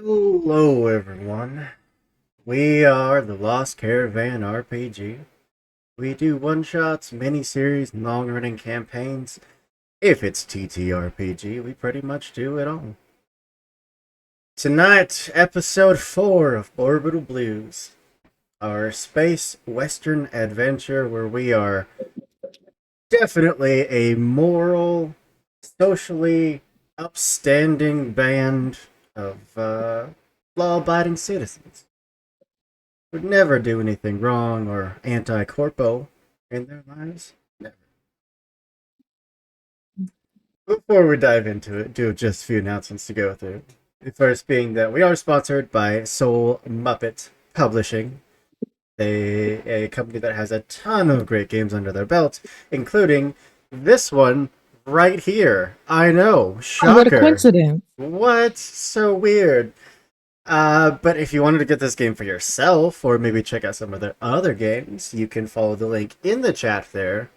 Hello, everyone. We are the Lost Caravan RPG. We do one-shots, mini-series, and long-running campaigns. If it's TTRPG, we pretty much do it all. Tonight, episode 4 of Orbital Blues, our space western adventure where we are definitely a moral, socially upstanding band of law-abiding citizens. Would never do anything wrong or anti-corpo in their lives. Never. Before we dive into it, do just a few announcements to go through. The first being that we are sponsored by Soul Muppet Publishing, a company that has a ton of great games under their belt, including this one right here. I know, Oh, what a shocker. coincidence. What? So weird. But if you wanted to get this game for yourself, or maybe check out some of their other games, you can follow the link in the chat there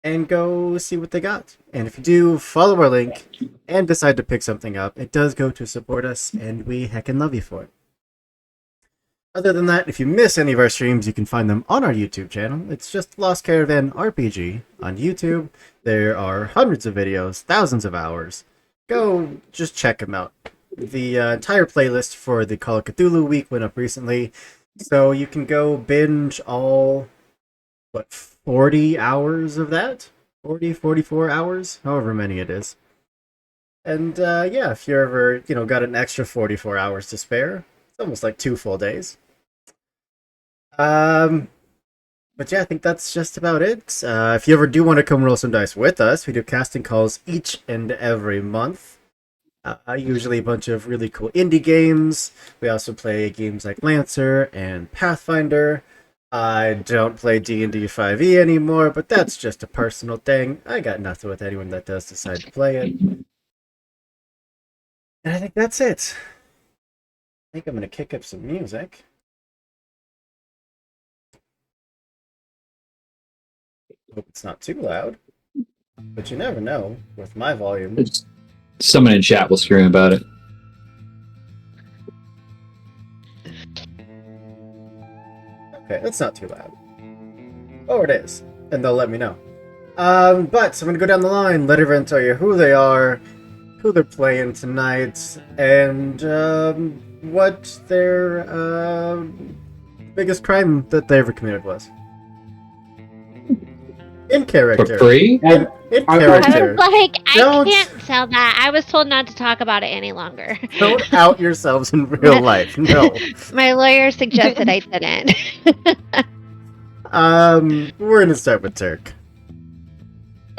and go see what they got. And if you do follow our link and decide to pick something up, it does go to support us, and we heckin' love you for it. Other than that, if you miss any of our streams, you can find them on our YouTube channel. It's just Lost Caravan RPG on YouTube. There are hundreds of videos, thousands of hours. Go just check them out. The entire playlist for the Call of Cthulhu week went up recently, so you can go binge all, 40 hours of that? 40, 44 hours? However many it is. And yeah, if you're ever, got an extra 44 hours to spare, it's almost like 2 full days. But yeah, I think that's just about it. If you ever do want to come roll some dice with us, we do casting calls each and every month. Usually a bunch of really cool indie games. We also play games like Lancer and Pathfinder. I don't play D&D 5e anymore, but that's just a personal thing. I got nothing with anyone that does decide to play it. And I think that's it. I think I'm going to kick up some music. Hope it's not too loud. But you never know with my volume. Someone in chat will scream about it. Okay, that's not too loud. Oh, it is. And they'll let me know. But I'm gonna go down the line, let everyone tell you who they are, who they're playing tonight, and what their biggest crime that they ever committed was. In character. For free? In I character. was like, Don't- I can't sell that. I was told not to talk about it any longer. Don't out yourselves in real life. No. My lawyer suggested I didn't. We're gonna start with Turk.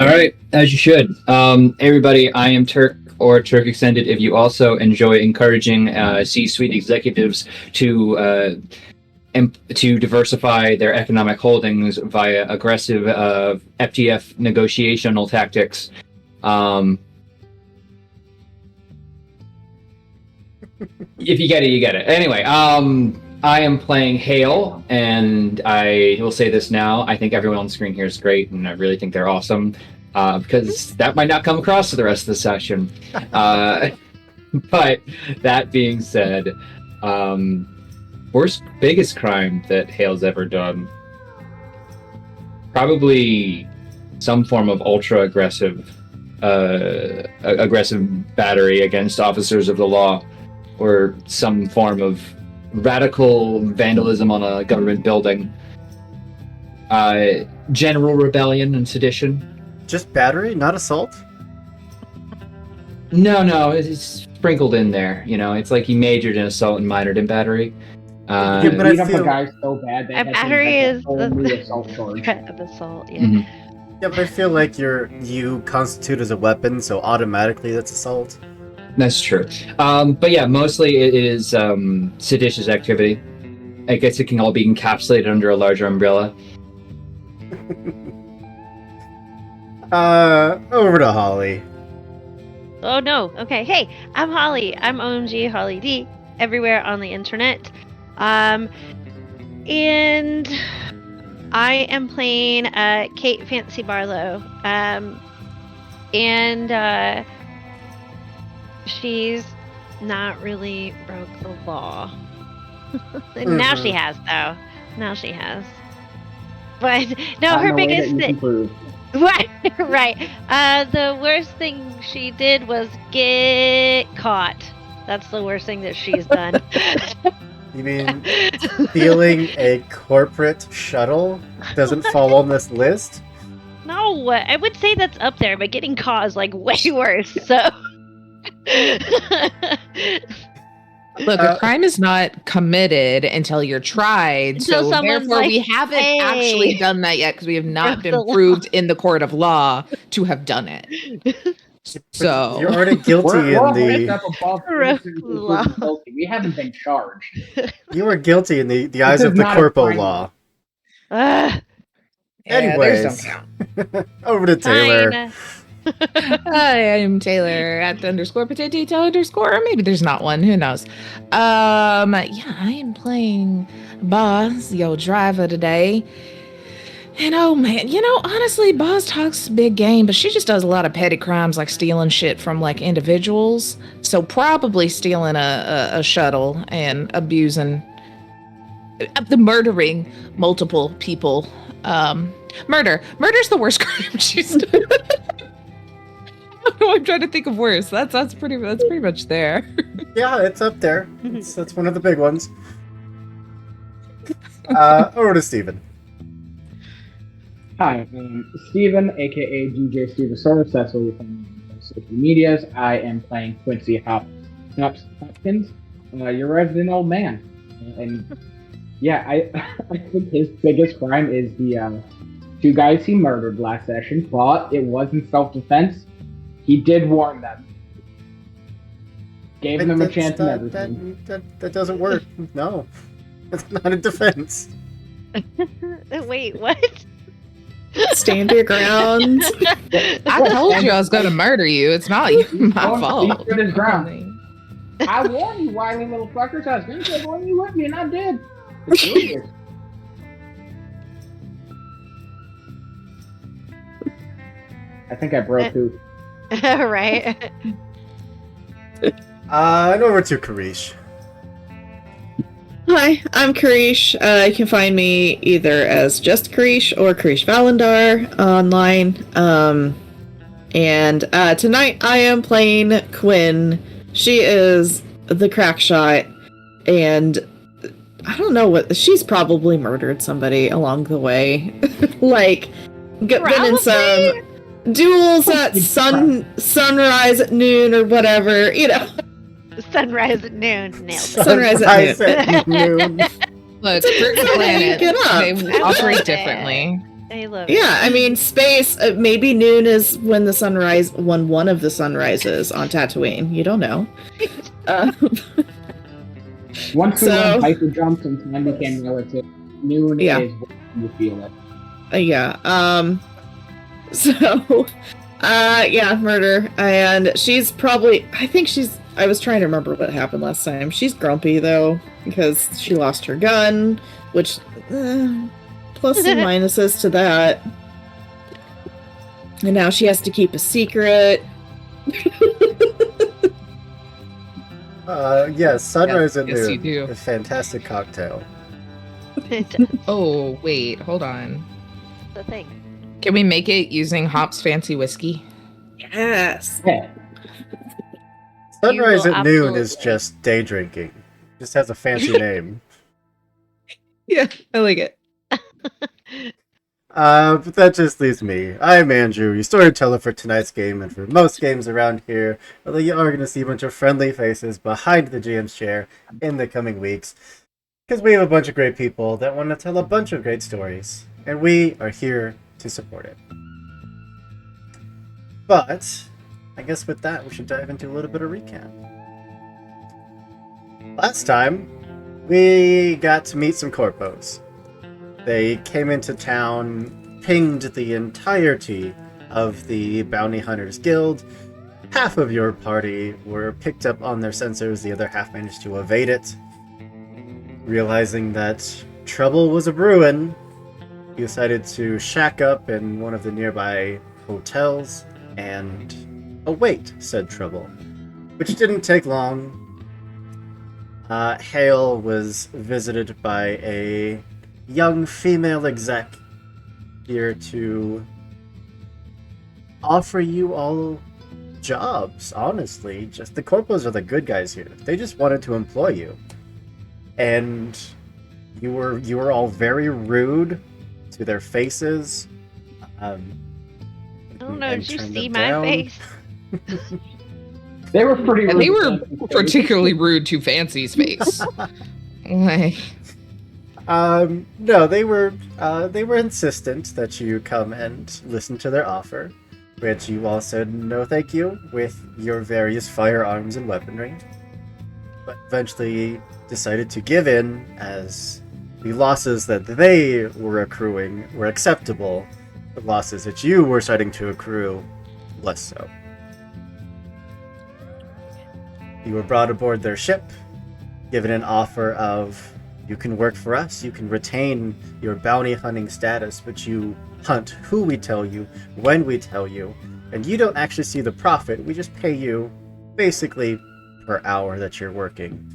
All right, as you should. Everybody, I am Turk, or Turk Extended. If you also enjoy encouraging C-suite executives to diversify their economic holdings via aggressive FTF negotiational tactics. If you get it, you get it. Anyway, I am playing Hale, and I will say this now. I think everyone on the screen here is great, and I really think they're awesome, because that might not come across to the rest of the session. But that being said, biggest crime that Hale's ever done, probably some form of ultra aggressive battery against officers of the law, or some form of radical vandalism on a government building, general rebellion and sedition. Just battery, not assault? No, it's sprinkled in there. It's like he majored in assault and minored in battery. Yeah, but I Beat up feel- a guy so bad they A had to battery invent is a whole new assault charge. threat of assault. Yeah. Mhm. Yeah, but I feel like you constitute as a weapon, so automatically that's assault. That's true. But yeah, mostly it is seditious activity. I guess it can all be encapsulated under a larger umbrella. Over to Holly. Oh no. Okay. Hey, I'm Holly. I'm OMG Holly D everywhere on the internet. And I am playing Kate Fancy Barlow. And she's not really broke the law. Now she has, though. Now she has. But no, Not her in a way that biggest you thing. can prove. Right, right. The worst thing she did was get caught. That's the worst thing that she's done. You mean stealing a corporate shuttle doesn't fall on this list? No, I would say that's up there, but getting caught is like way worse. So. Look, a crime is not committed until you're tried. Until So someone's therefore, like, we haven't "Hey." actually done that yet because we have not Broke the been law. proved in the court of law to have done it. So You're already guilty We're in a the step above Broke innocent the until law. proven guilty. We haven't been charged. you are guilty in the eyes This of is the not a corpo crime. law. Ugh, yeah, theirs Anyways, don't count. over to Taylor. fine. Hi, I'm Taylor at _potato_ or maybe there's not one. Who knows? Yeah, I am playing Boz, your driver today. And oh man, honestly, Boz talks big game, but she just does a lot of petty crimes like stealing shit from like individuals. So probably stealing a shuttle and abusing, murdering multiple people. Murder's the worst crime she's done. I'm trying to think of worse. That's pretty much there. Yeah, it's up there. That's one of the big ones. Over to Steven. Hi, I'm Steven, aka DJ Stevosaurus. That's what we find on social medias. I am playing Quincy Hopkins, your resident old man. And yeah, I think his biggest crime is the 2 guys he murdered last session, but it wasn't self-defense. He did warn them. Gave them a chance and everything. That doesn't work. No. It's not a defense. Wait, what? Stand your ground. I told you I was going to murder you. It's not my fault. He stood his ground. I warned you, wily little fuckers. I was going to take one of you with me, and I did. It's weird. I think I broke who. Right. And over to Karish. Hi, I'm Karish. You can find me either as just Karish or Karish Valendar online. And tonight I am playing Quinn. She is the crack shot, and I don't know what she's probably murdered somebody along the way. Like, been in some duels at sunrise at noon or whatever, Sunrise at noon. Nailed it. Sunrise at noon. Look, certain planets, Get up. they operate differently. I love it. Yeah, I mean, space, maybe noon is when one of the sunrises on Tatooine. You don't know. Once we So- learned hyper jumps and time became relative, noon Yeah. is when you feel it. Yeah, murder. And she's probably, I was trying to remember what happened last time. She's grumpy, though, because she lost her gun, which, plus and minuses to that. And now she has to keep a secret. Yes, Sunrise at Yes, you Noon. do. A fantastic cocktail. Oh, wait, hold on. The thing. Can we make it using Hop's fancy whiskey? Yes. Yeah. Sunrise will at Noon absolutely- is just day drinking. Just has a fancy name. Yeah, I like it. But that just leaves me. I'm Andrew, your storyteller for tonight's game, and for most games around here, although you are going to see a bunch of friendly faces behind the GM's chair in the coming weeks, because we have a bunch of great people that want to tell a bunch of great stories, and we are here to support it. But, I guess with that, we should dive into a little bit of recap. Last time, we got to meet some corpos. They came into town, pinged the entirety of the Bounty Hunters Guild. Half of your party were picked up on their sensors, the other half managed to evade it. Realizing that trouble was a brewing, you decided to shack up in one of the nearby hotels and await said trouble. Which didn't take long, Hale was visited by a young female exec here to offer you all jobs, honestly. Just the corporals are the good guys here. They just wanted to employ you. And you were all very rude to their faces. I don't know. and Did you turned see them my down. face? They were pretty rude. And they to were Fancy's face. particularly rude to Fancy's face. Like, No, they were insistent that you come and listen to their offer, which you all said no thank you with your various firearms and weaponry, but eventually decided to give in as the losses that they were accruing were acceptable. The losses that you were starting to accrue, less so. You were brought aboard their ship, given an offer of, you can work for us, you can retain your bounty hunting status, but you hunt who we tell you, when we tell you, and you don't actually see the profit, we just pay you basically per hour that you're working.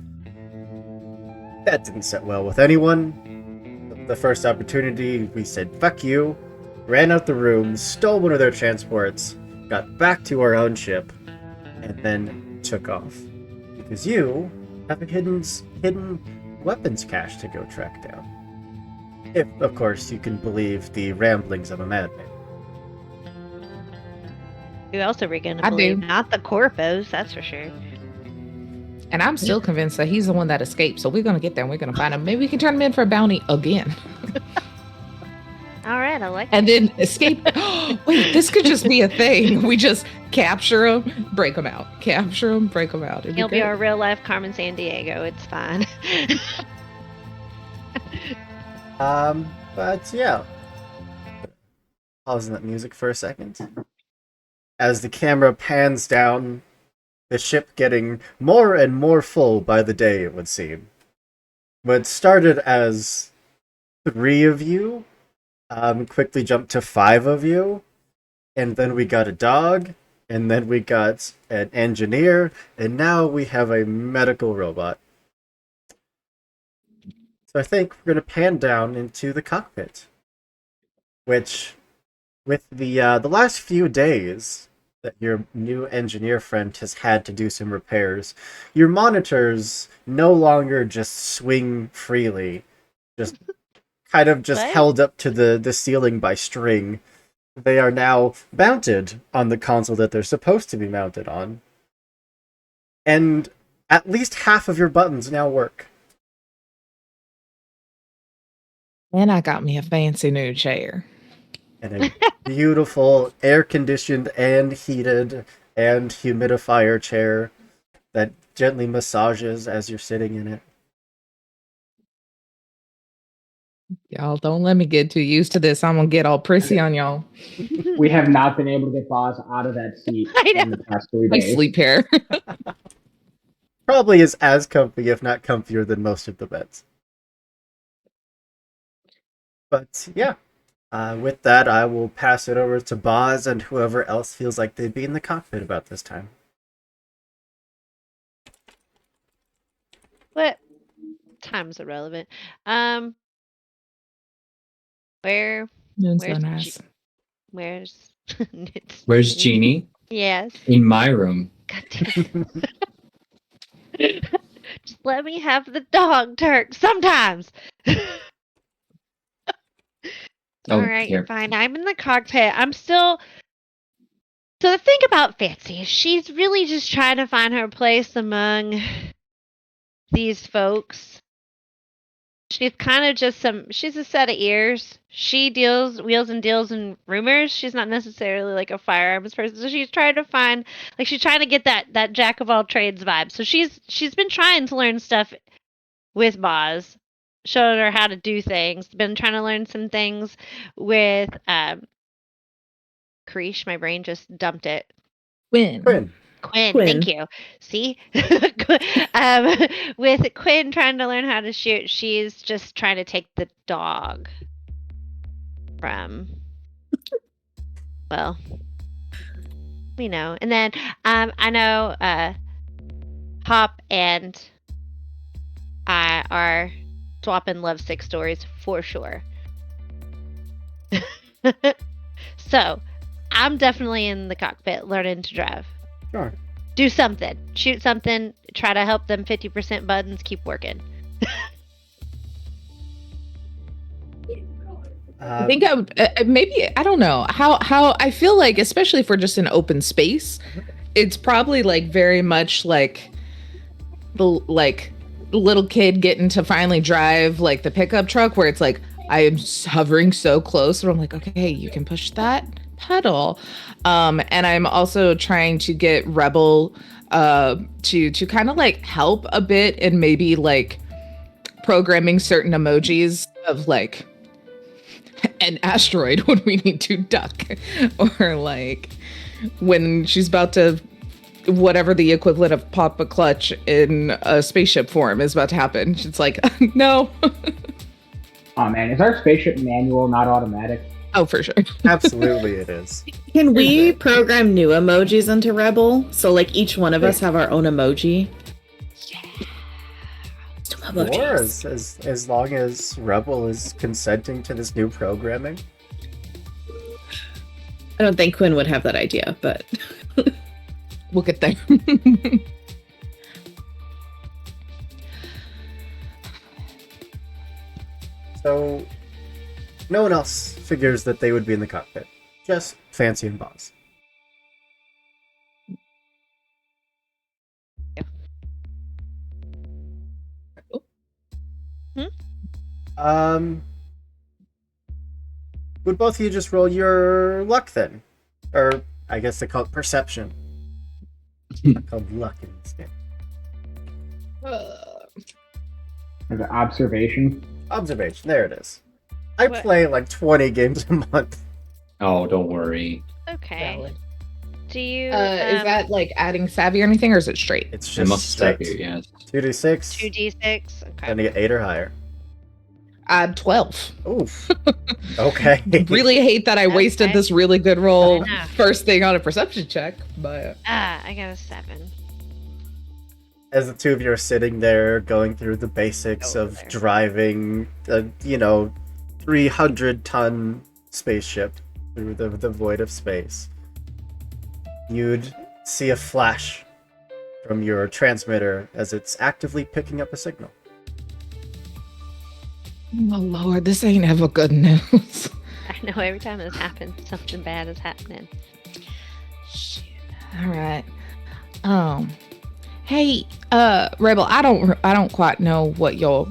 That didn't sit well with anyone. The first opportunity, we said fuck you, ran out the room, stole one of their transports, got back to our own ship, and then took off. Because you have a hidden weapons cache to go track down. If, of course, you can believe the ramblings of a madman. Who else are we gonna I believe? do. Not the corpos, that's for sure. and I'm still convinced that he's the one that escaped. So we're gonna get there and we're gonna find him. Maybe we can turn him in for a bounty again. All right, I like And then escape. Wait, this could just be a thing. We just capture him, break him out. Capture him, break him out. It'd He'll be great. our real life Carmen San Diego. It's fine. But yeah. Pausing that music for a second. As the camera pans down, the ship getting more and more full by the day, it would seem. What started as 3 of you, quickly jumped to 5 of you, and then we got a dog, and then we got an engineer, and now we have a medical robot. So I think we're going to pan down into the cockpit, which, with the last few days that your new engineer friend has had to do some repairs, your monitors no longer just swing freely, just kind of just What? held up to the ceiling by string. They are now mounted on the console that they're supposed to be mounted on. And at least half of your buttons now work. And I got me a fancy new chair. And a beautiful air-conditioned and heated and humidifier chair that gently massages as you're sitting in it. Y'all don't let me get too used to this. I'm gonna get all prissy on y'all. We have not been able to get Boz out of that seat I know. in the past 3 I days. sleep here. Probably is as comfy, if not comfier, than most of the beds. But yeah, with that, I will pass it over to Boz and whoever else feels like they'd be in the cockpit about this time. What? Time's irrelevant. Where? Moon Where's sunrise. Where's? It's Where's Jeannie? Yes. In my room. God damn it. Just let me have the dog, Turk. Sometimes. Oh, All right, here. fine. I'm in the cockpit. I'm still. So the thing about Fancy is she's really just trying to find her place among these folks. She's kind of just she's a set of ears. She wheels and deals in rumors. She's not necessarily like a firearms person. So she's trying to find, like, she's trying to get that jack of all trades vibe. So she's been trying to learn stuff with Boz, showing her how to do things. Been trying to learn some things with Karish. My brain just dumped it. Quinn. Quinn. Quinn, Quinn. thank you. See, with Quinn trying to learn how to shoot, she's just trying to take the dog from, well, we know. And then I know Hop and that are swapping lovesick stories for sure. So, I'm definitely in the cockpit learning to drive. Sure. Do something. Shoot something. Try to help them 50% buttons keep working. I think I would maybe I don't know how I feel like, especially for just an open space, it's probably like very much like the little kid getting to finally drive like the pickup truck, where it's like I am hovering so close, and I'm like, okay, you can push that pedal, and I'm also trying to get Rebel to kind of like help a bit, and maybe like programming certain emojis of like an asteroid when we need to duck, or like when she's about to, whatever the equivalent of pop a clutch in a spaceship form is about to happen. It's like, no. Oh man, is our spaceship manual not automatic? Oh, for sure. Absolutely, it is. Can we program new emojis into Rebel? So like each one of us have our own emoji. Or as long as Rebel is consenting to this new programming. I don't think Quinn would have that idea, but We'll get there. So, no one else figures that they would be in the cockpit. Just Fancy and Boss. Would both of you just roll your luck then? Or, I guess they call it perception. Not called luck in this game. Or the observation? Observation, there it is. I What? play like 20 games a month. Oh, don't worry. Okay. Valid. Do you? Is that like adding savvy or anything, or is it straight? It's It just must stop straight. you, yes. 2d6, 2d6? Okay. and you get 8 or higher. 12. Oof. Okay. Really hate that I wasted Okay. this really good roll I know. first thing on a perception check, but I got a 7. As the two of you are sitting there going through the basics Over of there. driving a 300-ton spaceship through the void of space, you'd see a flash from your transmitter as it's actively picking up a signal. oh Lord, this ain't ever good news. I know every time this happens, something bad is happening. Shit. All right. Hey, Rebel, I don't quite know what your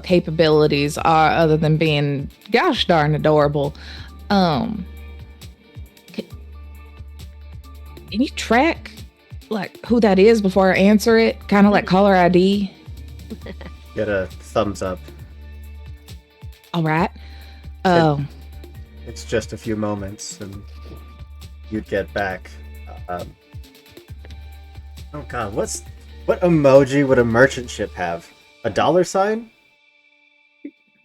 capabilities are other than being gosh darn adorable. Can you track like who that is before I answer it? Kind of like caller ID. Get a thumbs up. All right. It's just a few moments, and you'd get back. Oh God, what emoji would a merchant ship have? A dollar sign?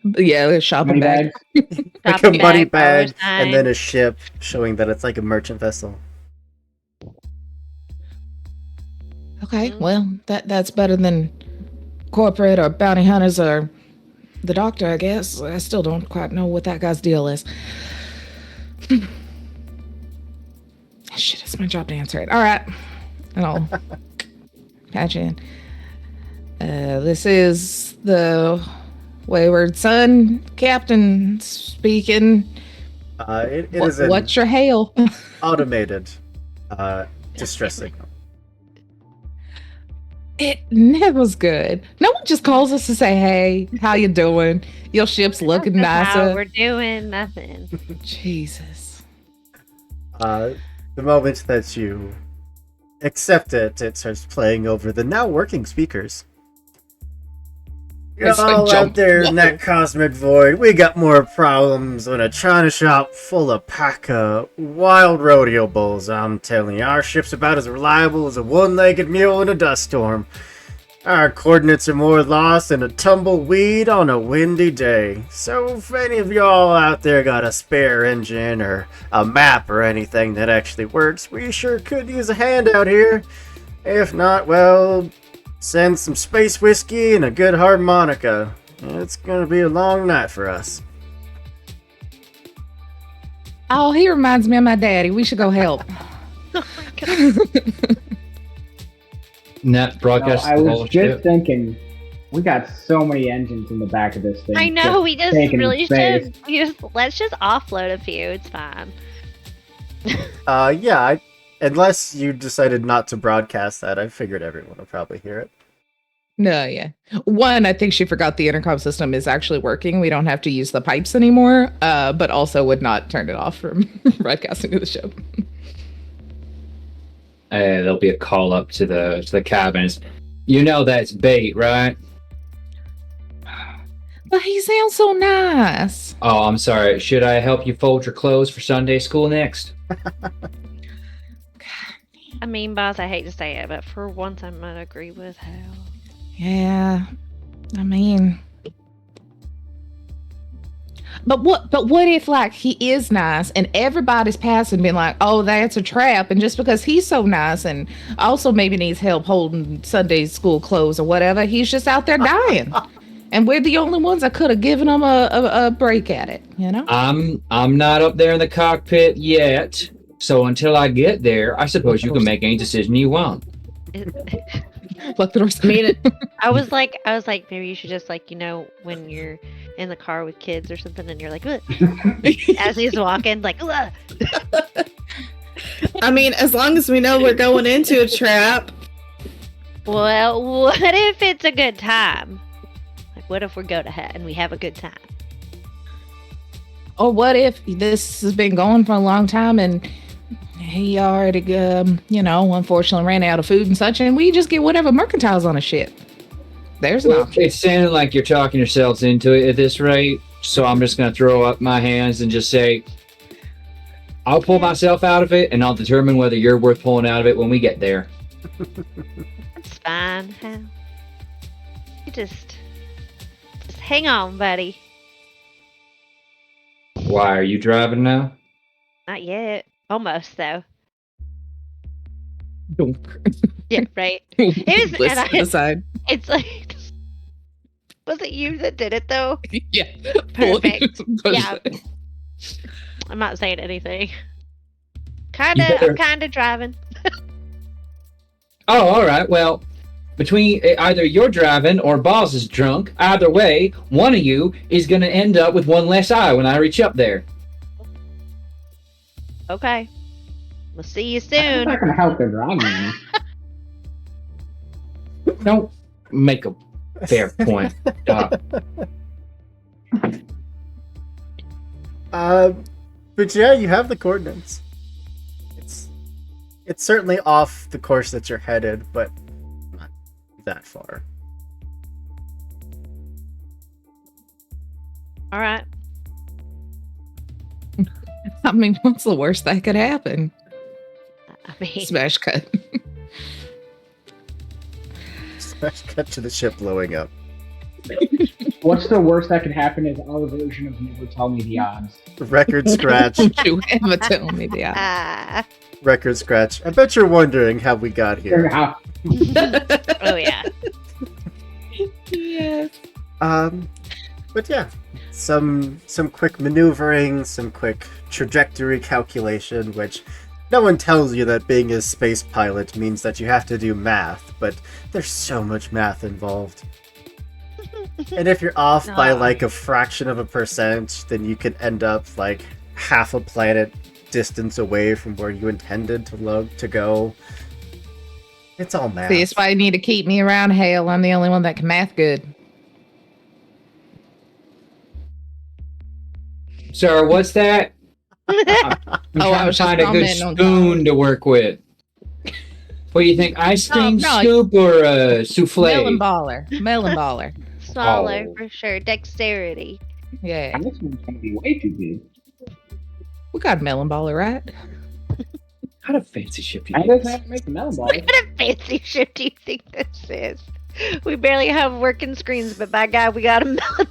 Yeah, a shopping Money bag. bags? Like a Shopping money bag, bag, dollar and then sign. a ship showing that it's like a merchant vessel. Okay, well, that's better than corporate or bounty hunters or the doctor, I guess. I still don't quite know what that guy's deal is. Shit, it's my job to answer it. All right, and I'll patch in. This is the Wayward Son captain speaking. It is an What's your hail? automated distress signal. It never's good. No one just calls us to say, "Hey, how you doing? Your ship's looking That's how nicer." we're doing nothing. Jesus. The moment that you accept it, it starts playing over the now working speakers. You're It's like all jump- out there in whoa. that cosmic void. We got more problems than a China shop full of pack of wild rodeo bulls. I'm telling you, our ship's about as reliable as a one-legged mule in a dust storm. Our coordinates are more lost than a tumbleweed on a windy day. So if any of y'all out there got a spare engine or a map or anything that actually works, we sure could use a hand out here. If not, well, send some space whiskey and a good harmonica. It's gonna be a long night for us. Oh, he reminds me of my daddy. We should go help. Oh my god. Net No, broadcast I the was whole just ship. thinking, we got so many engines in the back of this thing. I know, we just taking really space. should. Let's just offload a few. It's fine. Yeah, unless you decided not to broadcast that, I figured everyone will probably hear it. No, yeah. One, I think she forgot the intercom system is actually working. We don't have to use the pipes anymore, but also would not turn it off from broadcasting to the ship. There'll be a call up to the cabins. You know that's bait, right? But he sounds so nice. Oh, I'm sorry. Should I help you fold your clothes for Sunday school next? I mean, boss, I hate to say it, but for once I might agree with Hal. Yeah. I mean, but what if like he is nice and everybody's passing being like, oh, that's a trap, and just because he's so nice and also maybe needs help holding Sunday school clothes or whatever, he's just out there dying. And we're the only ones that could have given him a break at it, you know? I'm not up there in the cockpit yet. So until I get there, I suppose you can make any decision you want. Look the doors. I mean, I was like, maybe you should just when you're in the car with kids or something, and you're like, "Ugh," as he's walking, like, "Ugh." I mean, as long as we know we're going into a trap. Well, what if it's a good time? Like, what if we go to hell and we have a good time? Or what if this has been going for a long time and he already, unfortunately ran out of food and such, and we just get whatever mercantiles on a ship. There's an option. It's sounding like you're talking yourselves into it at this rate. So I'm just going to throw up my hands and just say, I'll pull myself out of it, and I'll determine whether you're worth pulling out of it when we get there. That's fine, Hal. You just hang on, buddy. Why are you driving now? Not yet. Almost though. Dunk. Yeah, right. It was, Listen aside. It's like, was it you that did it though? Yeah. Perfect. Yeah. I'm not saying anything. I'm kinda driving. Oh, all right. Well, between either you're driving or Boss is drunk, either way, one of you is going to end up with one less eye when I reach up there. Okay. We'll see you It's soon. not gonna help if I'm in. Don't make a fair point. But yeah, you have the coordinates. It's certainly off the course that you're headed, but not that far. All right. I mean, what's the worst that could happen? I mean, Smash cut. Smash cut to the ship blowing up. What's the worst that could happen is our version of Never Tell Me the Odds. Record scratch. You have tell me the odds. ah. Record scratch. I bet you're wondering how we got here. How- Oh yeah. Yes. But yeah, some quick maneuvering, some quick trajectory calculation, which no one tells you that being a space pilot means that you have to do math, but there's so much math involved. And if you're off by like a fraction of a percent, then you can end up like half a planet distance away from where you intended to go. It's all math. See, that's why you need to keep me around, Hale. I'm the only one that can math good. Sir, what's that? I'm I was trying just to find a good commenting on spoon to work with. What do you think? Ice cream no, scoop or souffle? Melon baller. Melon baller. Smaller Oh. for sure. Dexterity. Yeah. This one's gonna be way too big. We got a melon baller, right? How a fancy ship you I get? just have to make the melon ball. What kind of fancy ship do you think this is? We barely have working screens, but by God, we got a melon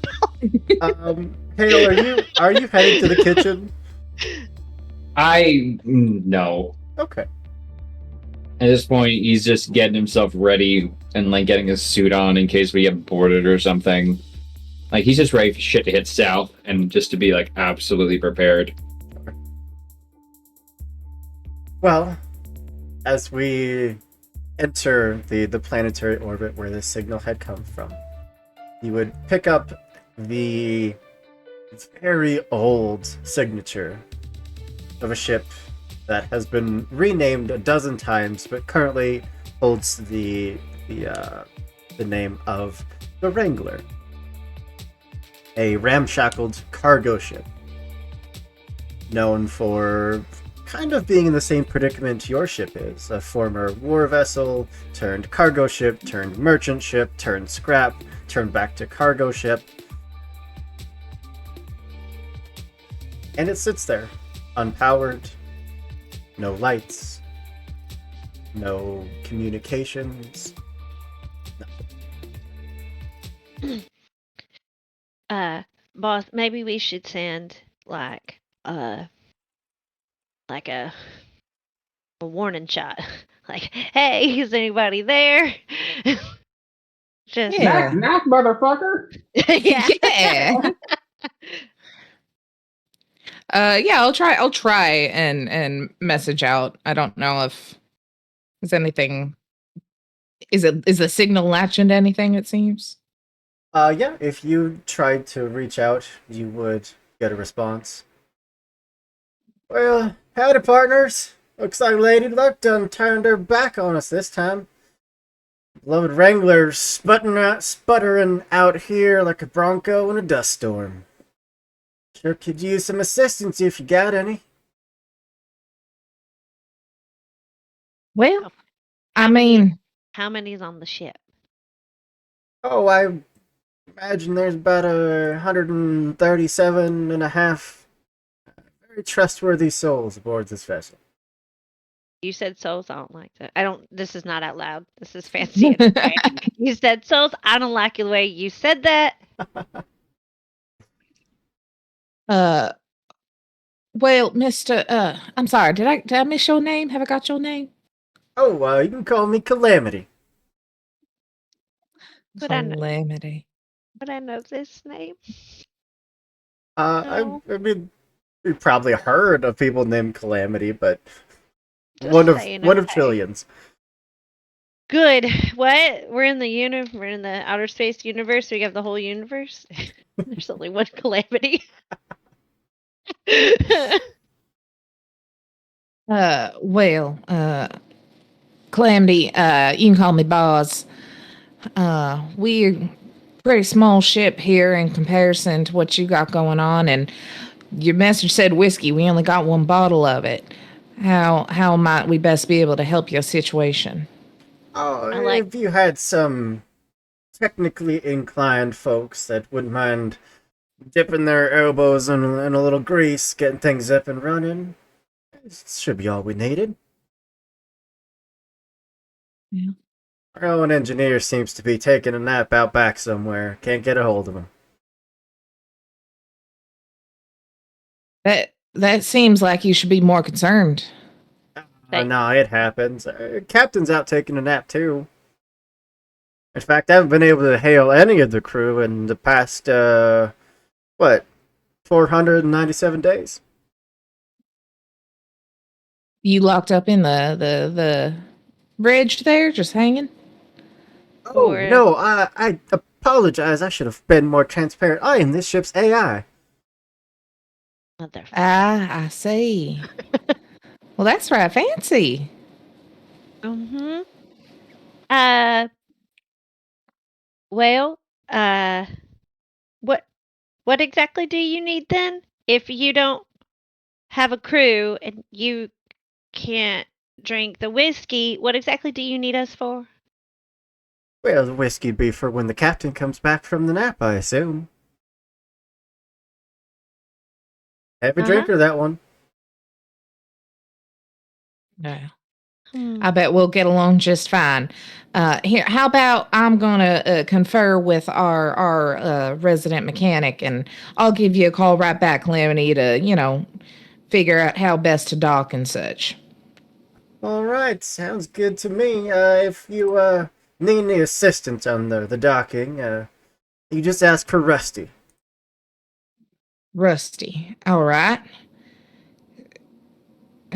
ball. Hale, are you heading to the kitchen? No. Okay. At this point, he's just getting himself ready and like getting his suit on in case we get boarded or something. Like he's just ready for shit to hit south and just to be like absolutely prepared. Well, as we enter the planetary orbit where this signal had come from, you would pick up the very old signature of a ship that has been renamed a dozen times, but currently holds the name of the Wrangler, a ramshackled cargo ship known for kind of being in the same predicament your ship is, a former war vessel turned cargo ship turned merchant ship turned scrap turned back to cargo ship, and it sits there unpowered, no lights, no communications, nothing. Boss, maybe we should send like a warning shot. Like, hey, is anybody there? Just Yeah. Knock, motherfucker. yeah. Yeah. Yeah, I'll try and message out. I don't know if is anything is the signal latching to anything, it seems. Yeah, if you tried to reach out, you would get a response. Well, howdy, partners. Looks like Lady Luck done turned her back on us this time. Beloved Wrangler sputtering out here like a bronco in a dust storm. Sure could use some assistance if you got any. Well, I mean, How many's on the ship? Oh, I imagine there's about 137 and a half very trustworthy souls aboard this vessel. You said souls. I don't like that. I don't. This is not out loud. This is fancy. Okay? You said souls. I don't like the way you said that. well, Mr. I'm sorry, did I miss your name? Have I got your name? Oh, you can call me Calamity. But I know- Calamity. But I know this name. I mean, you probably heard of people named Calamity, but Just one of saying, one of okay. trillions. Good. What? We're in the outer space universe. We have the whole universe. There's only one calamity. Well, Calamity, you can call me Boz. We're pretty small ship here in comparison to what you got going on, and your message said whiskey. We only got one bottle of it. How might we best be able to help your situation? Oh, I like- if you had some technically inclined folks that wouldn't mind dipping their elbows in a little grease, getting things up and running, it should be all we needed. Yeah. Our own engineer seems to be taking a nap out back somewhere. Can't get a hold of him. That seems like you should be more concerned. No, it happens. Captain's out taking a nap too. In fact, I haven't been able to hail any of the crew in the past, 497 days. You locked up in the bridge there, just hanging? Oh, Or- no, I apologize. I should have been more transparent. I am this ship's AI. Mother. Ah, I see. Well, that's right, fancy. Mm-hmm. Well, what exactly do you need then? If you don't have a crew and you can't drink the whiskey, what exactly do you need us for? Well, the whiskey'd be for when the captain comes back from the nap, I assume. Heavy Uh-huh. drinker, that one. No. Hmm. I bet we'll get along just fine. Here, how about I'm gonna confer with our resident mechanic, and I'll give you a call right back, Calamity, to figure out how best to dock and such. All right, sounds good to me. If you need any assistance on the docking, you just ask for Rusty. Rusty. All right.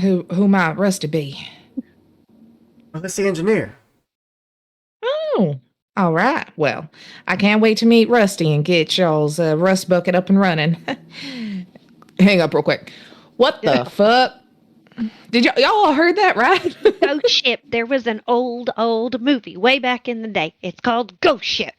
Who might Rusty be? Well, that's the engineer. Oh, all right. Well, I can't wait to meet Rusty and get y'all's rust bucket up and running. Hang up real quick. What the fuck? Did y'all all heard that, right? Ghost Ship. There was an old movie way back in the day. It's called Ghost Ship.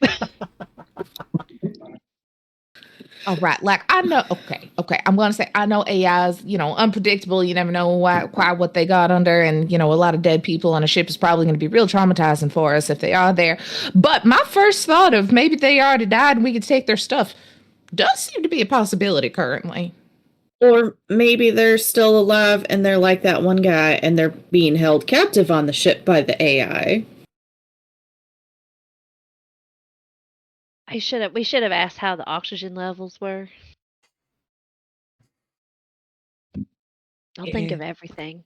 All right, like I know. Okay. I'm gonna say I know AI's, unpredictable. You never know quite what they got under, and a lot of dead people on a ship is probably going to be real traumatizing for us if they are there. But my first thought of maybe they already died and we could take their stuff does seem to be a possibility currently. Or maybe they're still alive and they're like that one guy and they're being held captive on the ship by the AI. We should have asked how the oxygen levels were. I'll think of everything.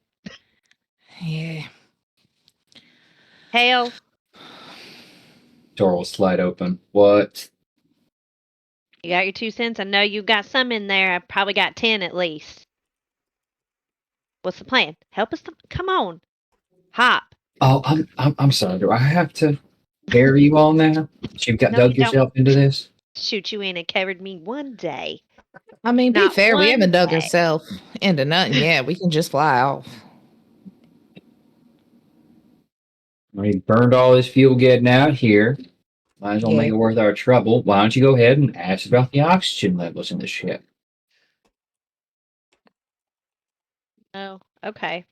Yeah. Hale, Door will slide open. What? you got your 2 cents? I know you got some in there. I probably got 10 at least. What's the plan? Help us. Come on. Hop. Oh, I'm sorry. Do I have to carry you all now? You've got No, dug you don't. yourself into this? Shoot you in and carried me one day. I mean, be Not fair, we one haven't dug day. ourselves into nothing yet. We can just fly off. We burned all this fuel getting out here. Might as well make Yeah. it worth our trouble. Why don't you go ahead and ask about the oxygen levels in the ship? Oh, okay.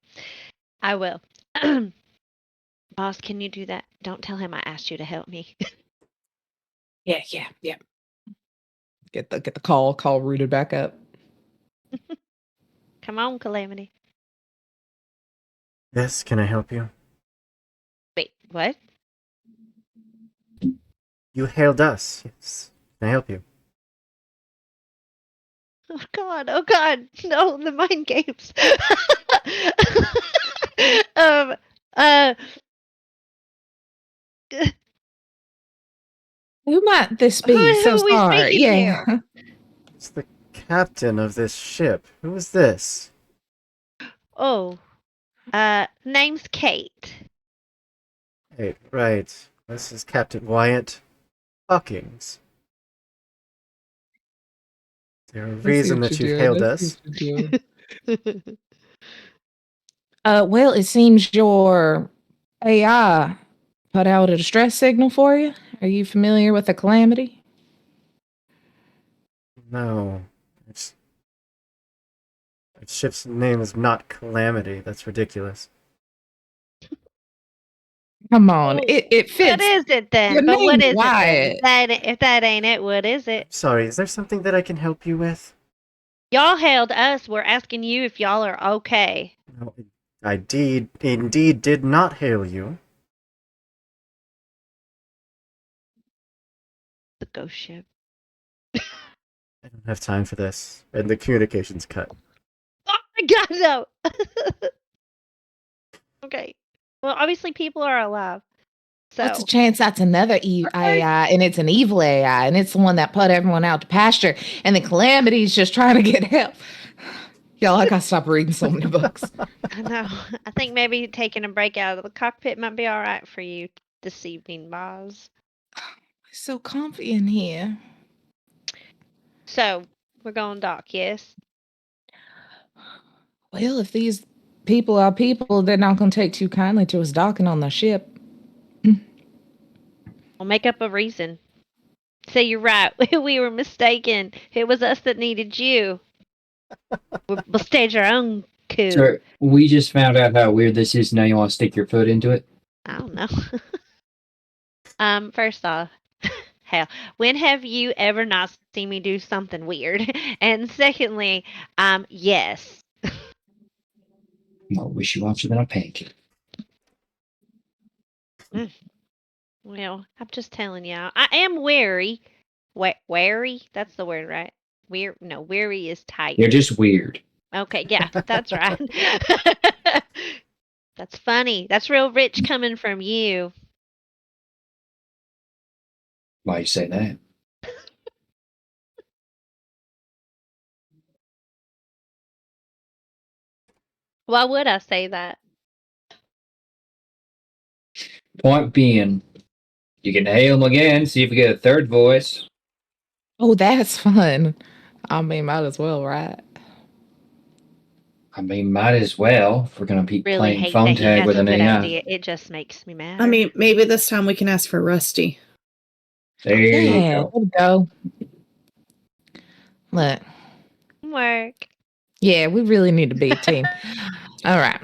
I will. Boss, can you do that? Don't tell him I asked you to help me. Yeah. Get the call rooted back up. Come on, Calamity. Yes, can I help you? Wait, what? You hailed us. Yes. Can I help you? Oh God, no, the mind games. um, uh, Who might this who be? So are we sorry. speaking Yeah. to? It's the captain of this ship. Who is this? Oh, name's Kate. Hey, right. This is Captain Wyatt Hawkins. There's a reason that you've hailed us. Well, it seems your AI put out a distress signal for you. Are you familiar with the calamity? No. Its ship's name is not Calamity. That's ridiculous. Come on, Oh, it what fits. is it then? Your But what name's is it then? Wyatt. If that ain't it, what is it? Sorry, is there something that I can help you with? Y'all hailed us. We're asking you if y'all are okay. No, I indeed did not hail you. The ghost ship. I don't have time for this. And the communication's cut. Oh my God, no. Okay. Well, obviously people are alive. So What's the chance that's another AI and it's an evil AI and it's the one that put everyone out to pasture and the calamity's just trying to get help? Y'all, I gotta stop reading so many books. I know. I think maybe taking a break out of the cockpit might be all right for you this evening, Boz. So comfy in here. So we're going dock, yes? Well, if these people are people, they're not gonna take too kindly to us docking on the ship. We'll make up a reason. Say you're right. We were mistaken. It was us that needed you. We'll stage our own coup. Sir, we just found out how weird this is. Now you want to stick your foot into it? I don't know. First off, hell, when have you ever not seen me do something weird? And secondly, yes. More wishy-washy than a pancake. Well, I'm just telling y'all. I am wary. Wary? That's the word, right? Weary is tired. You're just weird. Okay, yeah, that's right. That's funny. That's real rich coming from you. Why you say that? Why would I say that? Point being, you can hail him again, see if you get a third voice. Oh, that's fun. I mean, might as well, right? I mean, might as well if we're gonna be Really playing hate phone that he tag has with a an good AI. idea. It just makes me mad. I mean, maybe this time we can ask for Rusty. There you Yeah, go. there we go. Look, Work. yeah, we really need to be a team. All right.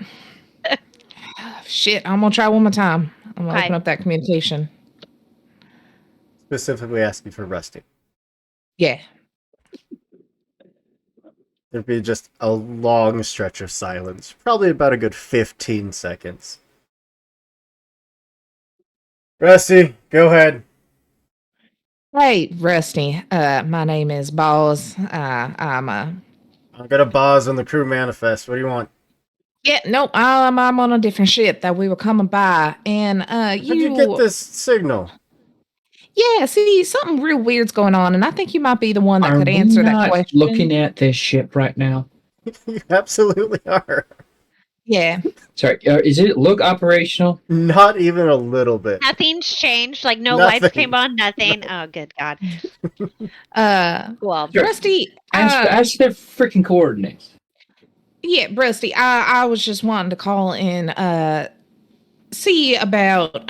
Shit, I'm gonna try one more time. I'm gonna Okay. open up that communication. Specifically asking for Rusty. Yeah. There'd be just a long stretch of silence, probably about a good 15 seconds. Rusty, go ahead. Hey, Rusty. My name is Boz. I'm I've got a Boz on the crew manifest. What do you want? yeah, nope. I'm on a different ship that we were coming by, and How'd you get this signal? yeah. See, something real weird's going on, and I think you might be the one that Are could we answer that not question. looking at this ship right now? You absolutely are. Yeah. Sorry, is it look operational? Not even a little bit. Nothing's changed. Like no Nothing. lights came on. Nothing. Oh, good God. Well, Sure. Rusty. Ask their freaking coordinates. Yeah, Rusty. I was just wanting to call and see about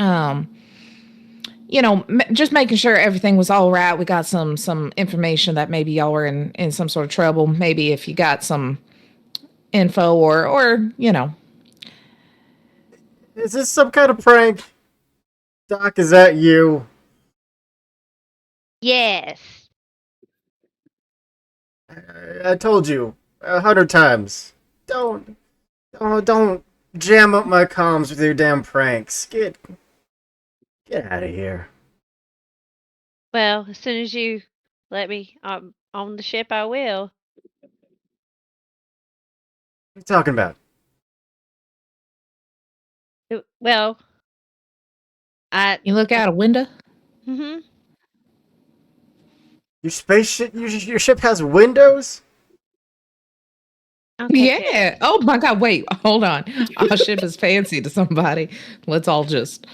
just making sure everything was all right. We got some information that maybe y'all were in some sort of trouble. Maybe if you got some info or Is this some kind of prank? Doc, is that you? yes. I told you 100 times. Don't jam up my comms with your damn pranks. Get out of here. Well, as soon as you let me on the ship, I will. What are you talking about? Well, you look out a window. Mm-hmm. Your spaceship, your ship has windows? Okay, Yeah. good. Oh my God. Wait. Hold on. Our ship is fancy to somebody. Let's all just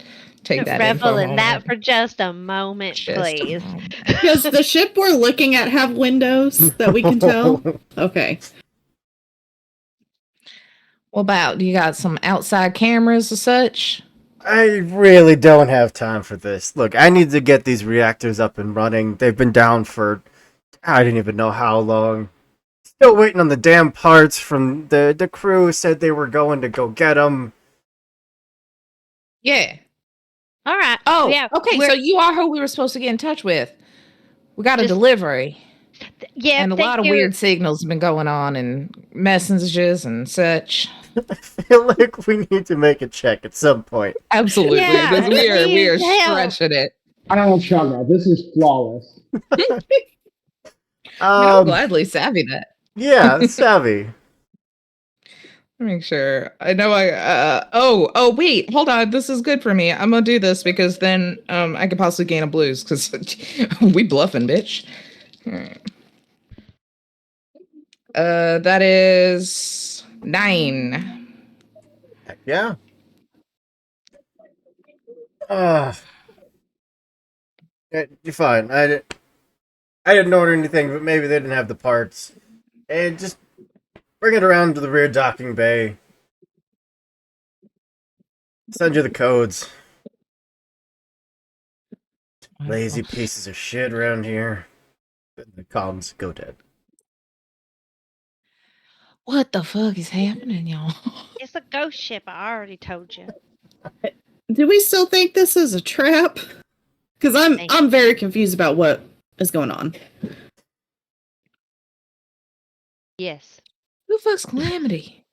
take that info Revel in home. that for just a moment, Just a please. moment. Does the ship we're looking at have windows that we can tell? Okay. What about you got some outside cameras or such? I really don't have time for this. Look, I need to get these reactors up and running. They've been down for I didn't even know how long. Still waiting on the damn parts from the crew. Said they were going to go get them. Yeah. All right. Oh, yeah. okay. So you are who we were supposed to get in touch with. We got a Just- delivery. Yeah, And a lot of weird signals have been going on and messages and such. I feel like we need to make a check at some point. Absolutely. Yeah, Because we are please help. stretching it. I don't know, Chugga. This is flawless. I'll gladly savvy that. Yeah, savvy. Make sure. I know oh wait, hold on. This is good for me. I'm gonna do this because then I could possibly gain a blues because we bluffing, bitch. That is 9. Heck yeah. You're fine. I didn't order anything, but maybe they didn't have the parts. And just bring it around to the rear docking bay. Send you the codes. Lazy pieces of shit around here. The comms go dead. What the fuck is happening, y'all? It's a ghost ship. I already told you. Do we still think this is a trap? Because I'm very confused about what is going on. Yes. Who the fuck's Calamity?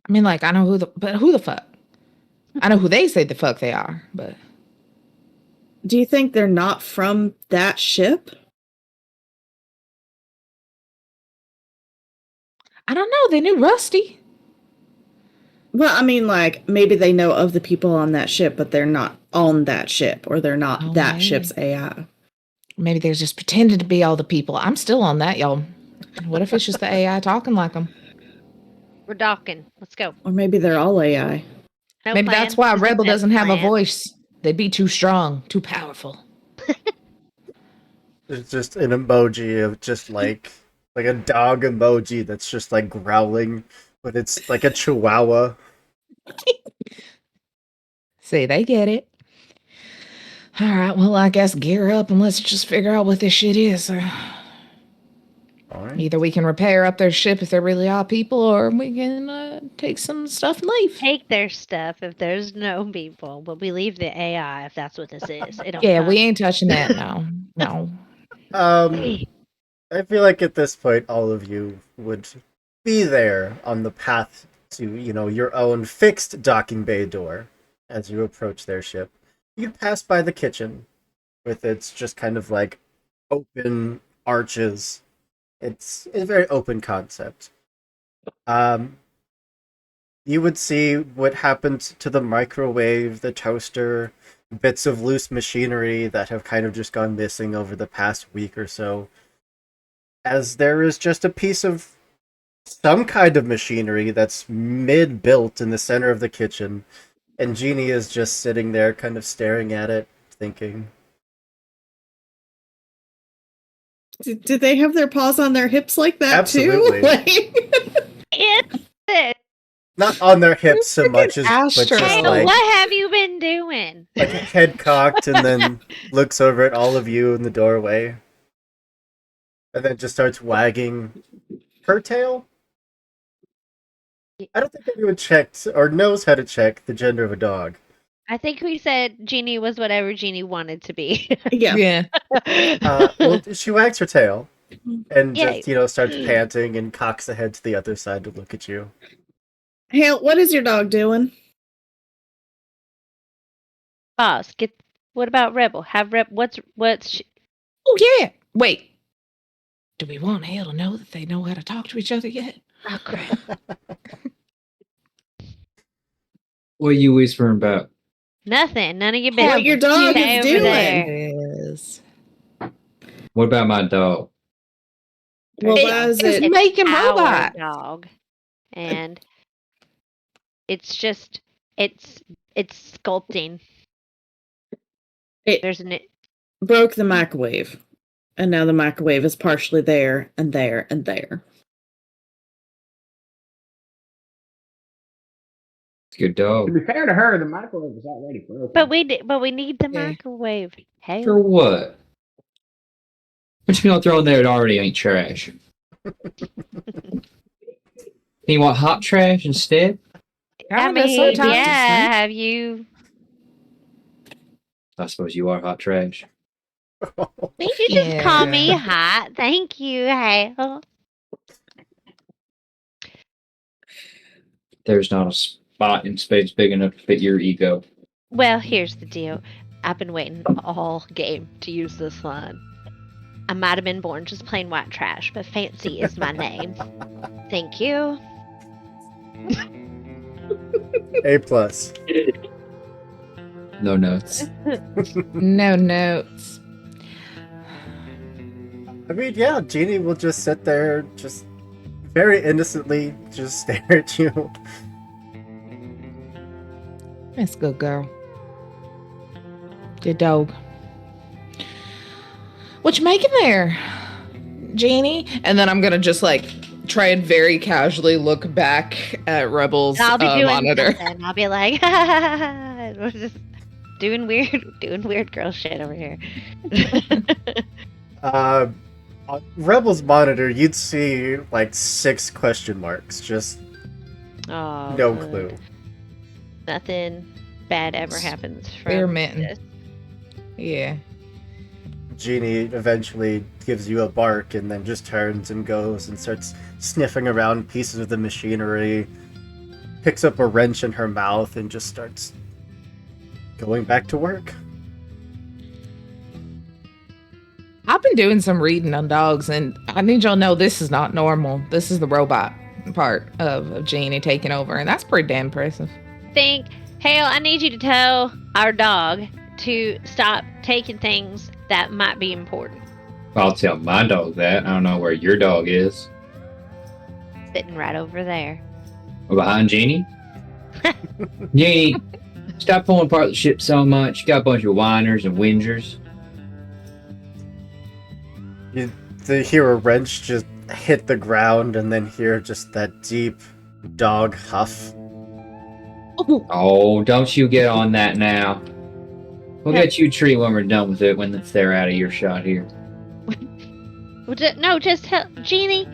I mean, like, I know but who the fuck? I know who they say the fuck they are, but Do you think they're not from that ship? I don't know. They knew Rusty. Well, I mean, like, maybe they know of the people on that ship, but they're not on that ship, or they're not Oh, that maybe. ship's AI. Maybe they're just pretending to be all the people. I'm still on that, y'all. What if it's just the AI talking like them? We're docking. Let's go. Or maybe they're all AI. No Maybe plan. that's why This is Rebel best doesn't have a plan. voice. They'd be too strong, too powerful. There's just an emoji of just like a dog emoji that's just like growling, but it's like a chihuahua. See, they get it. All right, well, I guess gear up and let's just figure out what this shit is. All right. Either we can repair up their ship if there really are people, or we can take some stuff and leave. Take their stuff if there's no people, but we leave the AI if that's what this is. It don't Yeah, come. we ain't touching that. No, no. I feel like at this point, all of you would be there on the path to, your own fixed docking bay door as you approach their ship. You pass by the kitchen with its just kind of like open arches. It's a very open concept. You would see what happened to the microwave, the toaster, bits of loose machinery that have kind of just gone missing over the past week or so. As there is just a piece of some kind of machinery that's mid-built in the center of the kitchen, and Jeannie is just sitting there kind of staring at it, thinking. Did they have their paws on their hips like that Absolutely. too? Like, It's it. Not on their hips so much as, but Astro. just Hey, like what have you been doing? head cocked, and then looks over at all of you in the doorway, and then just starts wagging her tail. I don't think anyone checked or knows how to check the gender of a dog. I think we said Jeannie was whatever Jeannie wanted to be. yeah. Well, she wags her tail and Yay. just starts panting and cocks the head to the other side to look at you. Hale, what is your dog doing? Boss, what about Rebel? What's Oh, yeah. Wait. Do we want Hale to know that they know how to talk to each other yet? oh crap. What are you whispering about? Nothing. None of your What business. What your dog Stay is over doing? there. Yes. What about my dog? Well, It why is is it? making Our robot. dog, and it's just it's sculpting. It There's an broke the microwave, and now the microwave is partially there and there and there. It's a good To dog. be fair to her, the microwave was already broken. but we need the Yeah. microwave. Hey, For what? What you gonna throw in there that already ain't trash? You want hot trash instead? I Kinda, mean, sometimes. yeah. Have you? I suppose you are hot trash. Did you just call me Yeah. hot? Thank you, Hale. There's not a spot in space big enough to fit your ego. Well, here's the deal. I've been waiting all game to use this line. I might have been born just plain white trash, but fancy is my name. Thank you. A plus. No notes. No notes. I mean, yeah, Jeannie will just sit there, just very innocently, just stare at you. That's a good girl. Good dog. What you making there, Jeannie? And then I'm gonna just like try and very casually look back at Rebel's I'll be doing monitor. something. I'll be like, we're just doing weird girl shit over here. On Rebel's monitor, you'd see like 6 question marks. Just Oh, no good. clue. Nothing bad ever happens from Experimenting. this. Yeah. Jeannie eventually gives you a bark and then just turns and goes and starts sniffing around pieces of the machinery, picks up a wrench in her mouth and just starts going back to work. I've been doing some reading on dogs, and I need y'all to know this is not normal. This is the robot. part of Jeannie taking over, and that's pretty damn impressive. Hale, I need you to tell our dog to stop taking things that might be important. I'll tell my dog that. I don't know where your dog is. Sitting right over there. Behind Jeannie? Jeannie, stop pulling apart the ship so much. You got a bunch of whiners and whingers. You hear a wrench just hit the ground, and then hear just that deep dog huff. Oh, don't you get on that now. We'll get you a treat when we're done with it, when they're out of your shot here. No, just tell Jeannie.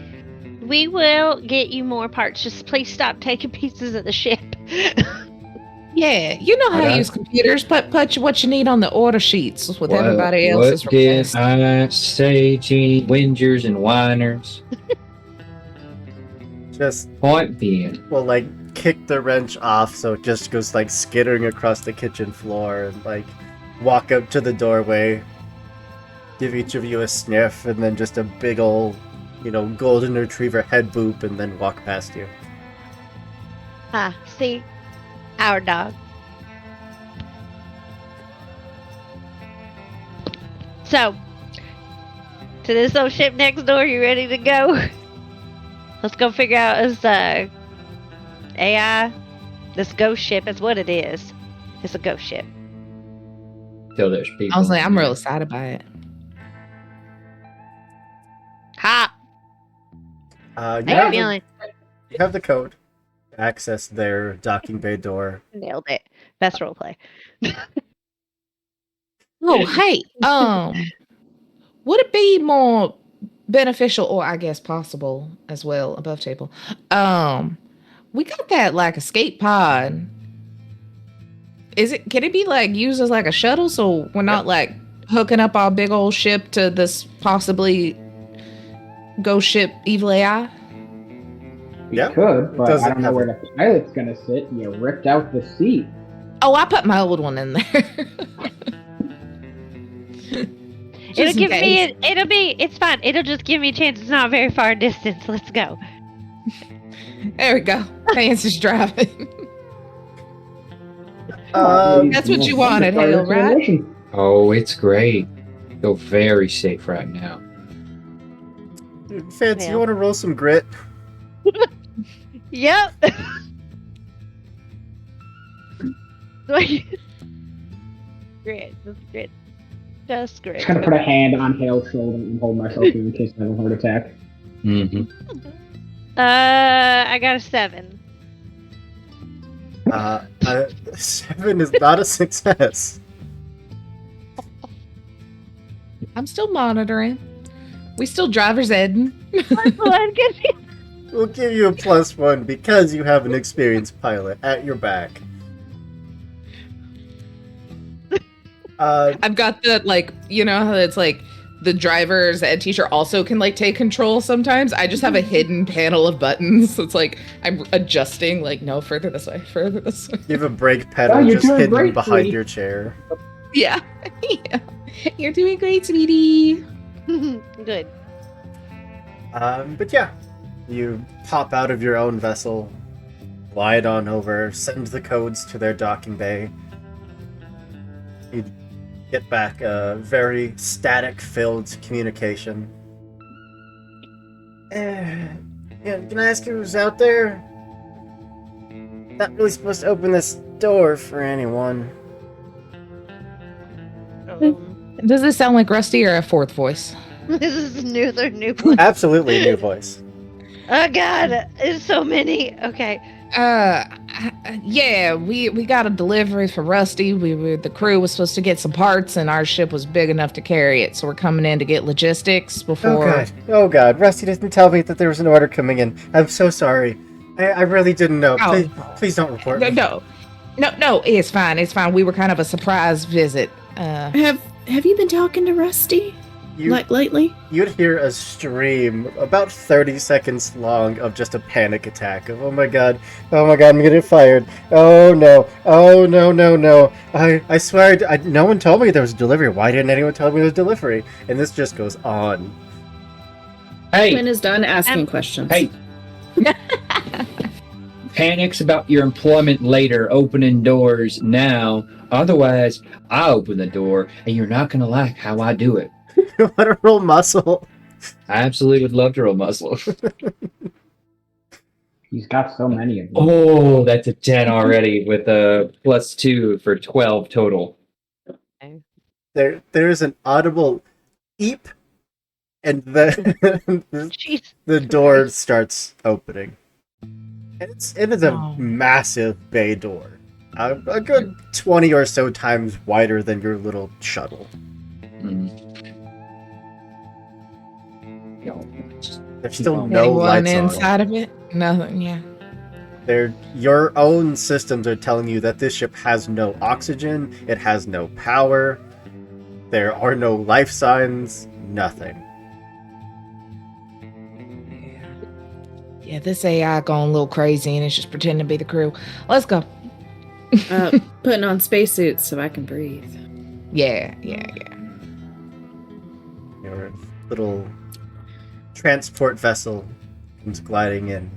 We will get you more parts. Just please stop taking pieces of the ship. Yeah, you know how to use computers. Put what you need on the order sheets with everybody else's requests. What did I say, Jeannie? Whingers and whiners. Just Point being. will kick the wrench off, so it just goes skittering across the kitchen floor, and walk up to the doorway, give each of you a sniff, and then just a big old, golden retriever head boop, and then walk past you. See? Our dog. So, to this old ship next door, you ready to go? Let's go figure out this AI, this ghost ship is what it is. It's a ghost ship. Till there's people. Honestly, I'm real excited by it. Ha! You I got a have, feeling. you have the code to access their docking bay door. Nailed it. Best roleplay. Oh, hey, would it be more beneficial, or I guess possible as well, above table? We got that escape pod. Can it be used as a shuttle, so we're not hooking up our big old ship to this possibly ghost ship evil AI? We Yeah, could, but doesn't I don't know have where the pilot's gonna sit. You ripped out the seat. Oh, I put my old one in there. It'll give me. It's fine. It'll just give me a chance. It's not very far distance. Let's go. There we go. Fancy's driving. That's what you wanted, Hale, right? Oh, it's great. Feel very safe right now. Fancy, Yeah. you want to roll some grit? Yep. Grit. Just grit. Just grit. Just gonna put a hand on Hale's shoulder and hold myself in case I have a heart attack. Mm-hmm. I got a 7. 7 is not a success. I'm still monitoring. We still driver's ed. We'll give you a +1 because you have an experienced pilot at your back. I've got the how it's the driver's ed teacher also can take control sometimes. I just have a hidden panel of buttons. So it's I'm adjusting no, further this way, further this way. You have a brake pedal you're just doing hidden great, behind sweetie. your chair. Yeah. Yeah. You're doing great, sweetie. Good. But yeah, you pop out of your own vessel, glide on over, send the codes to their docking bay. You get back a very static-filled communication. Yeah, can I ask who's out there? Not really supposed to open this door for anyone. Does this sound like Rusty or a fourth voice? This is their new one. Absolutely a new voice. Oh god, there's so many. Okay. Yeah, we got a delivery for Rusty. The crew was supposed to get some parts, and our ship was big enough to carry it. So we're coming in to get logistics before. Oh god, Rusty didn't tell me that there was an order coming in. I'm so sorry. I really didn't know. Oh. Please don't report me. No, it's fine. It's fine. We were kind of a surprise visit. Have you been talking to Rusty lately? You'd hear a stream about 30 seconds long of just a panic attack of oh my god, I'm gonna get fired. Oh no, no. I swear, no one told me there was a delivery. Why didn't anyone tell me there was a delivery? And this just goes on. Hey, Quinn is done asking questions. hey, Panics about your employment later, opening doors now. Otherwise, I open the door, and you're not gonna like how I do it. You want to roll muscle? I absolutely would love to roll muscle. He's got so many of them. Oh, that's a 10 already with a +2 for 12 total. There's an audible eep, and Jeez. the door starts opening. It is a Oh. massive bay door, a good 20 or so times wider than your little shuttle. Mm. There's still no Anyone lights on. inside of it? Nothing. Yeah. Your own systems are telling you that this ship has no oxygen, it has no power, there are no life signs, nothing. Yeah, this AI going a little crazy and it's just pretending to be the crew. Let's go. Putting on spacesuits so I can breathe. Yeah. Your little transport vessel comes gliding in,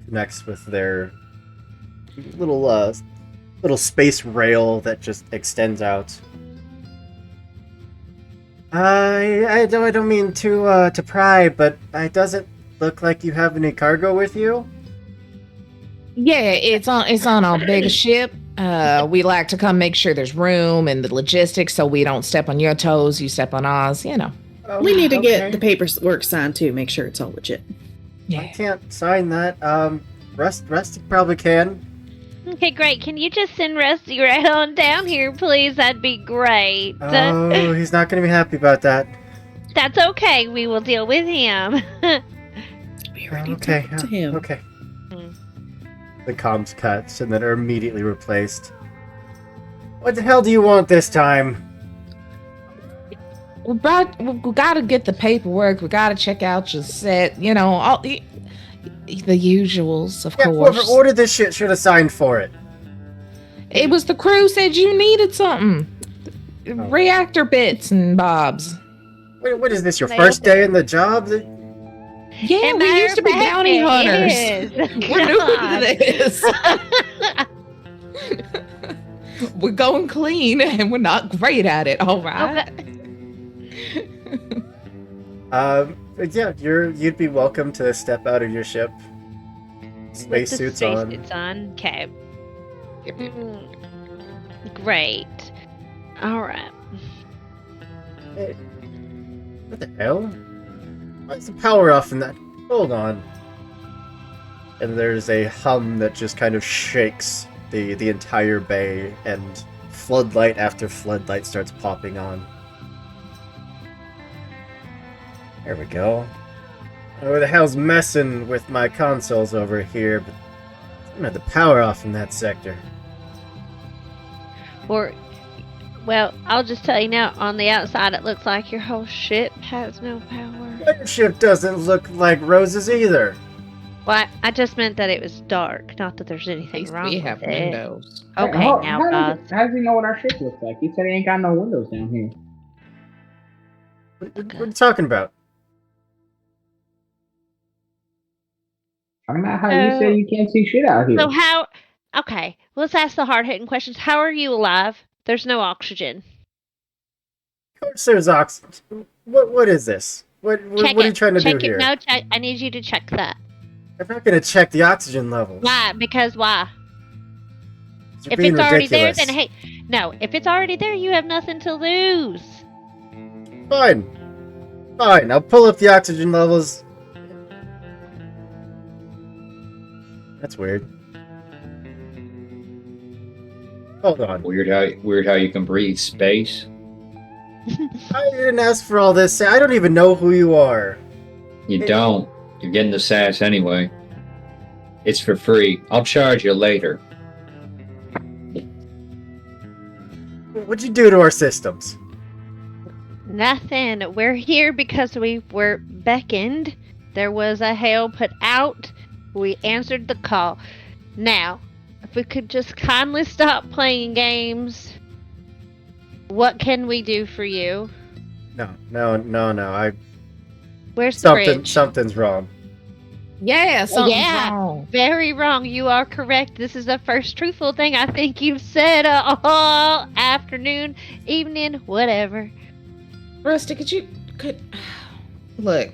connects with their little space rail that just extends out. I don't mean to pry, but it doesn't look like you have any cargo with you. Yeah, it's on a big ship. We like to come make sure there's room and the logistics so we don't step on your toes, you step on ours, you know. Oh, We need to get okay. the paperwork signed too, make sure it's all legit. I Yeah. can't sign that. Rusty probably can. Okay, great. Can you just send Rusty right on down here, please? That'd be great. Oh, he's not going to be happy about that. That's okay. We will deal with him. We already Okay, talked to him. okay. Hmm. The comms cuts and then are immediately replaced. What the hell do you want this time? We gotta get the paperwork. We gotta check out your set. You know, all the usuals, of Yeah, whoever course. ordered this shit should have signed for it. It was the crew said you needed something. Reactor bits and bobs. What is this, your They first opened day in the job? Yeah, As a we matter used to be of fact, bounty it hunters. is. We're new God. to this. We're going clean and we're not great at it, all right? But yeah, you'd be welcome to step out of your ship. Spacesuits on. Spacesuits on. Okay. Great. All right. Hey, what the hell? Why is the power off in that? Hold on. And there's a hum that just kind of shakes the entire bay, and floodlight after floodlight starts popping on. There we go. Who the hell's messing with my consoles over here? But I don't have the power off in that sector. Well, I'll just tell you now, on the outside it looks like your whole ship has no power. Your ship doesn't look like Rose's either. Well, I just meant that it was dark, not that there's anything wrong We with have it. windows. Okay, How now, does he know what our ship looks like? He said he ain't got no windows down here. What are you talking about? Talking about how you say you can't see shit out here. So how... Okay, let's ask the hard-hitting questions. How are you alive? There's no oxygen. Of course there's oxygen. What is this? What Check are you it. trying to check do it. here? No, check. I need you to check that. I'm not going to check the oxygen levels. Why? Because why? You're If being it's already there, ridiculous. then hey... No, if it's already there, you have nothing to lose. Fine. Fine, I'll pull up the oxygen levels. That's weird. Hold on. Weird how you can breathe space. I didn't ask for all this. I don't even know who you are. You don't. You're getting the sass anyway. It's for free. I'll charge you later. What'd you do to our systems? Nothing. We're here because we were beckoned. There was a hail put out. We answered the call. Now, if we could just kindly stop playing games, what can we do for you? No. Where's the bridge? Something's wrong. Yeah, something's Yeah. wrong. Very wrong. You are correct. This is the first truthful thing I think you've said all afternoon, evening, whatever. Rusty, could look?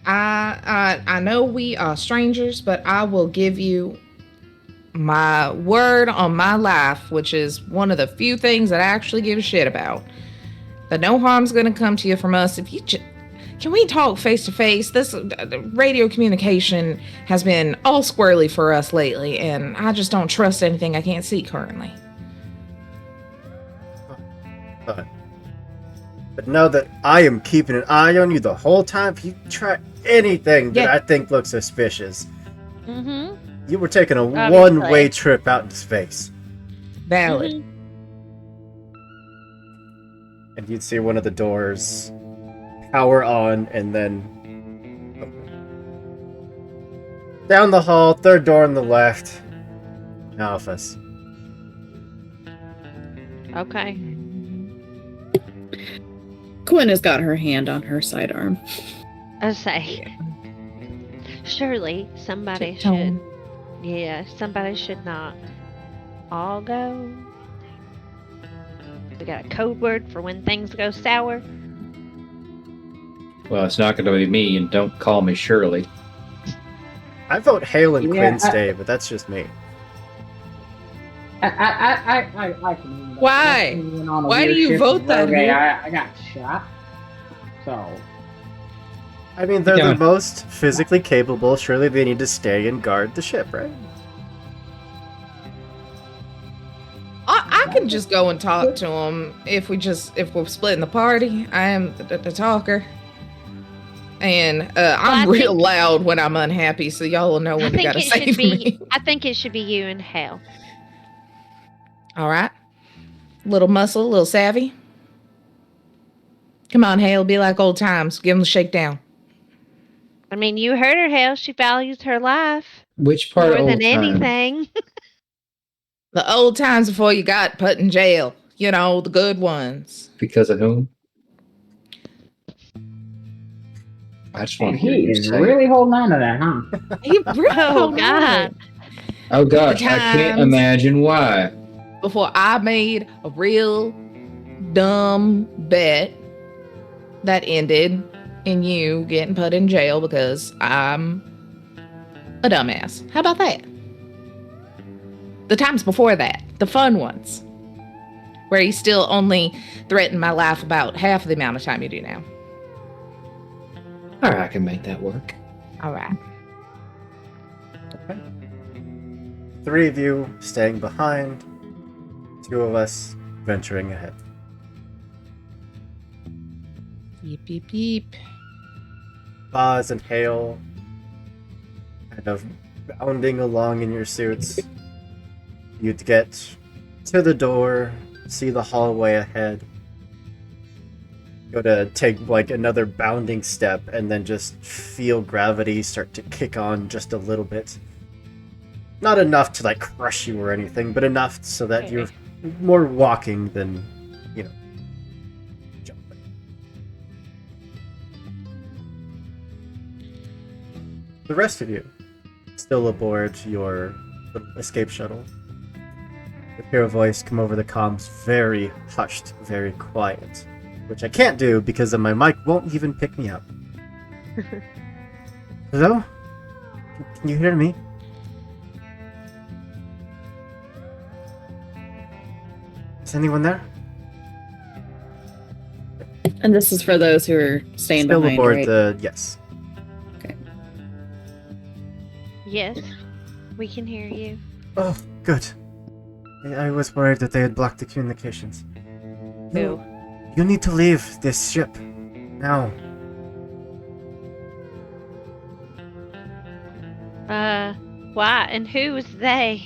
I know we are strangers, but I will give you my word on my life, which is one of the few things that I actually give a shit about. That no harm's gonna come to you from us if you can we talk face to face? This radio communication has been all squirrely for us lately, and I just don't trust anything I can't see currently. But know that I am keeping an eye on you the whole time. If you try anything that Yeah. I think looks suspicious, Mm-hmm. you were taking a Obviously. one-way trip out into space. Valid. Mm-hmm. And you'd see one of the doors power on and then open. Down the hall, third door on the left. An office. Okay. Quinn has got her hand on her sidearm. I say, surely somebody Tiptoeing. should. Yeah, somebody should not all go. We got a code word for when things go sour. Well, it's not going to be me, and don't call me Shirley. I vote Hale and Yeah, Quinn stay, but that's just me. I can. Why? Why do you vote that, Okay, Hugh? I got shot. So. I mean, they're Yeah. the most physically capable. Surely they need to stay and guard the ship, right? I can just go and talk to him if we're splitting the party. I am the talker. And I'm I real think- loud when I'm unhappy, so y'all will know I when to think gotta it should save be. me. I think it should be you and Hale. All right. Little muscle, little savvy. Come on, Hale, be like old times. Give him the shakedown. I mean, you heard her, Hale. She values her life Which part more of than old time? anything. The old times before you got put in jail. You know, the good ones. Because of whom? I just want And to hear he you is say. really holding on to that, huh? He really Oh, God. Oh gosh, I can't times. imagine why. Before I made a real dumb bet that ended in you getting put in jail because I'm a dumbass. How about that? The times before that, the fun ones, where you still only threaten my life about half the amount of time you do now. All right, I can make that work. All right. Three of you staying behind, two of us venturing ahead. Beep, beep, beep. Boz and Hale kind of bounding along in your suits. You'd get to the door, see the hallway ahead, go to take like another bounding step, and then just feel gravity start to kick on just a little bit. Not enough to like crush you or anything, but enough so that you're more walking than, you know, jumping. The rest of you still aboard your little escape shuttle. You hear a voice come over the comms, very hushed, very quiet, which I can't do because my mic won't even pick me up. Hello? Can you hear me? Is anyone there? And this is for those who are staying Still behind, aboard right? the... Yes. Yes, we can hear you. Oh, good. I was worried that they had blocked the communications. Who? You need to leave this ship. Now. Why? And who was they?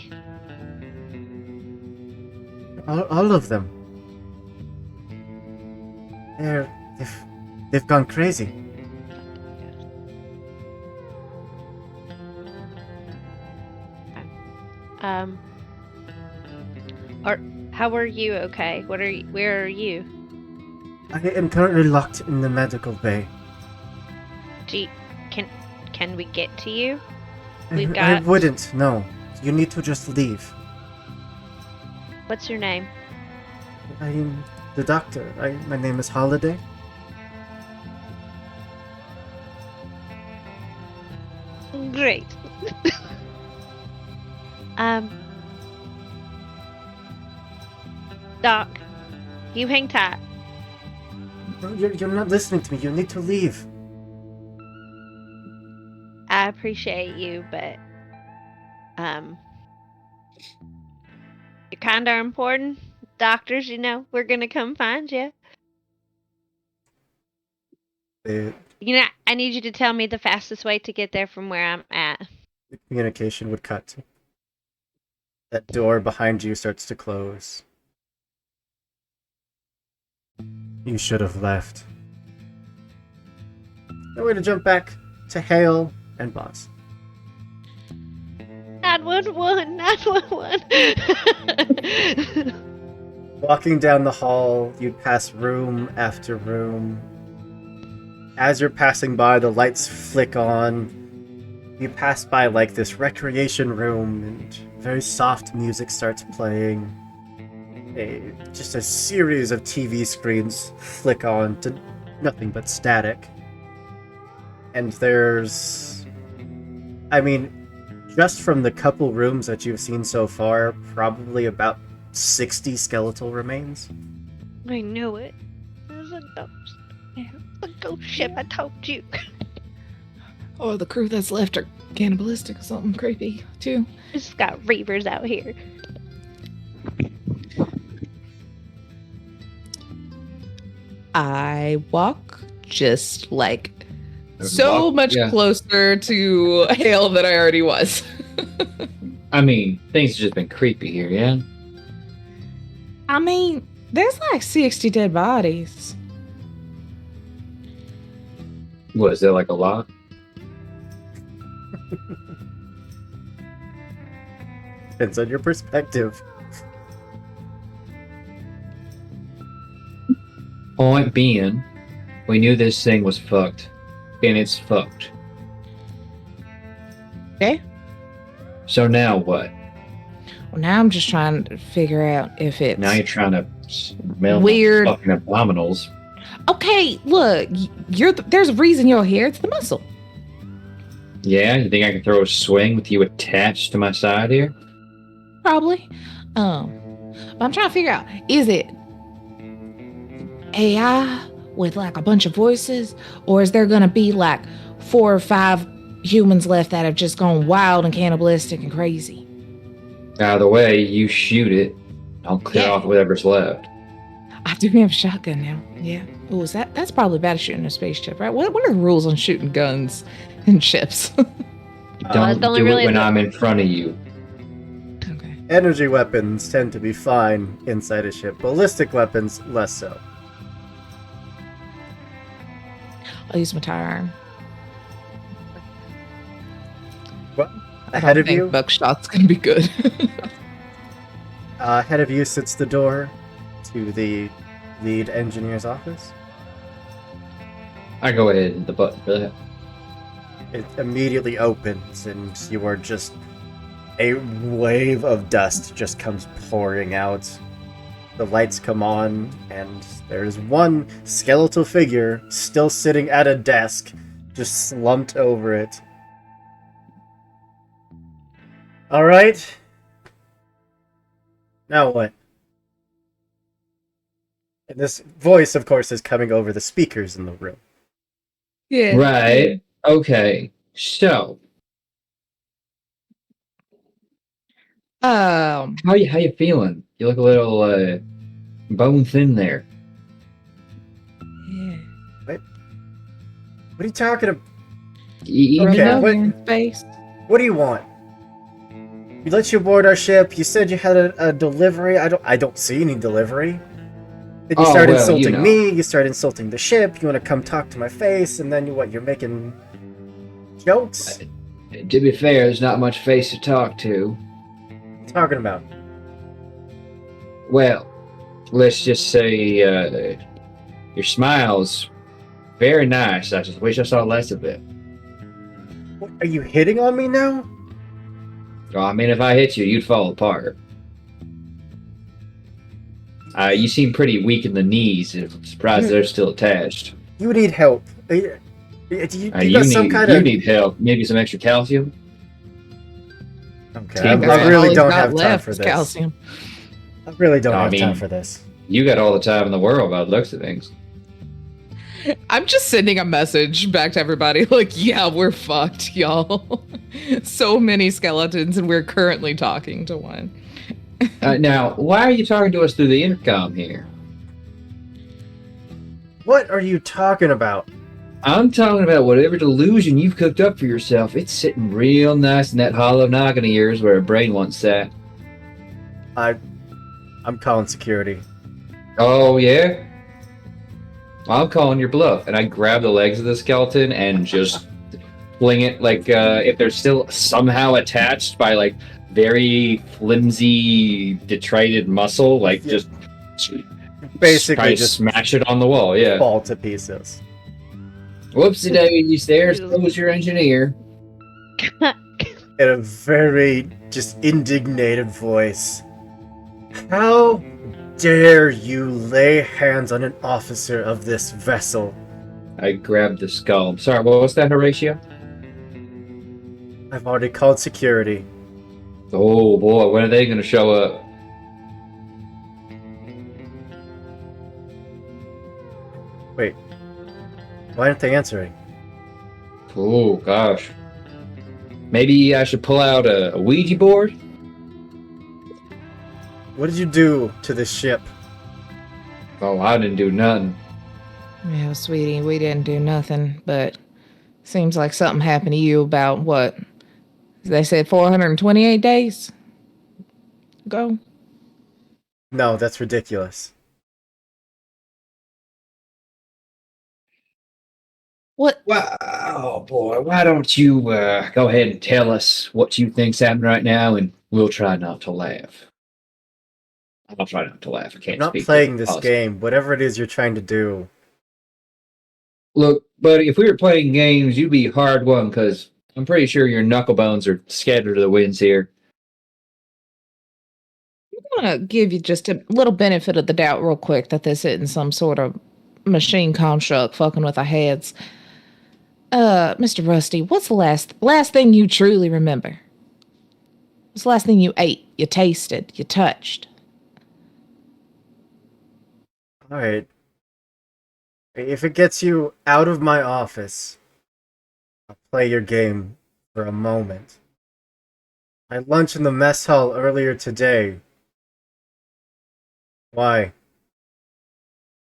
All of them. They've gone crazy. Or how are you? Okay. Where are you? I am currently locked in the medical bay. Do you, can we get to you? I got- wouldn't, no. You need to just leave. What's your name? I'm the doctor. My name is Holiday. Great. Doc, you hang tight. No, you're not listening to me. You need to leave. I appreciate you, but you're kinda important. Doctors, we're gonna come find you. The I need you to tell me the fastest way to get there from where I'm at. communication would cut. That door behind you starts to close. You should have left. Now we're to jump back to Hale and Boss. 911, 911. Walking down the hall, you pass room after room. As you're passing by, the lights flick on. You pass by like this recreation room, and very soft music starts playing. Just a series of TV screens flick on to nothing but static. And there's... just from the couple rooms that you've seen so far, probably about 60 skeletal remains. I knew it. There's a ghost. A ghost ship, I told you. Or the crew that's left are cannibalistic or something creepy, too. It's got reavers out here. I walk just like so Walk- much yeah. closer to Hale than I already was. I mean, things have just been creepy here, yeah? I mean, there's like 60 dead bodies. What, is there like a lot? Depends on your perspective. Point being, we knew this thing was fucked. And it's fucked. Okay. So now what? Well, now I'm just trying to figure out if it's Now you're trying to smell my weird. fucking abdominals. Okay, look, there's a reason you're here. It's the muscle. Yeah, you think I can throw a swing with you attached to my side here? Probably. But I'm trying to figure out, is it AI with like a bunch of voices, or is there gonna be like 4 or 5 humans left that have just gone wild and cannibalistic and crazy? Either way, you shoot it. I'll clear Yeah. off whatever's left. I do have a shotgun now. Yeah. Oh, that's probably bad at shooting a spaceship, right? What are the rules on shooting guns and ships? Don't it's only do really it when the- I'm in front of you. Okay. Energy weapons tend to be fine inside a ship. Ballistic weapons, less so. I'll use my tire iron. Well, I ahead don't of think you, buckshot's gonna be good. ahead of you sits the door to the lead engineer's office. I go ahead and hit the button for that. It immediately opens, and you are just... a wave of dust just comes pouring out. The lights come on, and there's one skeletal figure still sitting at a desk, just slumped over it. Alright. Now what? And this voice, of course, is coming over the speakers in the room. Yeah. Right. Okay. So, Um. how you feeling? You look a little bone thin there. Yeah. What are you talking about? You Okay, know, what- In space. What do you want? We let you board our ship. You said you had a delivery. I don't see any delivery. Then you Oh, start well, insulting you know. me. You start insulting the ship. You want to come talk to my face, and then you're making jokes. to be fair, there's not much face to talk to. What are you talking about? Well, let's just say your smile's very nice. I just wish I saw less of it. What, are you hitting on me now? Well, I mean, if I hit you, you'd fall apart. You seem pretty weak in the knees. I'm surprised they're still attached. You need help. Do you got You some need kind of... need help. Maybe some extra calcium. Okay, Team I Grant. really All he's don't got have time left for is this. calcium. I really don't I have time mean- for this. You got all the time in the world by the looks of things. I'm just sending a message back to everybody like, yeah, we're fucked, y'all. So many skeletons, and we're currently talking to one. Now, why are you talking to us through the intercom here? What are you talking about? I'm talking about whatever delusion you've cooked up for yourself. It's sitting real nice in that hollow noggin of yours where a brain once sat. I'm calling security. Oh, yeah? I'm calling your bluff. And I grab the legs of the skeleton and just fling it like if they're still somehow attached by like very flimsy, detrited muscle, like Yeah. just Basically, try to just smash it on the wall. Yeah. fall to pieces. Whoopsie daisies, there goes your engineer. In a very just indignated voice. How dare you lay hands on an officer of this vessel? I grabbed the skull. Sorry, what was that, Horatio? I've already called security. Oh boy, when are they going to show up? Wait, why aren't they answering? Oh gosh. Maybe I should pull out a Ouija board? What did you do to this ship? Oh, I didn't do nothing. Yeah, sweetie, we didn't do nothing, but seems like something happened to you about what? They said 428 days ago. No, that's ridiculous. What? Wow, oh boy, why don't you go ahead and tell us what you think's happening right now, and we'll try not to laugh. I'll try not to laugh. I can't I'm not speak. playing this Awesome. game. Whatever it is you're trying to do. Look, buddy, if we were playing games, you'd be hard won because I'm pretty sure your knuckle bones are scattered to the winds here. I'm gonna give you just a little benefit of the doubt, real quick, that this isn't some sort of machine construct fucking with our heads. Mr. Rusty, what's the last thing you truly remember? What's the last thing you ate, you tasted, you touched? Alright. If it gets you out of my office, I'll play your game for a moment. I had lunch in the mess hall earlier today. Why?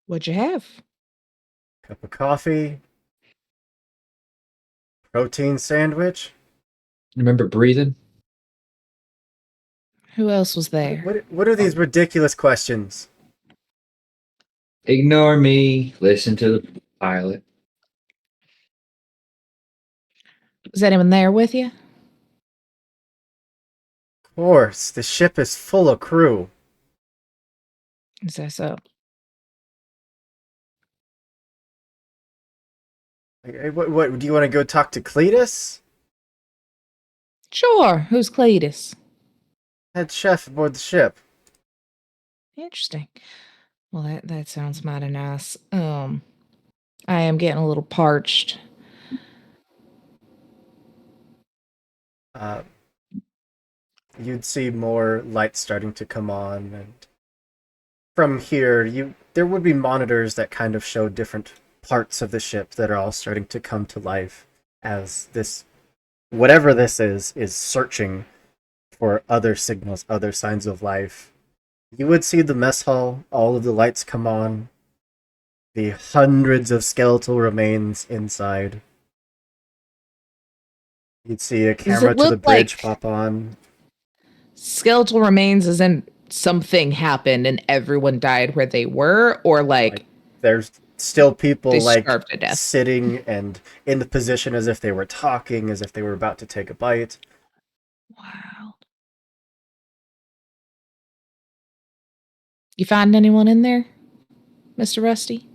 What'd you have? Cup of coffee? Protein sandwich? Remember breathing? Who else was there? What are these ridiculous questions? Ignore me. Listen to the pilot. Was anyone there with you? Of course, the ship is full of crew. Is that so? What do you want to go talk to Cletus? Sure. Who's Cletus? Head chef aboard the ship. Interesting. Well, that sounds mighty nice. I am getting a little parched. You'd see more lights starting to come on, and from here, there would be monitors that kind of show different parts of the ship that are all starting to come to life as this, whatever this is searching for other signals, other signs of life. You would see the mess hall, all of the lights come on, the hundreds of skeletal remains inside. You'd see a camera to the look bridge like- pop on. Skeletal remains as in something happened and everyone died where they were, or like There's still people they like starved to death. sitting and in the position as if they were talking, as if they were about to take a bite. Wow. You find anyone in there, Mr. Rusty?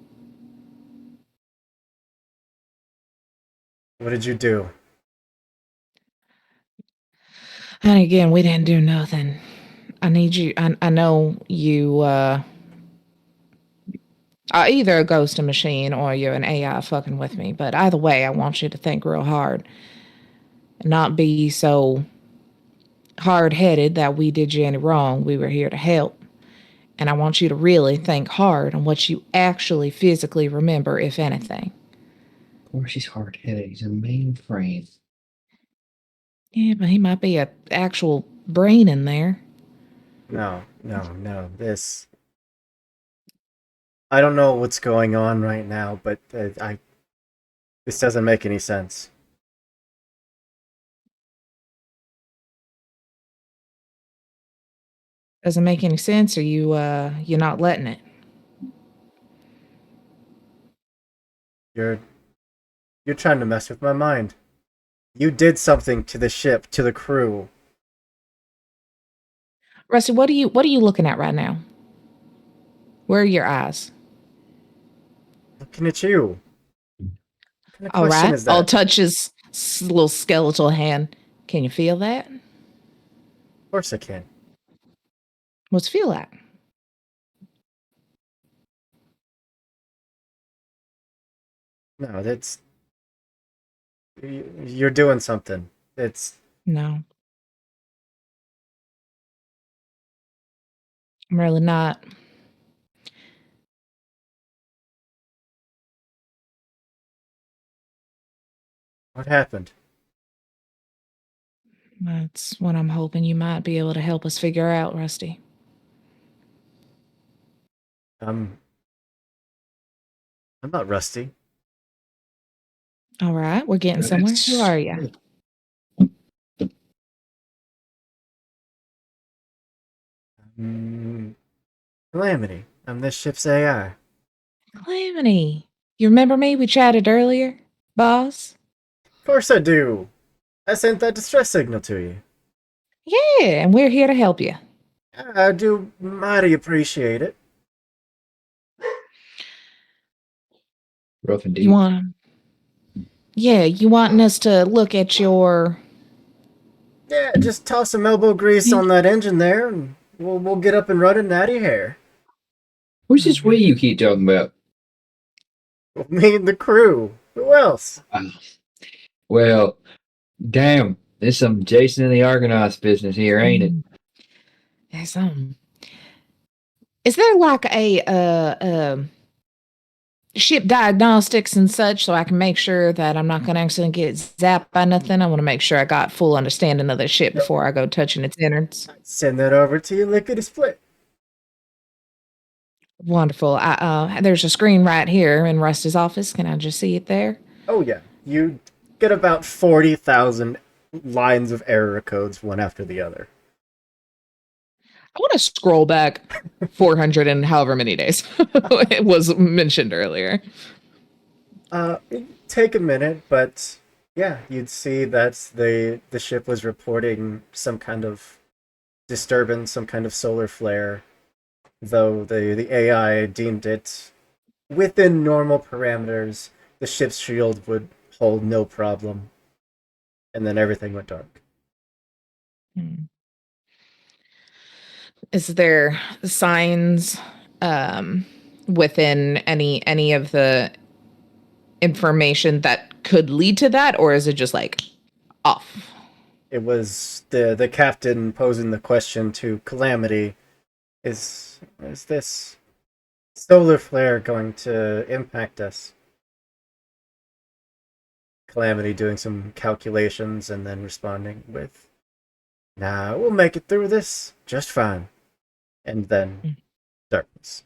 What did you do? And again, we didn't do nothing. I need you. I know you. Are either a ghost and machine or you're an AI fucking with me. But either way, I want you to think real hard and not be so hard headed that we did you any wrong. We were here to help. And I want you to really think hard on what you actually physically remember, if anything. Of course, he's hard headed. He's a mainframe. Yeah, but he might be a actual brain in there. No. This. I don't know what's going on right now, but this doesn't make any sense. Doesn't make any sense, or you're not letting it. You're trying to mess with my mind. You did something to the ship, to the crew. Rusty, what are you looking at right now? Where are your eyes? Looking at you. What kind of All question right. is that? I'll touch his little skeletal hand. Can you feel that? Of course I can. What's it feel like? No, that's you're doing something. It's No, I'm really not. what happened. That's what I'm hoping you might be able to help us figure out, Rusty. I'm not rusty. All right, we're getting somewhere. Who are you? Mm, Calamity. I'm this ship's AI. Calamity. You remember me? We chatted earlier, boss. Of course I do. I sent that distress signal to you. Yeah, and we're here to help you. I do mighty appreciate it. Rough indeed. You want? Yeah, you wanting us to look at your? Yeah, just toss some elbow grease on that engine there, and we'll get up and running out of here. Who's this way you keep talking about? Me and the crew. Who else? Well, damn, there's some Jason and the Argonauts business here, ain't it? There's Is there like a ship diagnostics and such, so I can make sure that I'm not going to accidentally get zapped by nothing? I want to make sure I got full understanding of the ship before I go touching its innards. Send that over to you lickety split. Wonderful. There's a screen right here in Rusty's office. Can I just see it there? Oh yeah, you get about 40,000 lines of error codes one after the other. I want to scroll back 400 and however many days it was mentioned earlier. Take a minute, but yeah, you'd see that the ship was reporting some kind of disturbance, some kind of solar flare, though the AI deemed it within normal parameters. The ship's shield would hold no problem, and then everything went dark. Is there signs within any of the information that could lead to that, or is it just like off? It was the captain posing the question to Calamity: Is this solar flare going to impact us? Calamity doing some calculations and then responding with, "Nah, we'll make it through this just fine." And then darkness.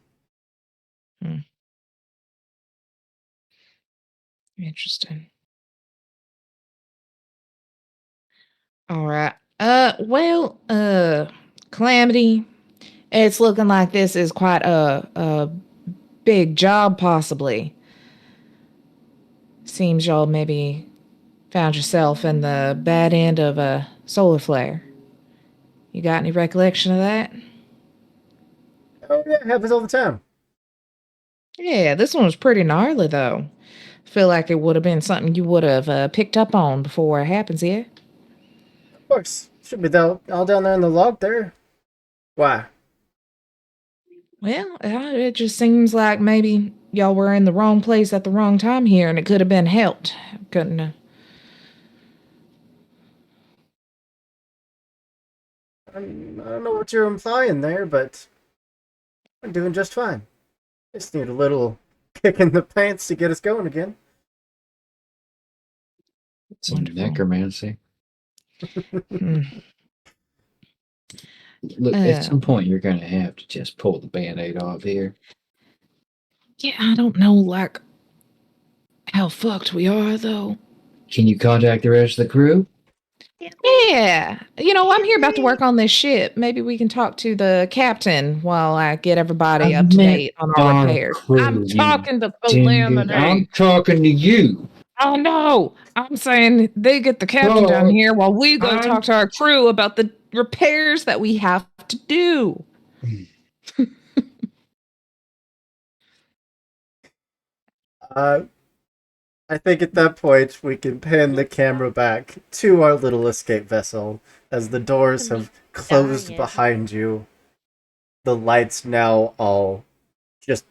Interesting. All right. Calamity, it's looking like this is quite a big job, possibly. Seems y'all maybe found yourself in the bad end of a solar flare. You got any recollection of that? Oh yeah, it happens all the time. Yeah, this one was pretty gnarly, though. Feel like it would have been something you would have picked up on before it happens, yeah? Of course. Should be all down there in the log there. Why? Well, it just seems like maybe y'all were in the wrong place at the wrong time here, and it could have been helped. Couldn't. I don't know what you're implying there, but I'm doing just fine. Just need a little kick in the pants to get us going again. Some Wonderful. necromancy. Hmm. Look, at some point, you're going to have to just pull the band-aid off here. Yeah, I don't know, like, how fucked we are, though. Can you contact the rest of the crew? Yeah. I'm here about to work on this ship. Maybe we can talk to the captain while I get everybody up to date on our repairs. I'm talking to Calamity. I'm talking to you. Oh, no. I'm saying they get the captain down here while we go talk to our crew about the repairs that we have to do. I think at that point we can pan the camera back to our little escape vessel as the doors have closed behind you. The lights now all just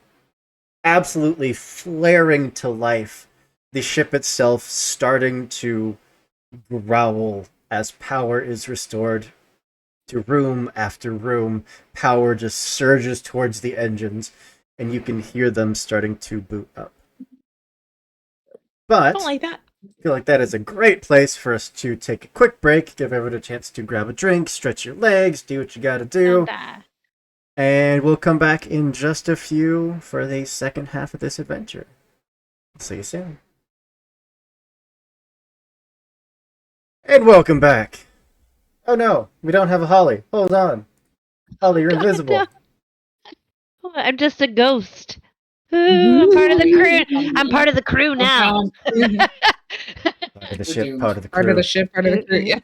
absolutely flaring to life. The ship itself starting to growl as power is restored to room after room. Power just surges towards the engines, and you can hear them starting to boot up. But I don't like that. I feel like that is a great place for us to take a quick break, give everyone a chance to grab a drink, stretch your legs, do what you gotta do. And we'll come back in just a few for the second half of this adventure. See you soon. And welcome back. Oh no, we don't have a Holly. Hold on. Holly, you're invisible. I'm just a ghost. Ooh, I'm part of the crew. I'm part of the crew now. Part of the ship, part of the crew. Part of the ship, part of the crew. Yeah.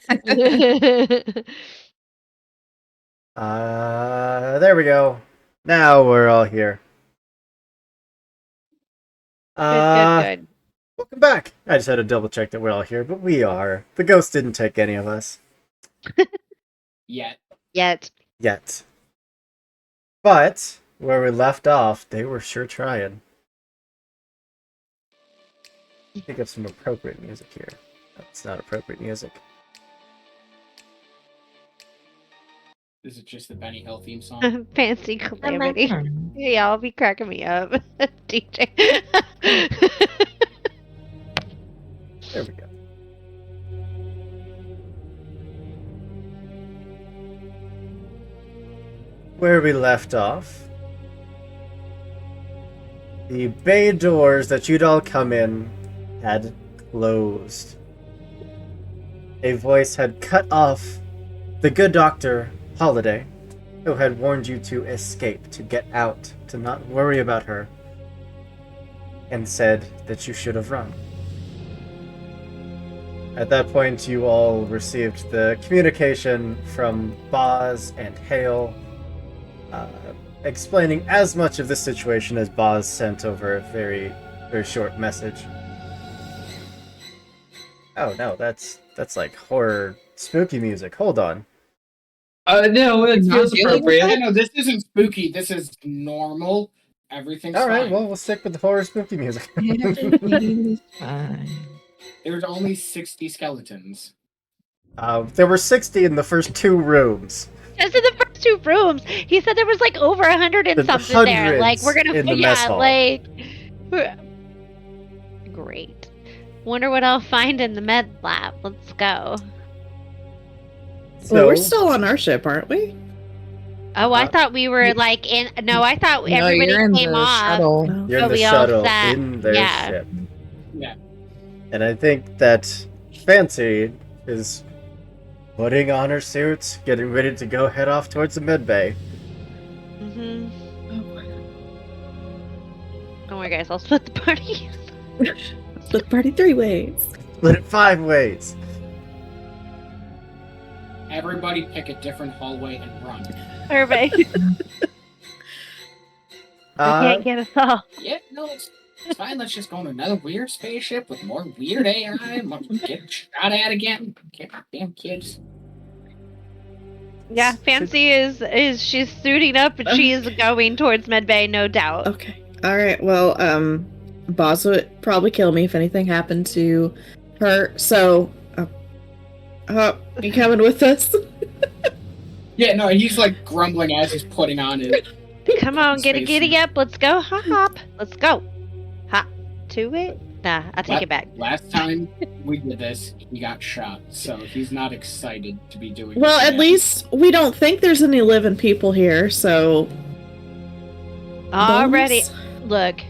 There we go. Now we're all here. Good. Welcome back. I just had to double check that we're all here, but we are. The ghost didn't take any of us. Yet. Yet. But where we left off, they were sure trying. Think of some appropriate music here. That's not appropriate music. Is it just the Benny Hill theme song? Fancy Calamity. Yeah, I'll be cracking me up. DJ. There we go. Where we left off, the bay doors that you'd all come in had closed. A voice had cut off the good Dr. Holiday, who had warned you to escape, to get out, to not worry about her, and said that you should have run. At that point, you all received the communication from Boz and Hale, explaining as much of the situation as Boz sent over a very, very short message. Oh no, that's like horror, spooky music. Hold on. No, it feels appropriate. No, this isn't spooky. This is normal. Everything's All right, fine. well, we'll stick with the horror, spooky music. Everything's fine. There's only 60 skeletons. There were 60 in the first 2 rooms. Just in the first 2 rooms. He said there was like over 100 and something there. Like we're gonna, in the mess hall. Great. Wonder what I'll find in the med lab. Let's go. So, Well, we're still on our ship, aren't we? Oh, I thought we were like in. No, I thought everybody you're in came the off. shuttle. You're in but the we all shuttle sat- in their yeah. ship. Yeah. And I think that Fancy is putting on her suit, getting ready to go head off towards the med bay. Mm-hmm. Don't worry, guys. I'll split the party. Split the party 3 ways. Split it 5 ways. Everybody pick a different hallway and run. Perfect. I can't get us all. Yeah, no, it's fine. Let's just go on another weird spaceship with more weird AI. Get shot at again. Damn kids. Yeah, Fancy is she's suiting up and she is going towards Medbay, no doubt. Okay. All right. Well, Boz would probably kill me if anything happened to her. So, you coming with us? Yeah, no, he's like grumbling as he's putting on his. Come on, Space. giddy up. Let's go. Hop. Let's go. Hop to it. Nah, I take it back. Last time we did this, he got shot, so he's not excited to be doing Well, this at again. least we don't think there's any living people here, so. Already. bonus? Look,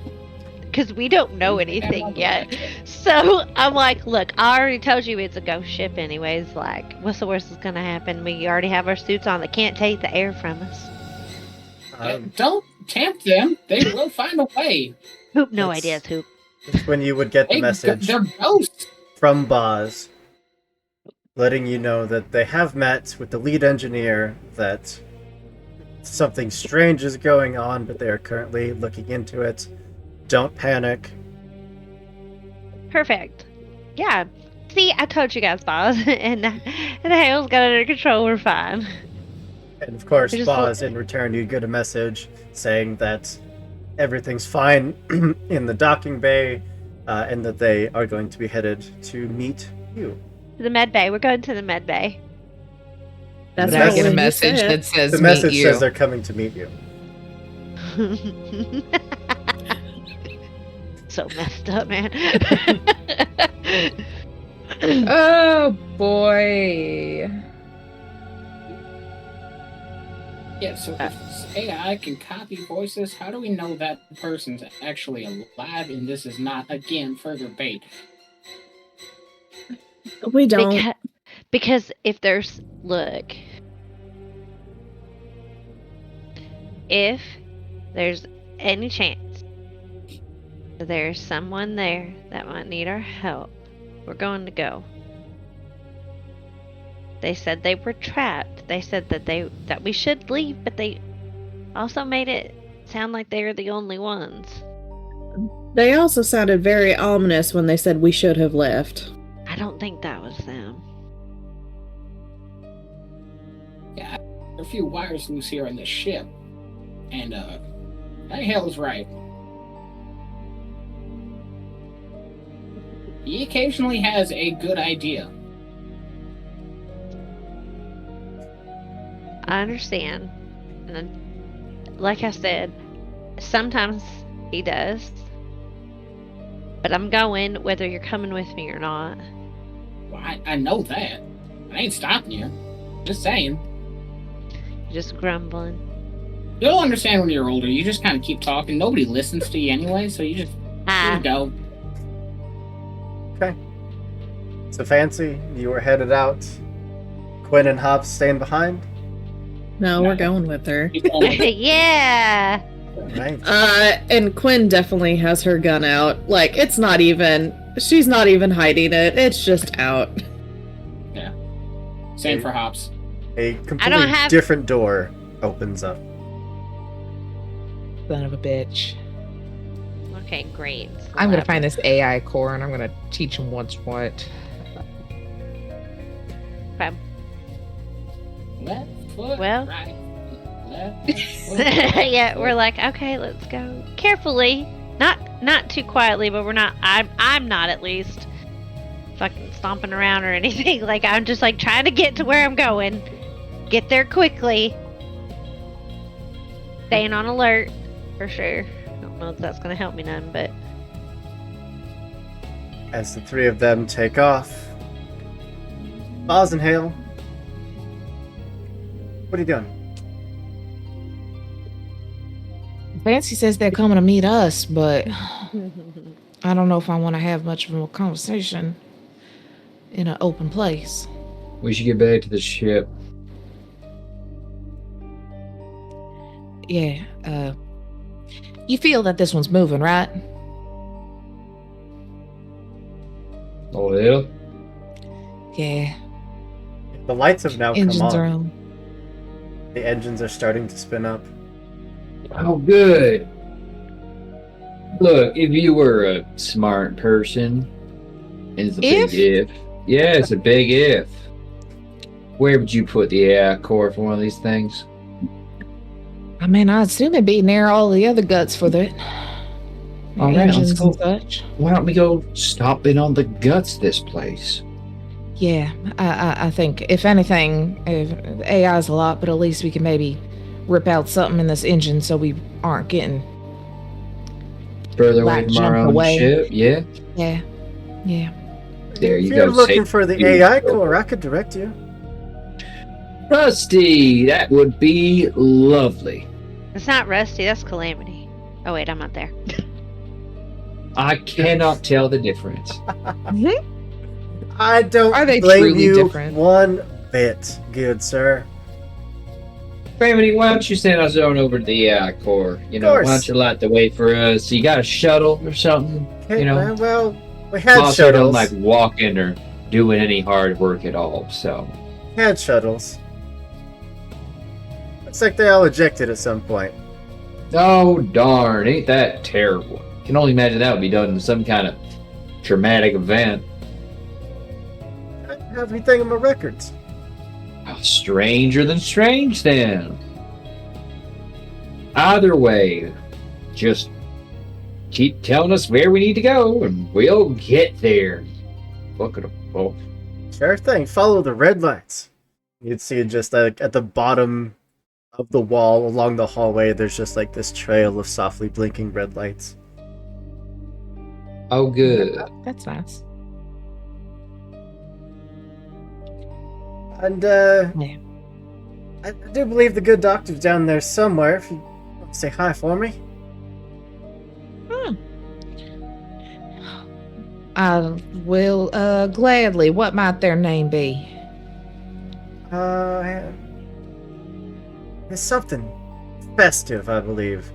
because we don't know anything yet. So I'm like, look, I already told you it's a ghost ship anyways. Like, what's the worst that's going to happen? We already have our suits on. They can't take the air from us. Don't tempt them. They will find a way. Hoop, no That's- ideas, Hoop. It's when you would get the message They're ghosts. from Boz, letting you know that they have met with the lead engineer, that something strange is going on, but they are currently looking into it. Don't panic. Perfect. Yeah. See, I told you guys, Boz. and Hale's got it under control. We're fine. And of course, Just Boz, in return, you'd get a message saying that everything's fine in the docking bay, and that they are going to be headed to meet you. The med bay. We're going to the med bay. That's But I what get a Wendy message said. that says The meet message you. says they're coming to meet you. So messed up, man. Oh boy. Yeah, so if AI can copy voices, how do we know that person's actually alive and this is not, again, further bait? We don't. Because if there's look, if there's any chance that there's someone there that might need our help, we're going to go. They said they were trapped. They said that we should leave, but they also made it sound like they were the only ones. They also sounded very ominous when they said we should have left. I don't think that was them. Yeah, there are a few wires loose here on this ship. And, that Hale's right. He occasionally has a good idea. I understand. And like I said, sometimes he does. But I'm going whether you're coming with me or not. Well, I know that. I ain't stopping you. Just saying. You're just grumbling. You'll understand when you're older. You just kind of keep talking. Nobody listens to you anyway, so you just go. Okay. So Fancy, you were headed out. Quinn and Hobbs staying behind. No, we're going with her. Yeah. Right. And Quinn definitely has her gun out. Like, she's not even hiding it. It's just out. Same for Hops. A completely have- different door opens up. Son of a bitch. Okay, great. I'm gonna find this AI core and I'm gonna teach him what's what. Okay. Left foot, Well. right. Left foot. Yeah, we're like, okay, let's go carefully, not too quietly, but we're not. I'm not at least fucking stomping around or anything. Like I'm just like trying to get to where I'm going, get there quickly, staying on alert for sure. I don't know if that's gonna help me none, but As the three of them take off, Boz and Hale, what are you doing? Fancy says they're coming to meet us, but I don't know if I want to have much of a conversation in an open place. We should get back to the ship. Yeah, you feel that this one's moving, right? Oh, yeah? Yeah, The lights have now come engines are on. on. The engines are starting to spin up. Oh, good. Look, if you were a smart person, it's a big if. Yeah, it's a big if. Where would you put the AI core for one of these things? I mean, I assume it'd be near all the other guts for the All right, let's engines go. and such. Why don't we go stomping on the guts of this place? Yeah, I think if anything, if the AI's a lot, but at least we can maybe rip out something in this engine so we aren't getting Further away Like from our jump own away. ship? Yeah. yeah. There If you you're go. looking Safe for the to AI go. core, I could direct you. Rusty, that would be lovely. It's not Rusty, that's Calamity. Oh wait, I'm not there. I cannot tell the difference. I don't Are they blame truly you different? one bit, good sir. Gravity, why don't you send us on over to the AI core? You know, why course. don't you light the way for us? You got a shuttle or something? Okay, You know, well, we had Boss here don't shuttles. like walking or doing any hard work at all. So Had shuttles. Looks like they all ejected at some point. oh darn, ain't that terrible? Can only imagine that would be done in some kind of traumatic event. I have everything in my records. Oh, stranger than strange then. Either way, just keep telling us where we need to go and we'll get there. Look at them. Sure thing. Follow the red lights. You'd see just like at the bottom of the wall along the hallway, there's just like this trail of softly blinking red lights. Oh, good. That's nice. And Yeah. I do believe the good doctor's down there somewhere. If you want to say hi for me. I will gladly. What might their name be? It's something festive, I believe.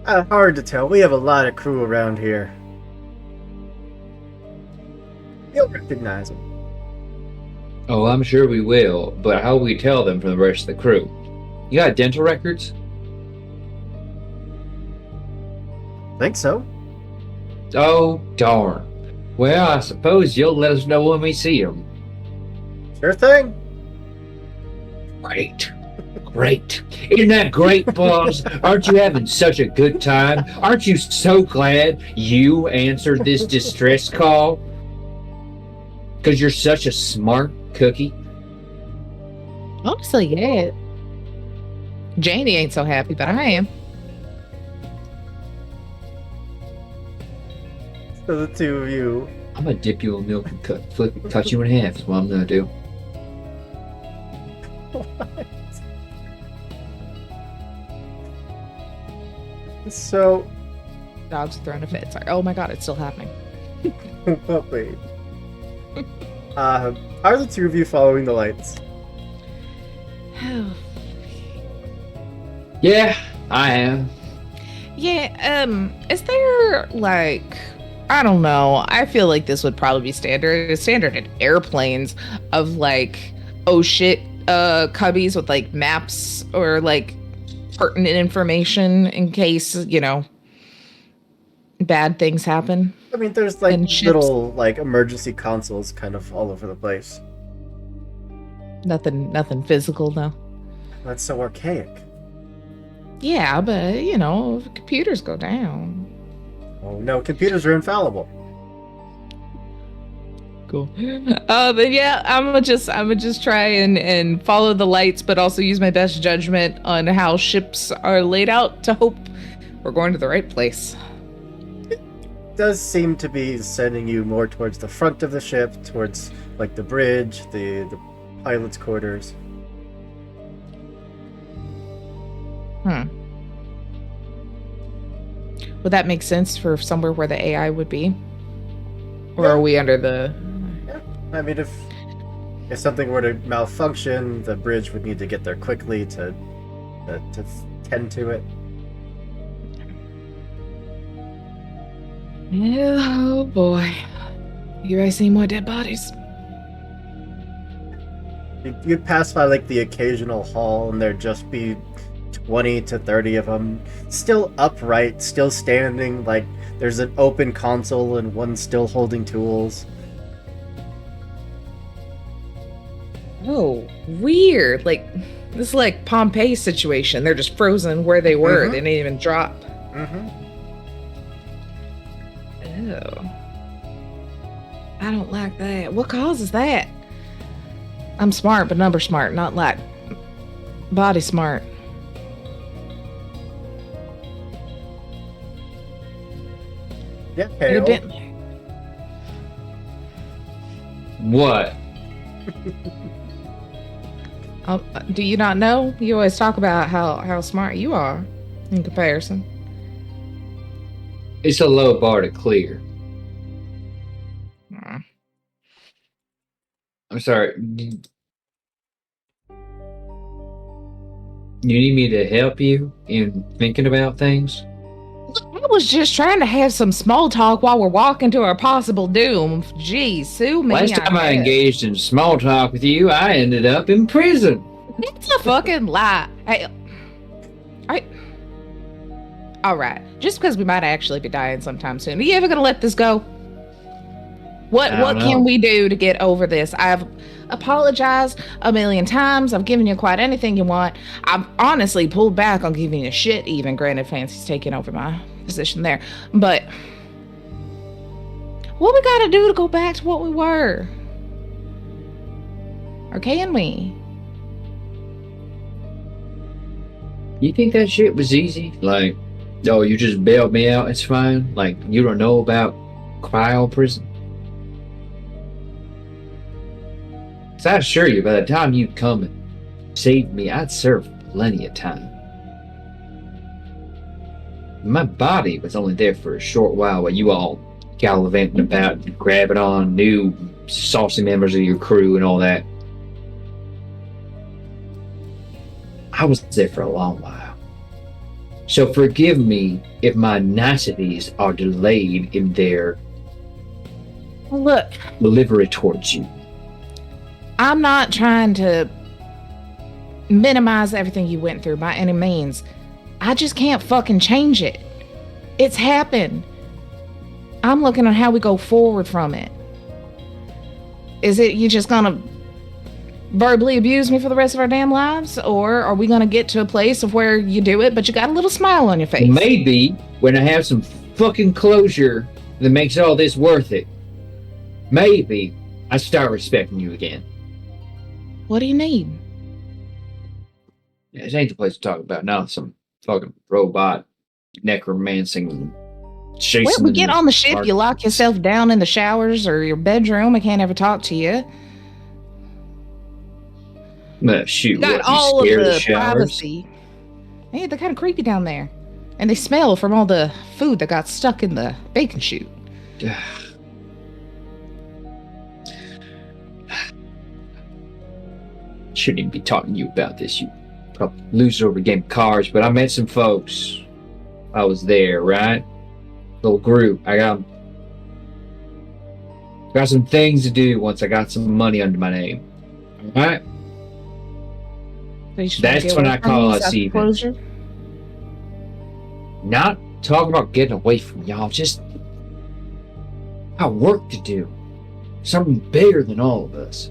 Hard to tell. We have a lot of crew around here. You'll recognize them. Oh, I'm sure we will, but how will we tell them from the rest of the crew? You got dental records? Think so. Oh, darn. Well, I suppose you'll let us know when we see them. Sure thing. Great. Great. Isn't that great, boss? Aren't you having such a good time? Aren't you so glad you answered this distress call? Because you're such a smart cookie? Honestly, yeah. Janie ain't so happy, but I am. So the two of you. I'm gonna dip you in milk and cut you in half is what I'm gonna do. So, Dogs are throwing a fit. Sorry. Oh my god, it's still happening. wait. Are the two of you following the lights? Yeah, I am. Yeah, is there like I don't know. I feel like this would probably be standard. It's standard in airplanes of like oh shit cubbies with like maps or like pertinent information in case, you know, bad things happen. I mean, there's like And ships. little like emergency consoles kind of all over the place. Nothing physical though. That's so archaic. Yeah, but you know, if computers go down. Oh no, computers are infallible. Cool. But yeah, I'm gonna just try and follow the lights, but also use my best judgment on how ships are laid out to hope we're going to the right place. Does seem to be sending you more towards the front of the ship, towards like the bridge, the pilot's quarters. Would that make sense for somewhere where the AI would be? Or Yeah. are we under the I mean, if something were to malfunction, the bridge would need to get there quickly to tend to it. Oh boy. You guys see more dead bodies? You'd pass by like the occasional hall, and there'd just be 20 to 30 of them, still upright, still standing. Like there's an open console and one still holding tools. Oh, weird. Like, this is like Pompeii situation. They're just frozen where they were. Mhm. They didn't even drop. Mm-hmm. Oh. I don't like that. What causes that? I'm smart, but number smart, not like body smart. Yeah, Could have Hale. been. What? Do you not know? You always talk about how smart you are in comparison. It's a low bar to clear. Mm. I'm sorry. You need me to help you in thinking about things? I was just trying to have some small talk while we're walking to our possible doom. Jeez, sue me. Last time I guess. engaged in small talk with you, I ended up in prison. It's a fucking lie. Hey, all right. Just because we might actually be dying sometime soon. Are you ever gonna let this go? What I don't can know. we do to get over this? I've apologized a million times. I've given you quite anything you want. I've honestly pulled back on giving you shit. Even granted, Fancy's taking over my position there. But what we gotta do to go back to what we were? Or can we? You think that shit was easy? Like, oh, you just bailed me out, it's fine? Like, you don't know about cryo prison? 'Cause I assure you, by the time you'd come and save me, I'd served plenty of time. My body was only there for a short while you all gallivanting about, grabbing on new saucy members of your crew and all that. I was there for a long while. So forgive me if my niceties are delayed in their Look, delivery towards you. I'm not trying to minimize everything you went through by any means. I just can't fucking change it. It's happened. I'm looking at how we go forward from it. Is it you just gonna verbally abuse me for the rest of our damn lives? Or are we gonna get to a place of where you do it, but you got a little smile on your face? Maybe when I have some fucking closure that makes all this worth it, maybe I start respecting you again. What do you need? This ain't the place to talk about now. Some fucking robot necromancing, chasing. Well, we get on the ship, Mark- you lock yourself down in the showers or your bedroom. I can't ever talk to you. Shoot, You got what, you all of scared the of showers? privacy. Hey, they're kind of creepy down there. And they smell from all the food that got stuck in the bacon chute. Shouldn't even be talking to you about this. You probably lose over a game of cards, but I met some folks. I was there, right? Little group. I got some things to do once I got some money under my name. All right? So you just wanna That's get when away I from call me, us self even. closure? Not talking about getting away from y'all, just got work to do. Something bigger than all of us.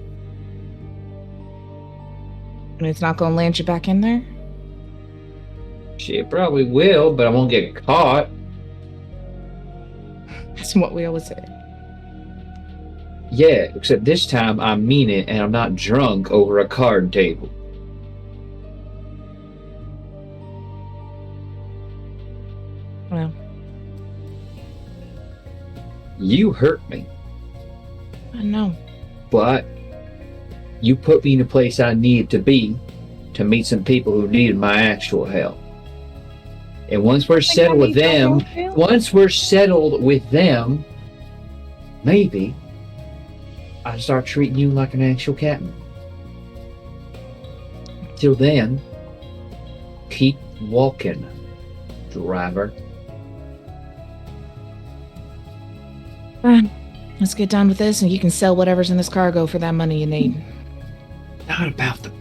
And it's not going to land you back in there? Shit, probably will, but I won't get caught. That's what we always say. Yeah, except this time I mean it and I'm not drunk over a card table. Well, You hurt me, I know. but you put me in a place I needed to be to meet some people who needed my actual help. And once we're settled with them, maybe I start treating you like an actual captain. Till then, keep walking, driver. Let's get done with this and you can sell whatever's in this cargo for that money you need. Not about the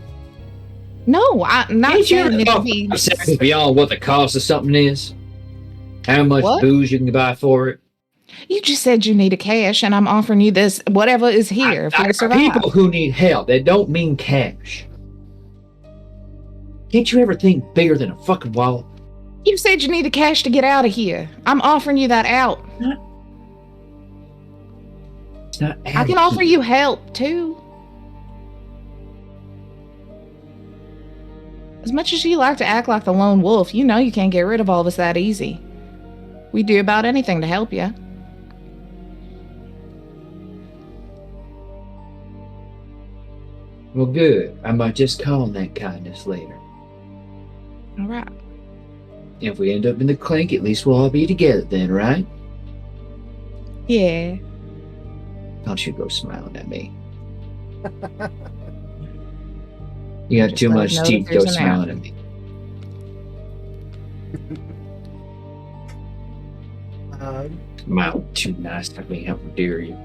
No, I'm not Ain't you saying it'd be... 5 seconds beyond what the cost of something is? How much What? booze you can buy for it? You just said you needed cash, and I'm offering you this, whatever is here, for you to survive. People who need help, that don't mean cash. Can't you ever think bigger than a fucking wallet? You said you needed cash to get out of here. I'm offering you that out. It's not I can offer you help, too. As much as you like to act like the lone wolf, you know you can't get rid of all of us that easy. We'd do about anything to help you. Well, good. I might just call on that kindness later. All right. If we end up in the clink, at least we'll all be together then, right? Yeah. Don't you go smiling at me. You got Just too let much us know teeth, that there's go an smiling at me. Smile too nice at me, how dare you?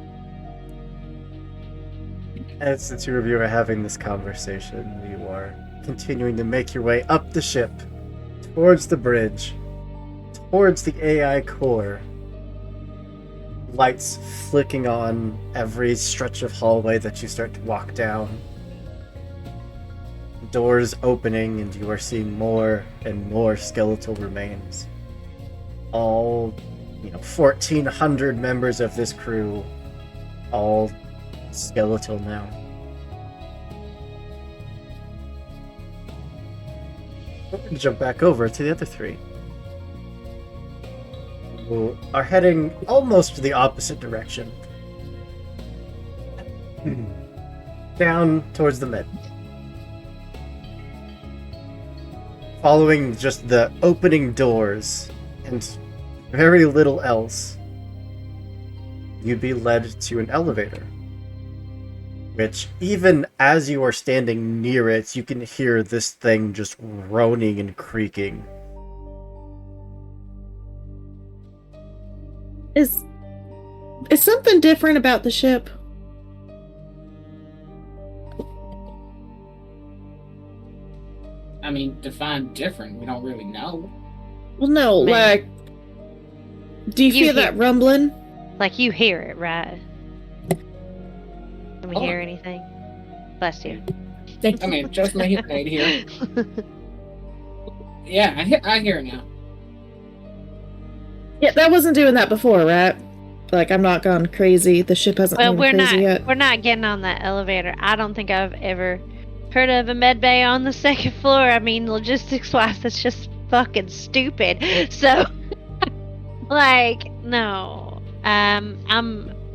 As the two of you are having this conversation, you are continuing to make your way up the ship, towards the bridge, towards the AI core. Lights flicking on every stretch of hallway that you start to walk down. Doors opening, and you are seeing more and more skeletal remains. All, 1,400 members of this crew, all skeletal now. We're going to jump back over to the other three, who are heading almost the opposite direction. Down towards the mid. Following just the opening doors and very little else, you'd be led to an elevator, which even as you are standing near it, you can hear this thing just groaning and creaking. Is something different about the ship? I mean, define different. We don't really know. Well, no, Man. like, do you You feel that rumbling? Like, you hear it, right? Can we hear anything? Bless you. I mean, just my hearing aid here. Yeah, I hear it now. Yeah, that wasn't doing that before, right? Like, I'm not gone crazy. The ship hasn't Well, gone crazy yet. we're not getting on that elevator. I don't think I've ever heard of a med bay on the second floor. I mean, logistics wise, that's just fucking stupid. So, like, no.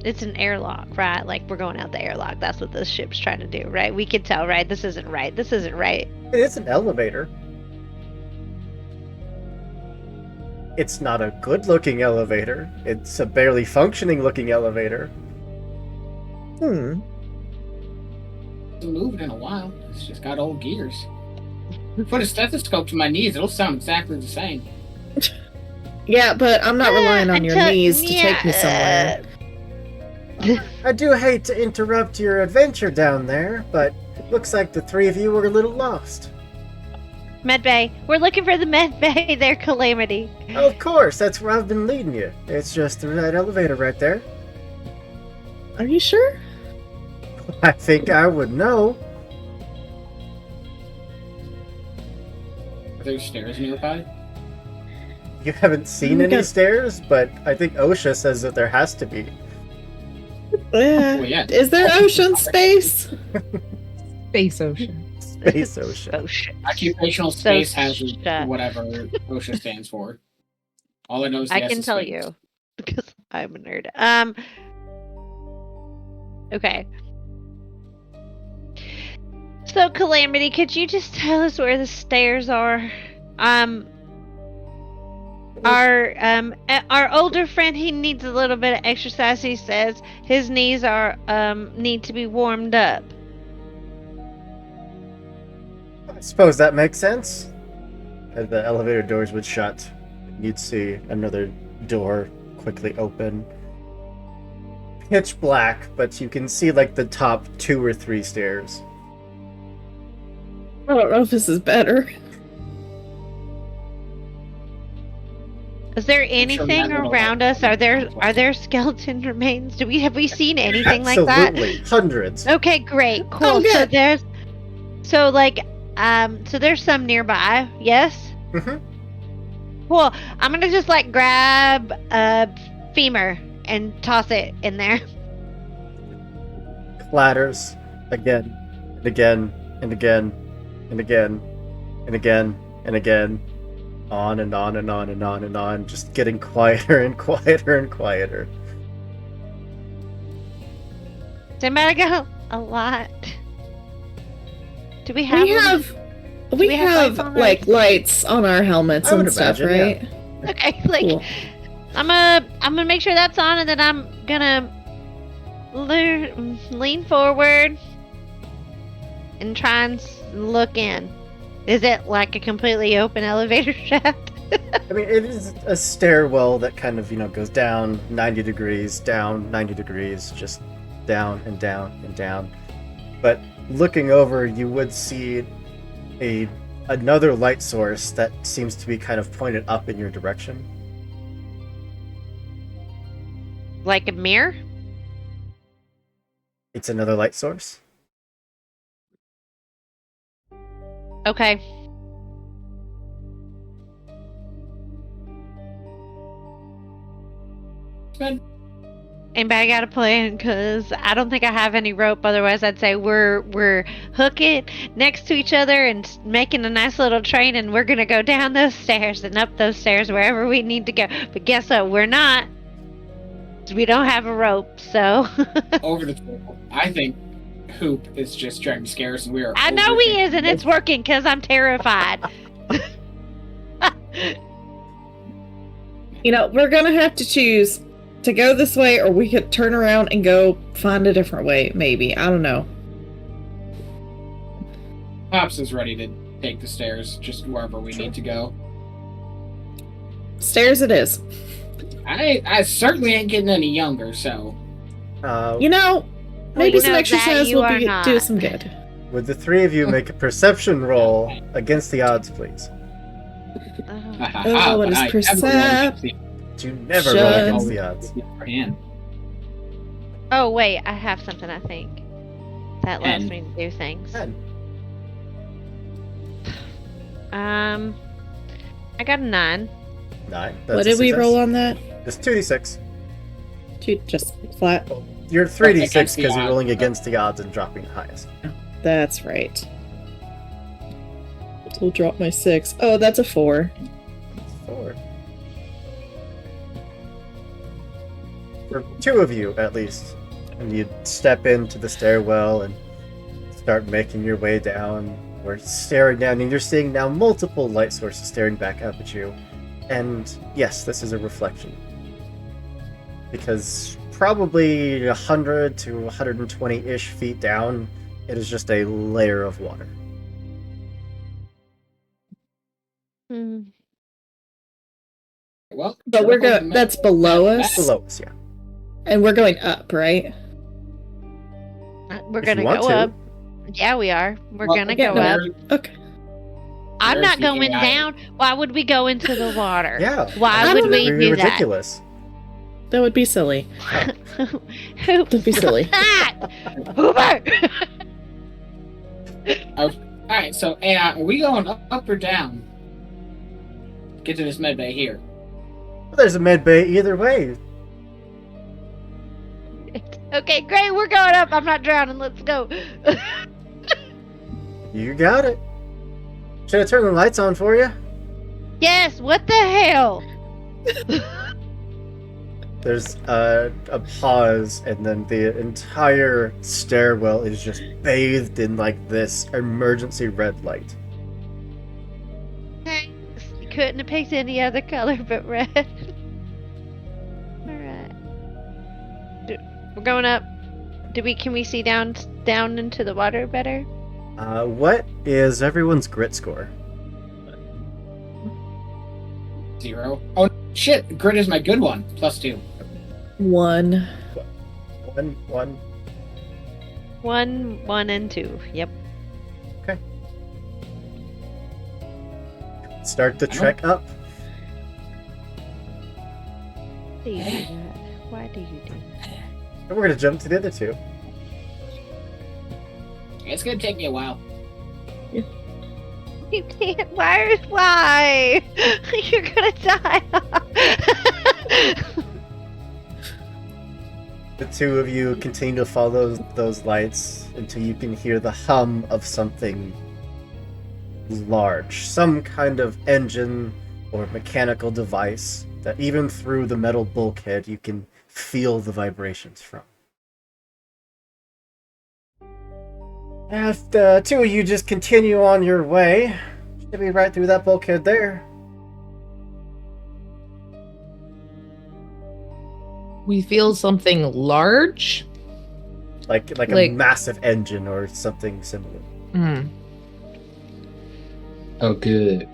It's an airlock, right? Like, we're going out the airlock. That's what this ship's trying to do, right? We could tell, right? This isn't right. This isn't right. It is an elevator. It's not a good-looking elevator. It's a barely functioning-looking elevator. Hasn't moved in a while. It's just got old gears. Put a stethoscope to my knees, it'll sound exactly the same. Yeah, but I'm not relying on your knees to take me somewhere. I do hate to interrupt your adventure down there, but looks like the three of you were a little lost. Med bay. We're looking for the med bay there, Calamity. Of course, that's where I've been leading you. It's just through that elevator right there. Are you sure? I think I would know. Are there stairs nearby? You haven't seen any stairs, but I think OSHA says that there has to be. Yeah. Well, yeah. Is there ocean space? Space ocean. Space OSHA. Oh shit. Occupational So space has shut. whatever OSHA stands for. All I know is the I S can is tell space. you because I'm a nerd. Okay. So Calamity, could you just tell us where the stairs are? Our older friend, he needs a little bit of exercise. He says his knees are need to be warmed up. I suppose that makes sense. As the elevator doors would shut, you'd see another door quickly open. Pitch black, but you can see like the top 2 or 3 stairs. I don't know if this is better. Is there sure anything that little around light us? bulb Are there skeleton remains? Have we seen anything like that? Absolutely, hundreds. Okay, great, cool. Oh, So good. so there's some nearby. Yes. Mhm. Cool. I'm gonna just like grab a femur and toss it in there. Clatters again and again and again and again and again and again. On and on and on and on and on, just getting quieter and quieter and quieter. Somebody go a lot. Do we have? We them? have we have lights on like lights on our helmets I would and stuff, imagine, right? Okay, like Cool. I'm gonna make sure that's on, and then I'm gonna lean forward and try and look in. Is it like a completely open elevator shaft? I mean, it is a stairwell that kind of, goes down 90 degrees, down 90 degrees, just down and down and down. But looking over, you would see another light source that seems to be kind of pointed up in your direction. Like a mirror? It's another light source. Okay. Good. Anybody got a plan? Because I don't think I have any rope. Otherwise, I'd say we're hooking next to each other and making a nice little train, and we're gonna go down those stairs and up those stairs wherever we need to go. But guess what? We're not. We don't have a rope, so. Over the table. I think Hoop is just trying to scare us, and we are. I know he overthinking is, and it's working because I'm terrified. We're gonna have to choose to go this way, or we could turn around and go find a different way, maybe. I don't know. Pops is ready to take the stairs, just wherever we need to go. Stairs it is. I certainly ain't getting any younger, so. Maybe Well, you some know exercise that you will are do not. some good. Would the three of you make a perception roll against the odds, please? Oh, what is percep? You never roll Shun. against the odds. Oh wait, I have something. I think that lets And- me do things. 10. I got a 9. 9. What did we roll on that? Just 2d6. Just flat. You're 3d6 Against the because you're odds. rolling against the odds and dropping the highest. That's right. We'll drop my 6. Oh, that's a 4. 4. For two of you, at least. And you step into the stairwell and start making your way down. We're staring down, and you're seeing now multiple light sources staring back up at you. And yes, this is a reflection. Because probably 100 to 120-ish feet down, it is just a layer of water. Hmm. Well, But we're going. That's below us, Below us, yeah. and we're going up, right? We're If gonna you want go to. up. Yeah, we are. We're Well, gonna yeah, go no, up. Okay. I'm there's not the going AI. down. Why would we go into the water? Yeah. Why I would don't we It'd do be ridiculous. That would be silly. that? Who? That'd be silly. That? Hoover! Alright, so AI, are we going up or down? Get to this med bay here. Well, there's a med bay either way. Okay, great. We're going up. I'm not drowning. Let's go. You got it. Should I turn the lights on for you? Yes. What the hell? There's a pause, and then the entire stairwell is just bathed in like this emergency red light. Thanks. You couldn't have picked any other color but red. Alright. We're going up. Can we see down into the water better? What is everyone's grit score? 0. Oh shit! Grit is my good one. +2. 1. 1. 1, and 2. Yep. Start the trek up. do you do that? Why do you do that? And we're gonna jump to the other two. It's gonna take me a while. You can't. Why? You're gonna die. The two of you continue to follow those lights until you can hear the hum of something large. Some kind of engine or mechanical device that even through the metal bulkhead you can feel the vibrations from. If the two of you just continue on your way, should be right through that bulkhead there. We feel something large. Like a massive engine or something similar. Hmm. Oh, good.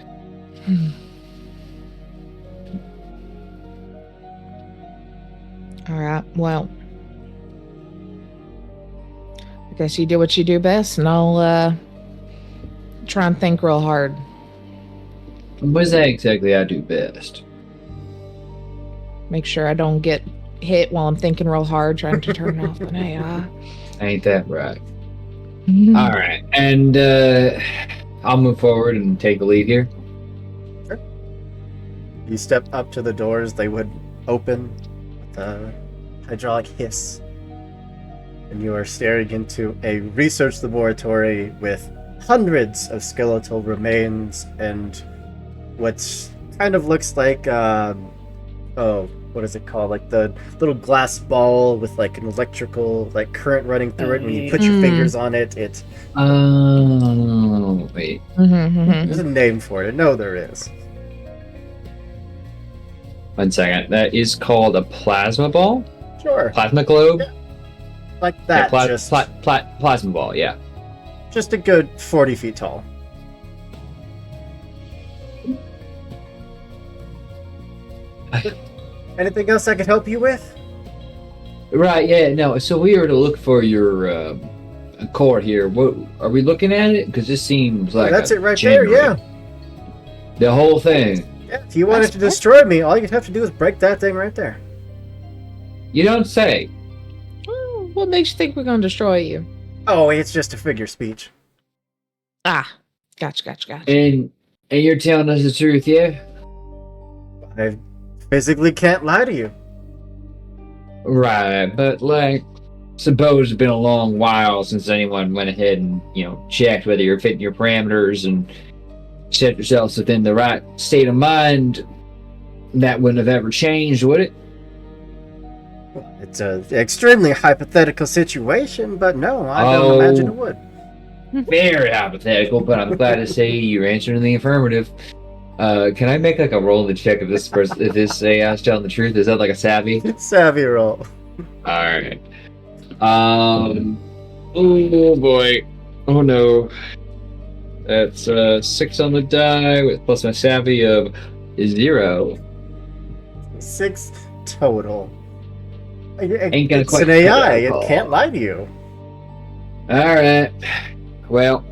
All right. Well, I guess you do what you do best, and I'll try and think real hard. What is that exactly I do best? Make sure I don't get hit while I'm thinking real hard, trying to turn off an AI. Ain't that right? All right, and I'll move forward and take the lead here. Sure. You step up to the doors, they would open with a hydraulic hiss. And you are staring into a research laboratory with hundreds of skeletal remains and what kind of looks like, what is it called? Like the little glass ball with like an electrical current running through it. When you put your fingers on it, it. Oh, wait. There's a name for it. No, there is. 1 second. That is called a plasma ball? Sure. Plasma globe? Yeah. Like that. Yeah, plasma ball, yeah. Just a good 40 feet tall. Anything else I could help you with? Right, yeah, no. So we were to look for your core here. What are we looking at it? Because this seems like That's it right there, yeah. The whole thing. Yeah. If you wanted to destroy me, all you'd have to do is break that thing right there. You don't say. Well, what makes you think we're going to destroy you? Oh, it's just a figure of speech. Ah, gotcha. And you're telling us the truth, yeah? I physically can't lie to you. Right, but suppose it's been a long while since anyone went ahead and, checked whether you're fitting your parameters and set yourselves within the right state of mind. That wouldn't have ever changed, would it? It's an extremely hypothetical situation, but no, I don't imagine it would. Very hypothetical, but I'm glad to say you're answering in the affirmative. Can I make a roll to check if this person, if this AI is telling the truth? Is that like a savvy? Savvy roll. All right. Oh boy. Oh no. That's 6 on the die with plus my savvy of 0. 6 total. Ain't gonna it's quite an AI. It call. can't lie to you. All right. Well,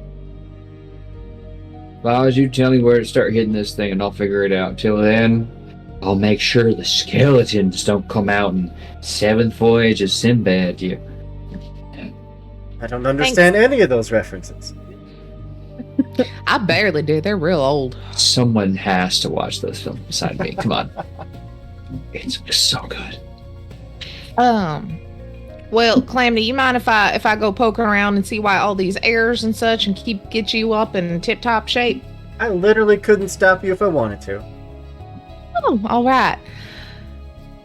if I was you, tell me where to start hitting this thing, and I'll figure it out. Till then, I'll make sure the skeletons don't come out in 7th Voyage of Sinbad. You. I don't understand any of those references. I barely do. They're real old. Someone has to watch those films beside me. Come on. It's so good. Well, Calamity, you mind if I go poking around and see why all these errors and such and get you up in tip-top shape? I literally couldn't stop you if I wanted to. Oh, all right.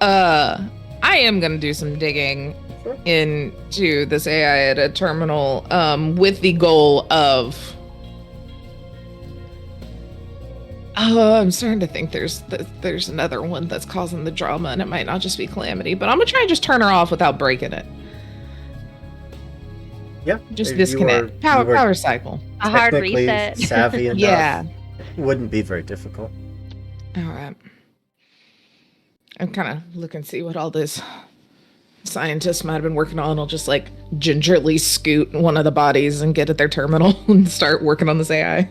I am gonna do some digging into this AI at a terminal, with the goal of. I'm starting to think there's another one that's causing the drama, and it might not just be Calamity, but I'm gonna try and just turn her off without breaking it. Yeah. Just if disconnect. you were Power cycle. A hard technically reset. savvy enough. Yeah. It wouldn't be very difficult. All right. I'm kind of looking to see what all this scientists might have been working on. I'll just gingerly scoot one of the bodies and get at their terminal and start working on this AI.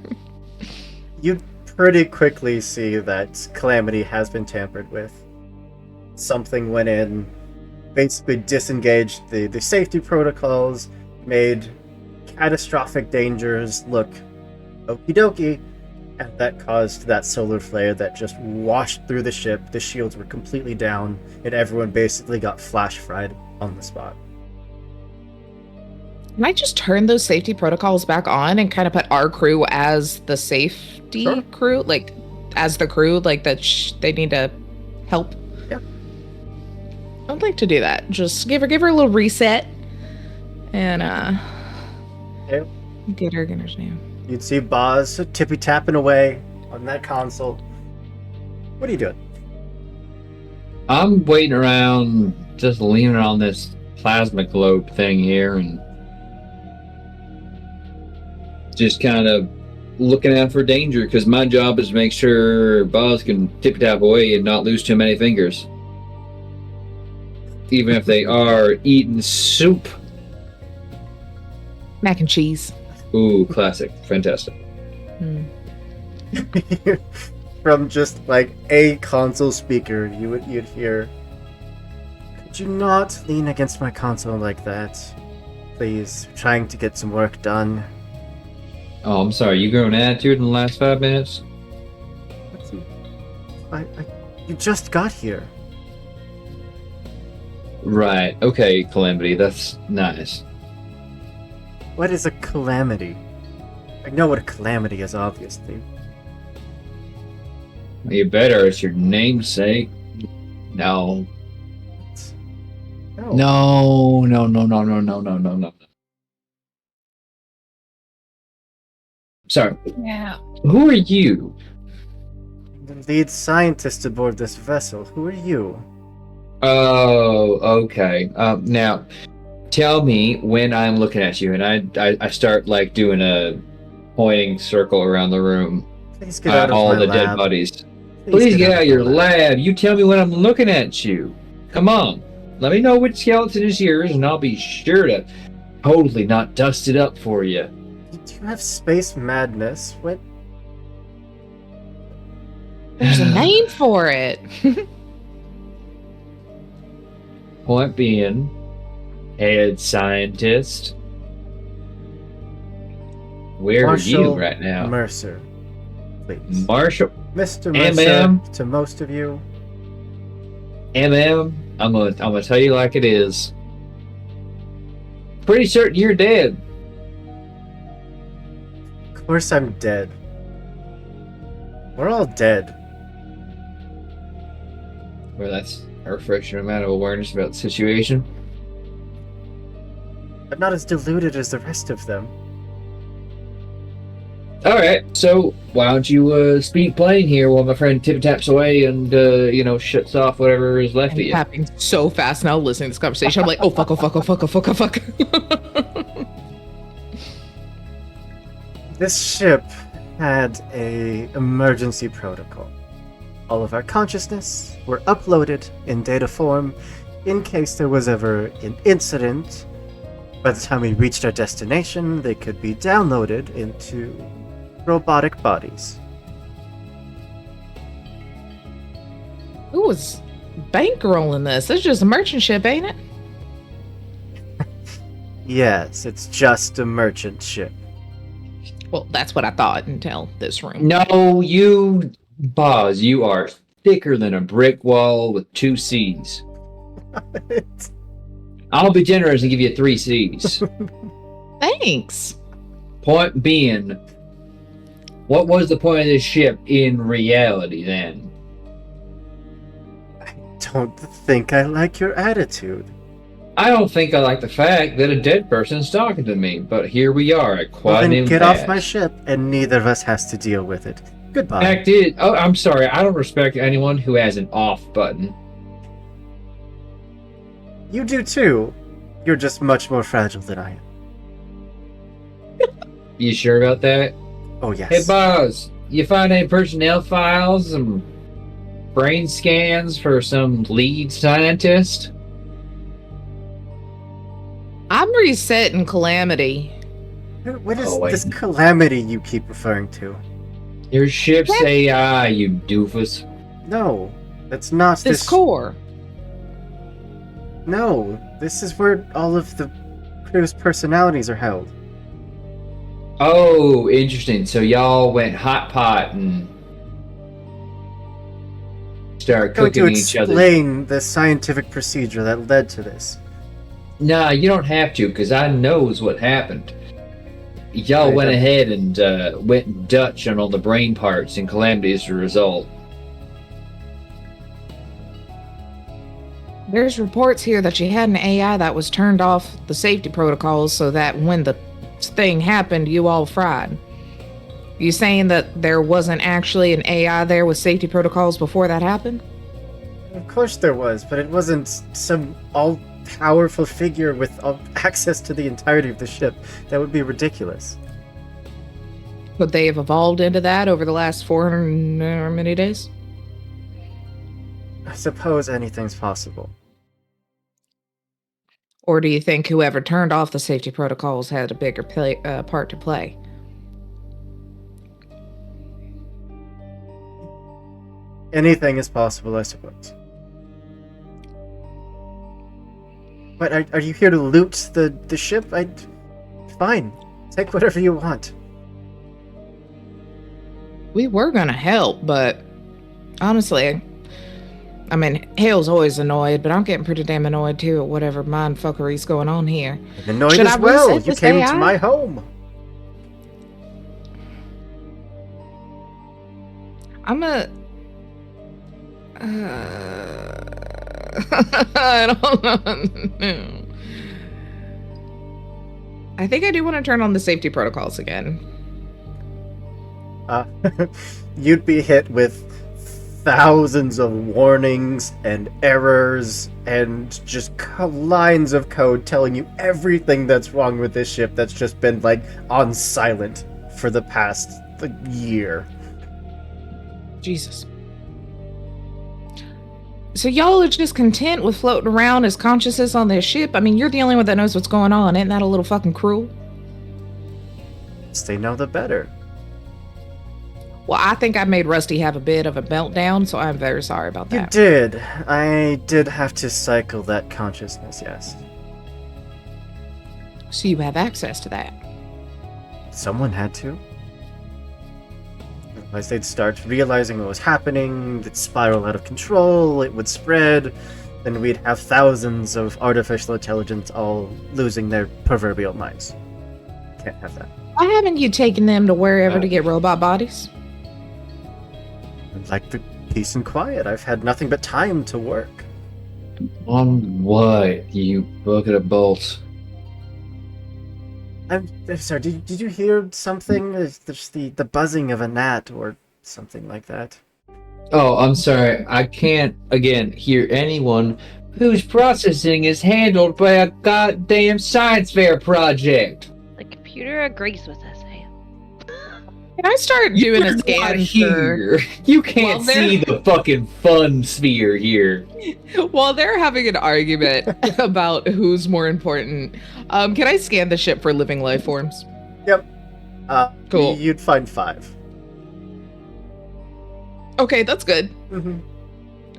You pretty quickly see that Calamity has been tampered with. something went in, basically disengaged the safety protocols, made catastrophic dangers look okie dokie, and that caused that solar flare that just washed through the ship. The shields were completely down, and everyone basically got flash fried on the spot. Can I just turn those safety protocols back on and kind of put our crew as the safety Sure. crew, like as the crew, like that they need to help? Yeah. I'd like to do that. Just give her a little reset, and Yeah. get her name. You'd see Boz tippy tapping away on that console. What are you doing? I'm waiting around, just leaning on this plasma globe thing here, and just kind of looking out for danger, because my job is to make sure Boz can tip tap away and not lose too many fingers, even if they are eating soup. Mac and cheese. Ooh, classic, fantastic. From just like a console speaker, you'd hear, "Could you not lean against my console like that? Please, trying to get some work done." Oh, I'm sorry, you grew an attitude in the last 5 minutes? You just got here. Right, okay, Calamity, that's nice. What is a calamity? I know what a calamity is, obviously. You better, it's your namesake. No. No. Sorry, Yeah. who are you? The lead scientist aboard this vessel. Who are you? Oh, okay. Now, tell me when I'm looking at you, and I start like doing a pointing circle around the room. Please get out of all my the lab. dead bodies. Please get out of my your lab. You tell me when I'm looking at you. Come on. Let me know which skeleton is yours, and I'll be sure to totally not dust it up for you. Do you have space madness? What? There's a name for it. Point being, head scientist. Where are you Marshall right now? Mercer, please. Marshall Mr. Hey, Mercer, ma'am. to most of you. MM, I'm gonna tell you like it is. Pretty certain you're dead. Of course I'm dead. We're all dead. Well, that's a refreshing amount of awareness about the situation. But not as deluded as the rest of them. All right, so why don't you speak plain here while my friend tip taps away and shuts off whatever is left I'm of you. tapping so fast now listening to this conversation. I'm like, oh fuck, oh fuck, oh fuck, oh fuck, oh fuck. This ship had a emergency protocol. All of our consciousness were uploaded in data form in case there was ever an incident. By the time we reached our destination, they could be downloaded into robotic bodies. Who was bankrolling this? It's just a merchant ship, ain't it? Yes, it's just a merchant ship. Well, that's what I thought until this room. No, you, Boz, you are thicker than a brick wall with 2 C's. I'll be generous and give you 3 C's. Thanks. Point being, what was the point of this ship in reality then? I don't think I like your attitude. I don't think I like the fact that a dead person's talking to me, but here we are at Well, then Quad get off my ship, and neither of us has to deal with it. Goodbye. Fact is, oh, I'm sorry, I don't respect anyone who has an off button. You do too. You're just much more fragile than I am. You sure about that? Oh, yes. Hey, Boz, you find any personnel files, some brain scans for some lead scientist? I'm resetting Calamity. What is Oh, wait. this calamity you keep referring to? Your ship's AI, you doofus. No, that's not This this. core. No, this is where all of the crew's personalities are held. Oh, interesting. So y'all went hot pot and started Going to cooking each other. explain the scientific procedure that led to this. Nah, you don't have to, because I knows what happened. Y'all Right, went then. ahead and went Dutch on all the brain parts, and Calamity is the result. There's reports here that she had an AI that was turned off the safety protocols so that when the thing happened, you all fried. You saying that there wasn't actually an AI there with safety protocols before that happened? Of course there was, but it wasn't some all-powerful figure with access to the entirety of the ship. That would be ridiculous. Could they have evolved into that over the last 400 or many days? I suppose anything's possible. Or do you think whoever turned off the safety protocols had a bigger part to play? Anything is possible, I suppose. But are you here to loot the ship? Fine. Take whatever you want. We were gonna help, but honestly, I mean, Hale's always annoyed, but I'm getting pretty damn annoyed too at whatever mindfuckery's going on here. I'm annoyed Should as I well. reset You this came AI? to my home. I'm a. I don't know. I think I do want to turn on the safety protocols again. You'd be hit with thousands of warnings and errors and just lines of code telling you everything that's wrong with this ship that's just been like on silent for the past year. Jesus. So y'all are just content with floating around as consciousness on this ship? I mean, you're the only one that knows what's going on. Ain't that a little fucking cruel? They know the better. Well, I think I made Rusty have a bit of a meltdown, so I'm very sorry about You that. did. I did have to cycle that consciousness, yes. So you have access to that. Someone had to. Otherwise they'd start realizing what was happening, it'd spiral out of control, it would spread, then we'd have thousands of artificial intelligence all losing their proverbial minds. Can't have that. Why haven't you taken them to wherever to get robot bodies? I'd like the peace and quiet. I've had nothing but time to work. On what, you bucket of bolts? I'm sorry, did you hear something? There's the buzzing of a gnat or something like that. Oh, I'm sorry. I can't, again, hear anyone whose processing is handled by a goddamn science fair project. The computer agrees with us, Hale. Can I start doing a You're scan not for... here. You can't Well, they're- see the fucking fun sphere here. While they're having an argument about who's more important, can I scan the ship for living life forms? Yep. Cool. You'd find 5. Okay, that's good. Mm-hmm.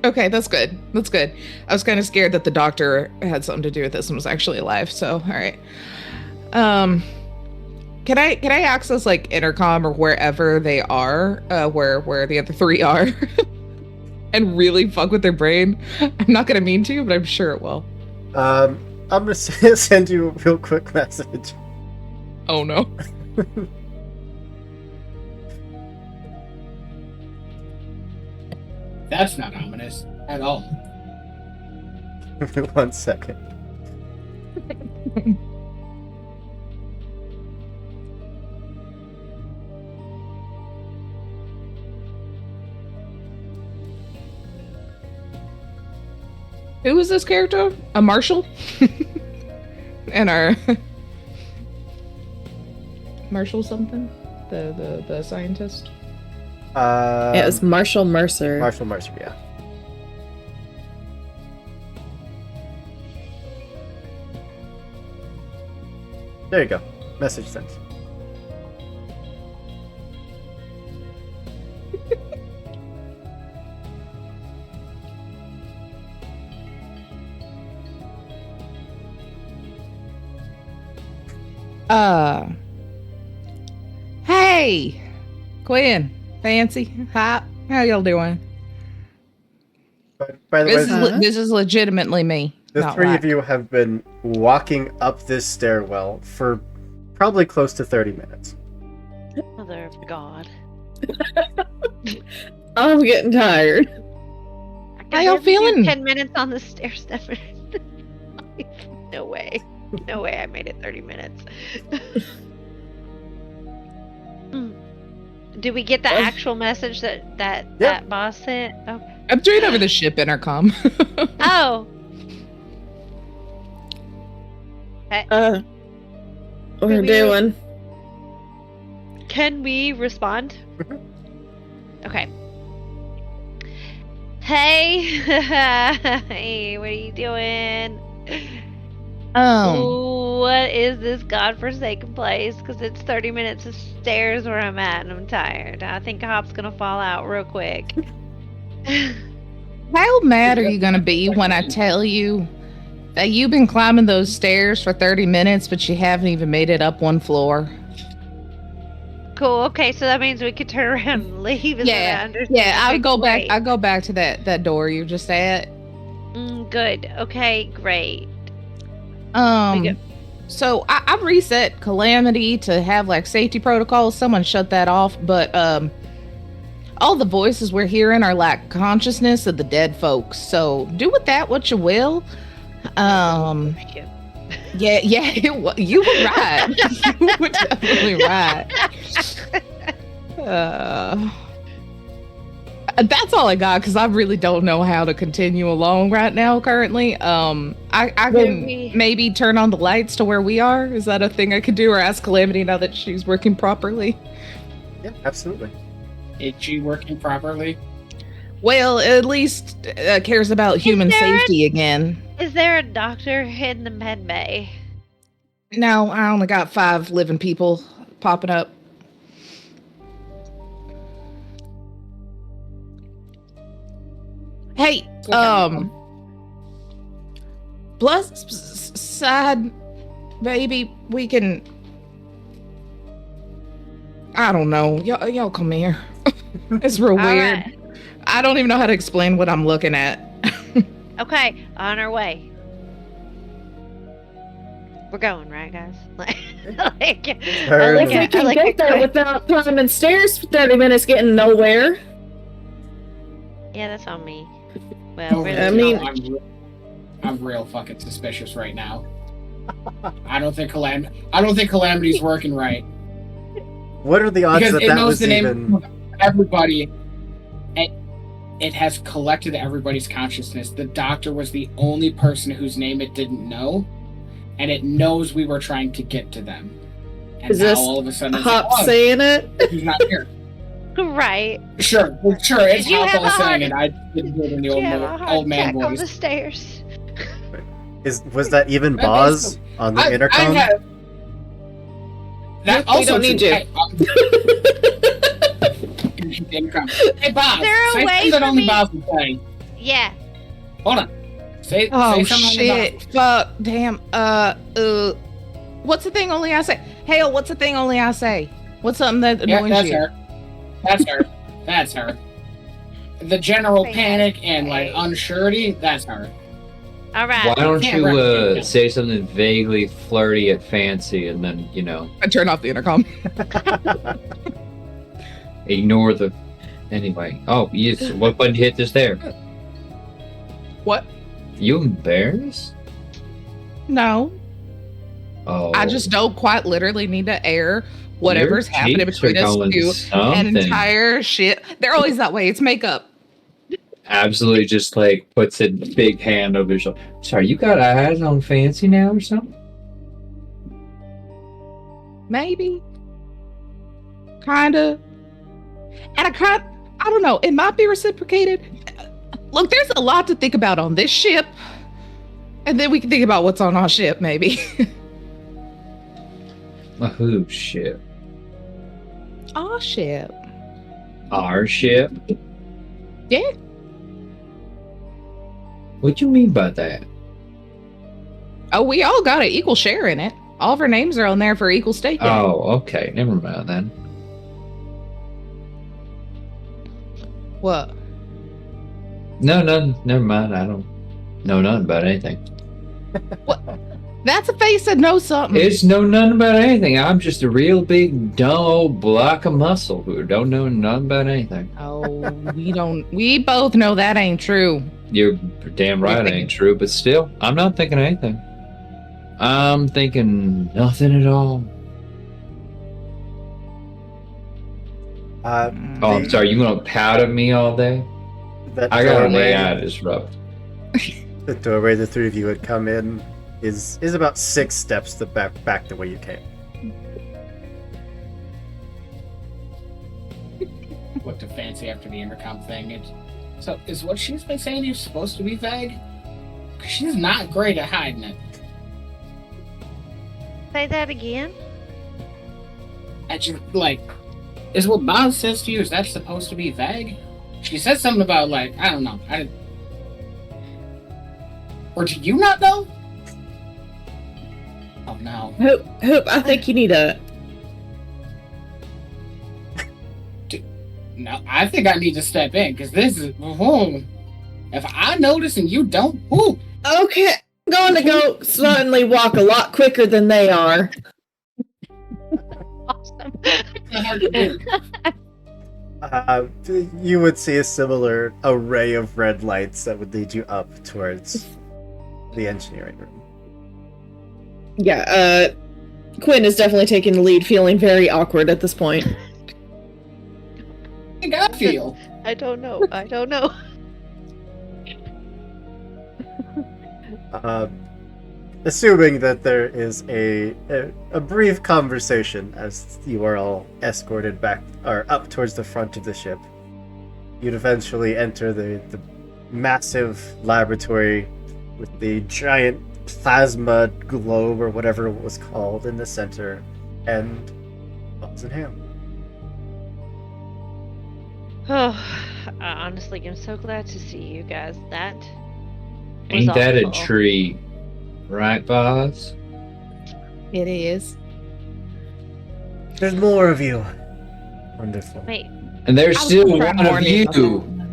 Okay, that's good. That's good. I was kind of scared that the doctor had something to do with this and was actually alive. So, all right. Can I access like intercom or wherever they are, where the other 3 are, and really fuck with their brain? I'm not gonna mean to, but I'm sure it will. I'm gonna send you a real quick message. Oh no. That's not ominous at all. 1 second. Who is this character? A marshal? And our Marshall something? The scientist? Yeah, it was Marshall Mercer. Marshall Mercer, yeah. There you go. Message sent. Hey, Quinn, Fancy, Hop, how y'all doing? By the way, This is legitimately me. the not three like- of you have been walking up this stairwell for probably close to 30 minutes. Mother of God. I'm getting tired. I can How y'all barely do feeling? 10 minutes on the stairs, Stephanie. No way. No way I made it 30 minutes. Did we get the actual message that boss sent? Okay. I'm doing over the ship intercom. Oh. What we're we- doing. Can we respond? Okay. Hey. Hey, what are you doing? What is this godforsaken place? Because it's 30 minutes of stairs where I'm at and I'm tired. I think Hop's gonna fall out real quick. How mad are you gonna be when I tell you that you've been climbing those stairs for 30 minutes, but you haven't even made it up one floor? Cool. Okay, so that means we could turn around and leave. Is Yeah, that I understand? yeah. I'll Okay, go back. great. I'll go back to that door you just at. Good. Okay, great. So I reset Calamity to have like safety protocols. Someone shut that off, but all the voices we're hearing are like consciousness of the dead folks. So do with that what you will. Thank you. Yeah, you were right. You were definitely right. That's all I got because I really don't know how to continue along right now. Currently, I can maybe turn on the lights to where we are. Is that a thing I could do, or ask Calamity now that she's working properly? Yeah, absolutely. Is she working properly? Well, at least cares about human safety again. Is there a doctor in the med bay? No, I only got 5 living people popping up. Hey, plus side, baby, we can. I don't know. Y'all come here. It's real weird. Right. I don't even know how to explain what I'm looking at. Okay, on our way. We're going, right, guys? Like, Turn. If we can get there without climbing stairs for 30 minutes getting nowhere. Yeah, that's on me. Well, really, I mean- I'm real fucking suspicious right now. I don't think Calamity's working right. What are the odds Because that it that knows was the name even? of everybody. It has collected everybody's consciousness. The doctor was the only person whose name it didn't know, and it knows we were trying to get to them. And Is now this all of a sudden it's Hop like, saying it? he's not here. right. Sure, it's You Hop have all a saying it. heart- I didn't do it in the You have a heart old man attack on the voice. stairs. Was that even That Boz on the intercom? That We also don't need true. you. Intercom. Hey, Bob. there a Say way something that for only me- Bob would say. Yeah. Hold on. Say Oh something shit! Fuck! Damn! What's the thing only I say? Hell, what's the thing only I say? What's something that annoys that's you? her. That's her. That's her. The general Say panic and like hey. unsurety. That's her. All right. Why don't can't you replicate that. say something vaguely flirty at Fancy and then, I turn off the intercom. ignore the... Anyway. Oh, yes. What button hit this there? What? You embarrassed? No, Oh. I just don't quite literally need to air whatever's your happening cheeks are between us going two. An something. entire shit. They're always that way. It's makeup. Absolutely just like puts a big hand over his shoulder. Sorry, you got eyes on Fancy now or something? Maybe. Kinda. And I don't know. It might be reciprocated. Look, there's a lot to think about on this ship. And then we can think about what's on our ship, maybe. Whose ship? Our ship. Our ship? Yeah. What you mean by that? Oh, we all got an equal share in it. All of our names are on there for equal staking. Oh, okay. Never mind then. What? No, never mind. I don't know nothing about anything. That's a face that knows something. It's know nothing about anything. I'm just a real big, dumb old block of muscle who don't know nothing about anything. Oh, we both know that ain't true. You're damn right it ain't true, but still, I'm not thinking anything. I'm thinking nothing at all. Oh, I'm sorry. You gonna pout at me all day? I got an AI to disrupt. The doorway the three of you had come in is about 6 steps back the way you came. What to fancy after the intercom thing? So, is what she's been saying you're supposed to be vague? 'Cause she's not great at hiding it. Say that again. And she's like, is what Bob says to you, is that supposed to be vague? She said something about, like, I don't know. Or do you not know? Oh, no. Hope, I think you need a... No, I think I need to step in, because this is... If I notice and you don't... Okay, I'm going to go suddenly walk a lot quicker than they are. Awesome. You would see a similar array of red lights that would lead you up towards the engineering room. Yeah, Quinn is definitely taking the lead, feeling very awkward at this point. I think I feel. I don't know. Assuming that there is a brief conversation as you are all escorted back or up towards the front of the ship, you'd eventually enter the massive laboratory with the giant plasma globe or whatever it was called in the center, and Buzz and Ham. Oh, honestly, I'm so glad to see you guys. That was Ain't that a awful. treat, right, Boz? It is. There's more of you. Wonderful. Wait, And there's I was still gonna try one of more names you. on that.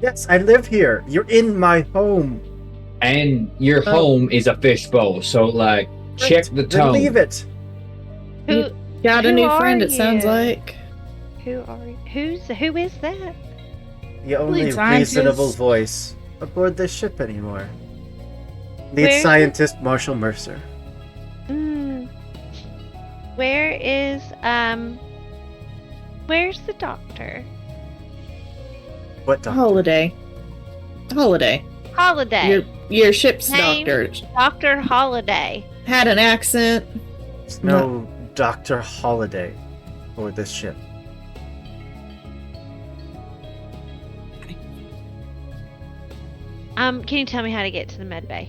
Yes, I live here. You're in my home. And your Oh. home is a fishbowl, so like check the Then tone. leave it. who Got a Who new are friend, it sounds you? like. who are who is that? The only Lead scientist. reasonable voice aboard this ship anymore. Lead Where- scientist Marshall Mercer. Where is where's the doctor? What doctor? Holiday. Holiday. Your ship's Name? doctor Dr. Holiday. had an accent. There's no Dr. Holiday aboard this ship. Can you tell me how to get to the med bay?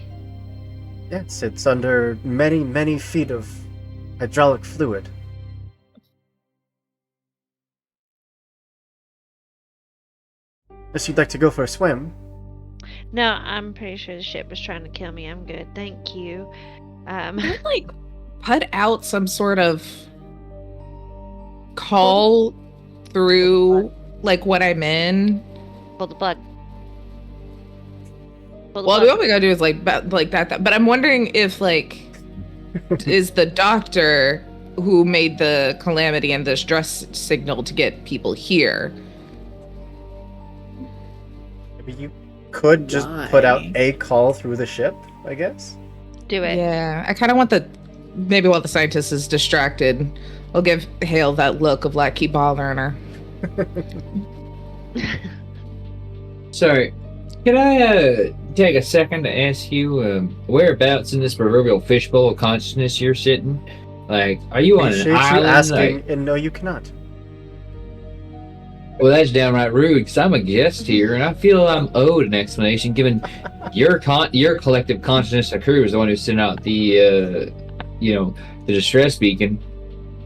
Yes, it's under many, many feet of hydraulic fluid. Guess you'd like to go for a swim? No, I'm pretty sure the ship was trying to kill me. I'm good, thank you. Can we, like, put out some sort of call through, like, what I'm in? Pull the plug. Pull the Well, plug. what we gotta do is, like that. But I'm wondering if, like, is the doctor who made the calamity and the stress signal to get people here? Maybe you could just put out Why? a call through the ship, I guess. Do it. Yeah, I kind of want maybe while the scientist is distracted, I'll give Hale that look of, like, keep bothering her. Sorry, can I take a second to ask you whereabouts in this proverbial fishbowl of consciousness you're sitting? Like, are you on Appreciate an you island? asking, Like, and no, you cannot. well, that's downright rude because I'm a guest here, and I feel I'm owed an explanation given your collective consciousness of crew is the one who's sending out the distress beacon.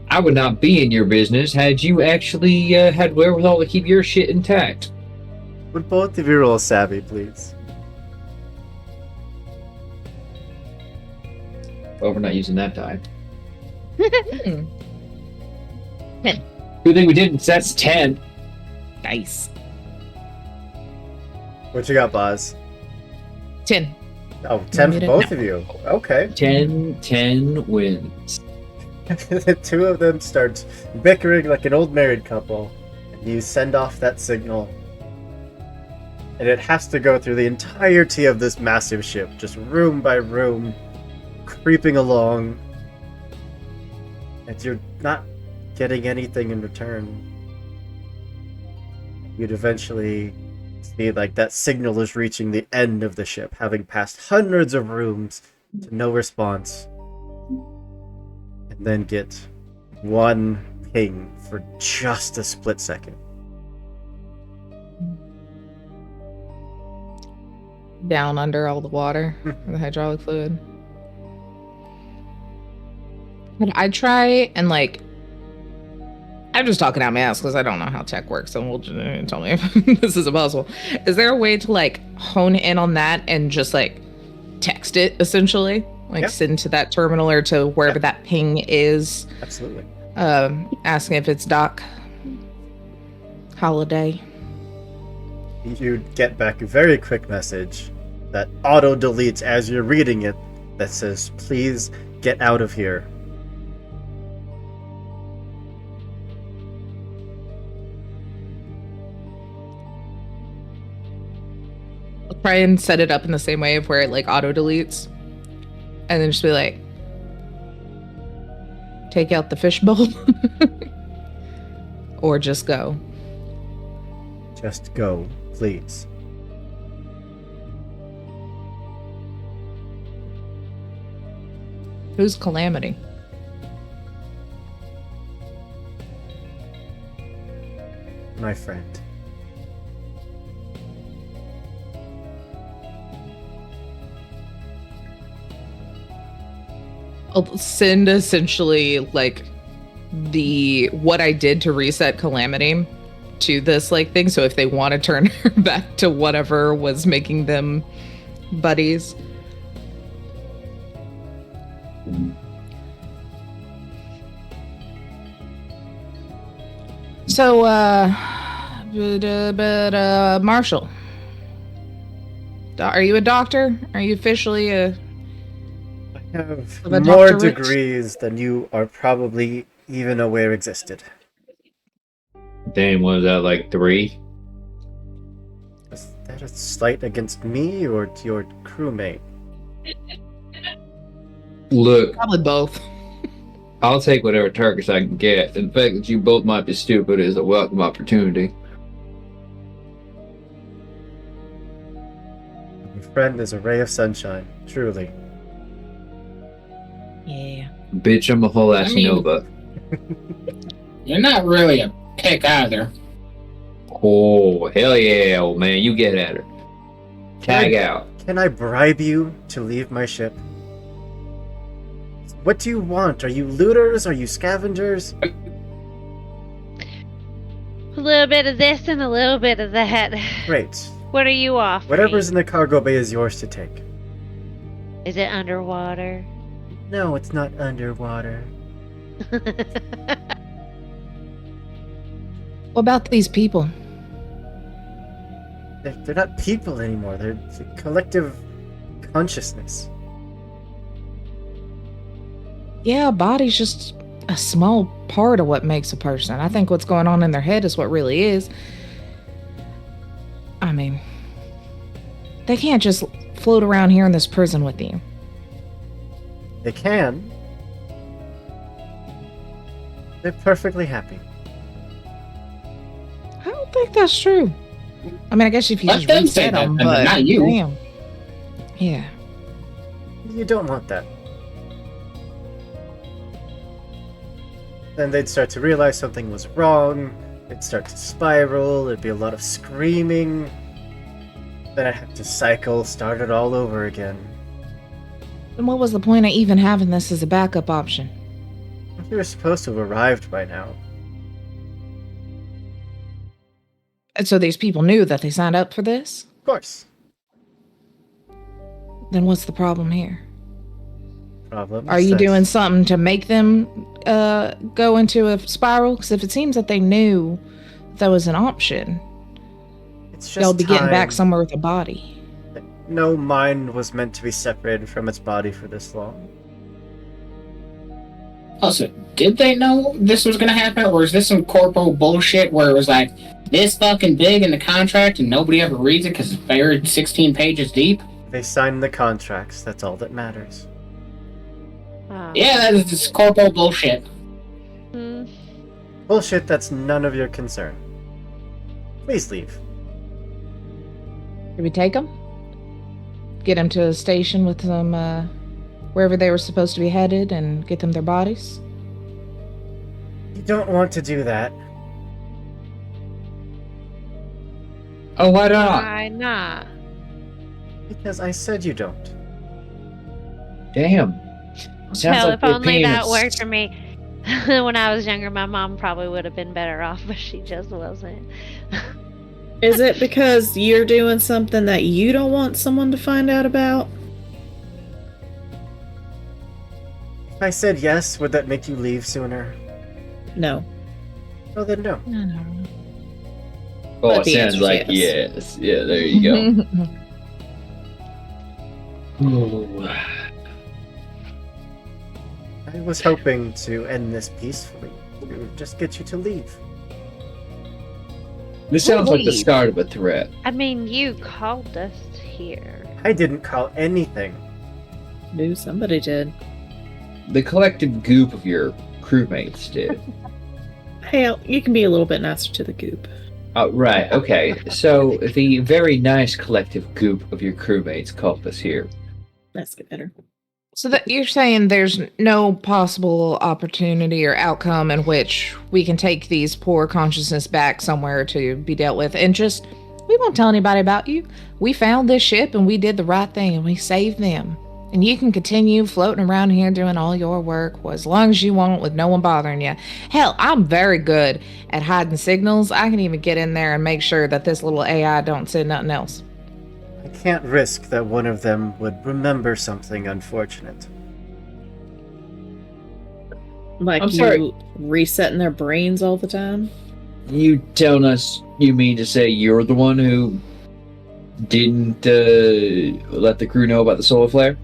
I would not be in your business had you actually had wherewithal to keep your shit intact. Would both of you roll savvy, please? Well, we're not using that die. Hmm. Good thing we didn't. That's 10. Nice. What you got, Boz? 10. Oh, 10 for Muted both now. of you. Okay. 10 wins. The two of them start bickering like an old married couple. And you send off that signal. And it has to go through the entirety of this massive ship, just room by room, creeping along. And you're not getting anything in return. You'd eventually see like that signal is reaching the end of the ship, having passed hundreds of rooms to no response. And then get one ping for just a split second. Down under all the water, the hydraulic fluid. But I try and like, I'm just talking out my ass because I don't know how tech works, so we'll just tell me if this is impossible. Is there a way to like hone in on that and just like text it essentially, like Yeah. send to that terminal or to wherever that ping is, Absolutely. asking if it's Doc Holiday? You get back a very quick message that auto deletes as you're reading it that says, "Please get out of here." I'll try and set it up in the same way of where it like auto deletes, and then just be like, take out the fishbowl, or just go. Just go, please. Who's Calamity? My friend. I'll send essentially like the what I did to reset Calamity to this like thing. So if they want to turn her back to whatever was making them buddies. So Marshall, are you a doctor? Are you officially a I have Of a more Dr. Rich? degrees than you are probably even aware existed. Damn, was that like 3? Is that a slight against me or to your crewmate? Look, probably both? I'll take whatever Turkish I can get. The fact that you both might be stupid is a welcome opportunity. Your friend is a ray of sunshine, truly. Yeah. Bitch, I'm a whole ass I mean- Nova. You're not really a pick either. Oh, hell yeah, old man. You get at her. Tag out. Can I bribe you to leave my ship? What do you want? Are you looters? Are you scavengers? A little bit of this and a little bit of that. Great. What are you offering? Whatever's in the cargo bay is yours to take. Is it underwater? No, it's not underwater. What about these people? They're not people anymore. They're a collective consciousness. Yeah, a body's just a small part of what makes a person. I think what's going on in their head is what really is. I mean, they can't just float around here in this prison with you. They can. They're perfectly happy. I don't think that's true. I mean, I guess if you Let just them say reset that, them, and but not you. damn. Yeah. You don't want that. Then they'd start to realize something was wrong. It'd start to spiral. There'd be a lot of screaming. Then I'd have to start it all over again. Then what was the point of even having this as a backup option? You were supposed to have arrived by now. And so these people knew that they signed up for this? Of course. Then what's the problem here? Problem. Are you Says- doing something to make them go into a spiral? Because if it seems that they knew that was an option, It's they'll just be getting back time. somewhere with a body. No mind was meant to be separated from its body for this long. Also, did they know this was going to happen, or is this some corpo bullshit where it was like this fucking big in the contract and nobody ever reads it because it's buried 16 pages deep? They signed the contracts. That's all that matters. Oh. Yeah, that's just corpo bullshit. Hmm. Bullshit. That's none of your concern. Please leave. Did we take them? Get them to a station with them, wherever they were supposed to be headed, and get them their bodies? You don't want to do that. Oh, why not? Why not? Because I said you don't. Damn. Sounds Hell, like if the only that opinions- worked for me. When I was younger, my mom probably would have been better off, but she just wasn't. Is it because you're doing something that you don't want someone to find out about? If I said yes, would that make you leave sooner? No. Oh, then no. No. Oh, But it the sounds answer's like yes. yes. Yeah, there you go. Ooh. I was hoping to end this peacefully. To just get you to leave. This sounds like the Leave. start of a threat. I mean, you called us here. I didn't call anything. No, somebody did. The collective goop of your crewmates did. Hey, you can be a little bit nicer to the goop. Oh, right, okay. So the very nice collective goop of your crewmates called us here. That's get better. So that you're saying there's no possible opportunity or outcome in which we can take these poor consciousness back somewhere to be dealt with, and just we won't tell anybody about you. We found this ship and we did the right thing and we saved them. And you can continue floating around here doing all your work as long as you want with no one bothering you. Hell, I'm very good at hiding signals. I can even get in there and make sure that this little AI don't say nothing else. I can't risk that one of them would remember something unfortunate. Like I'm sorry. you resetting their brains all the time? You telling us you mean to say you're the one who didn't let the crew know about the solar flare?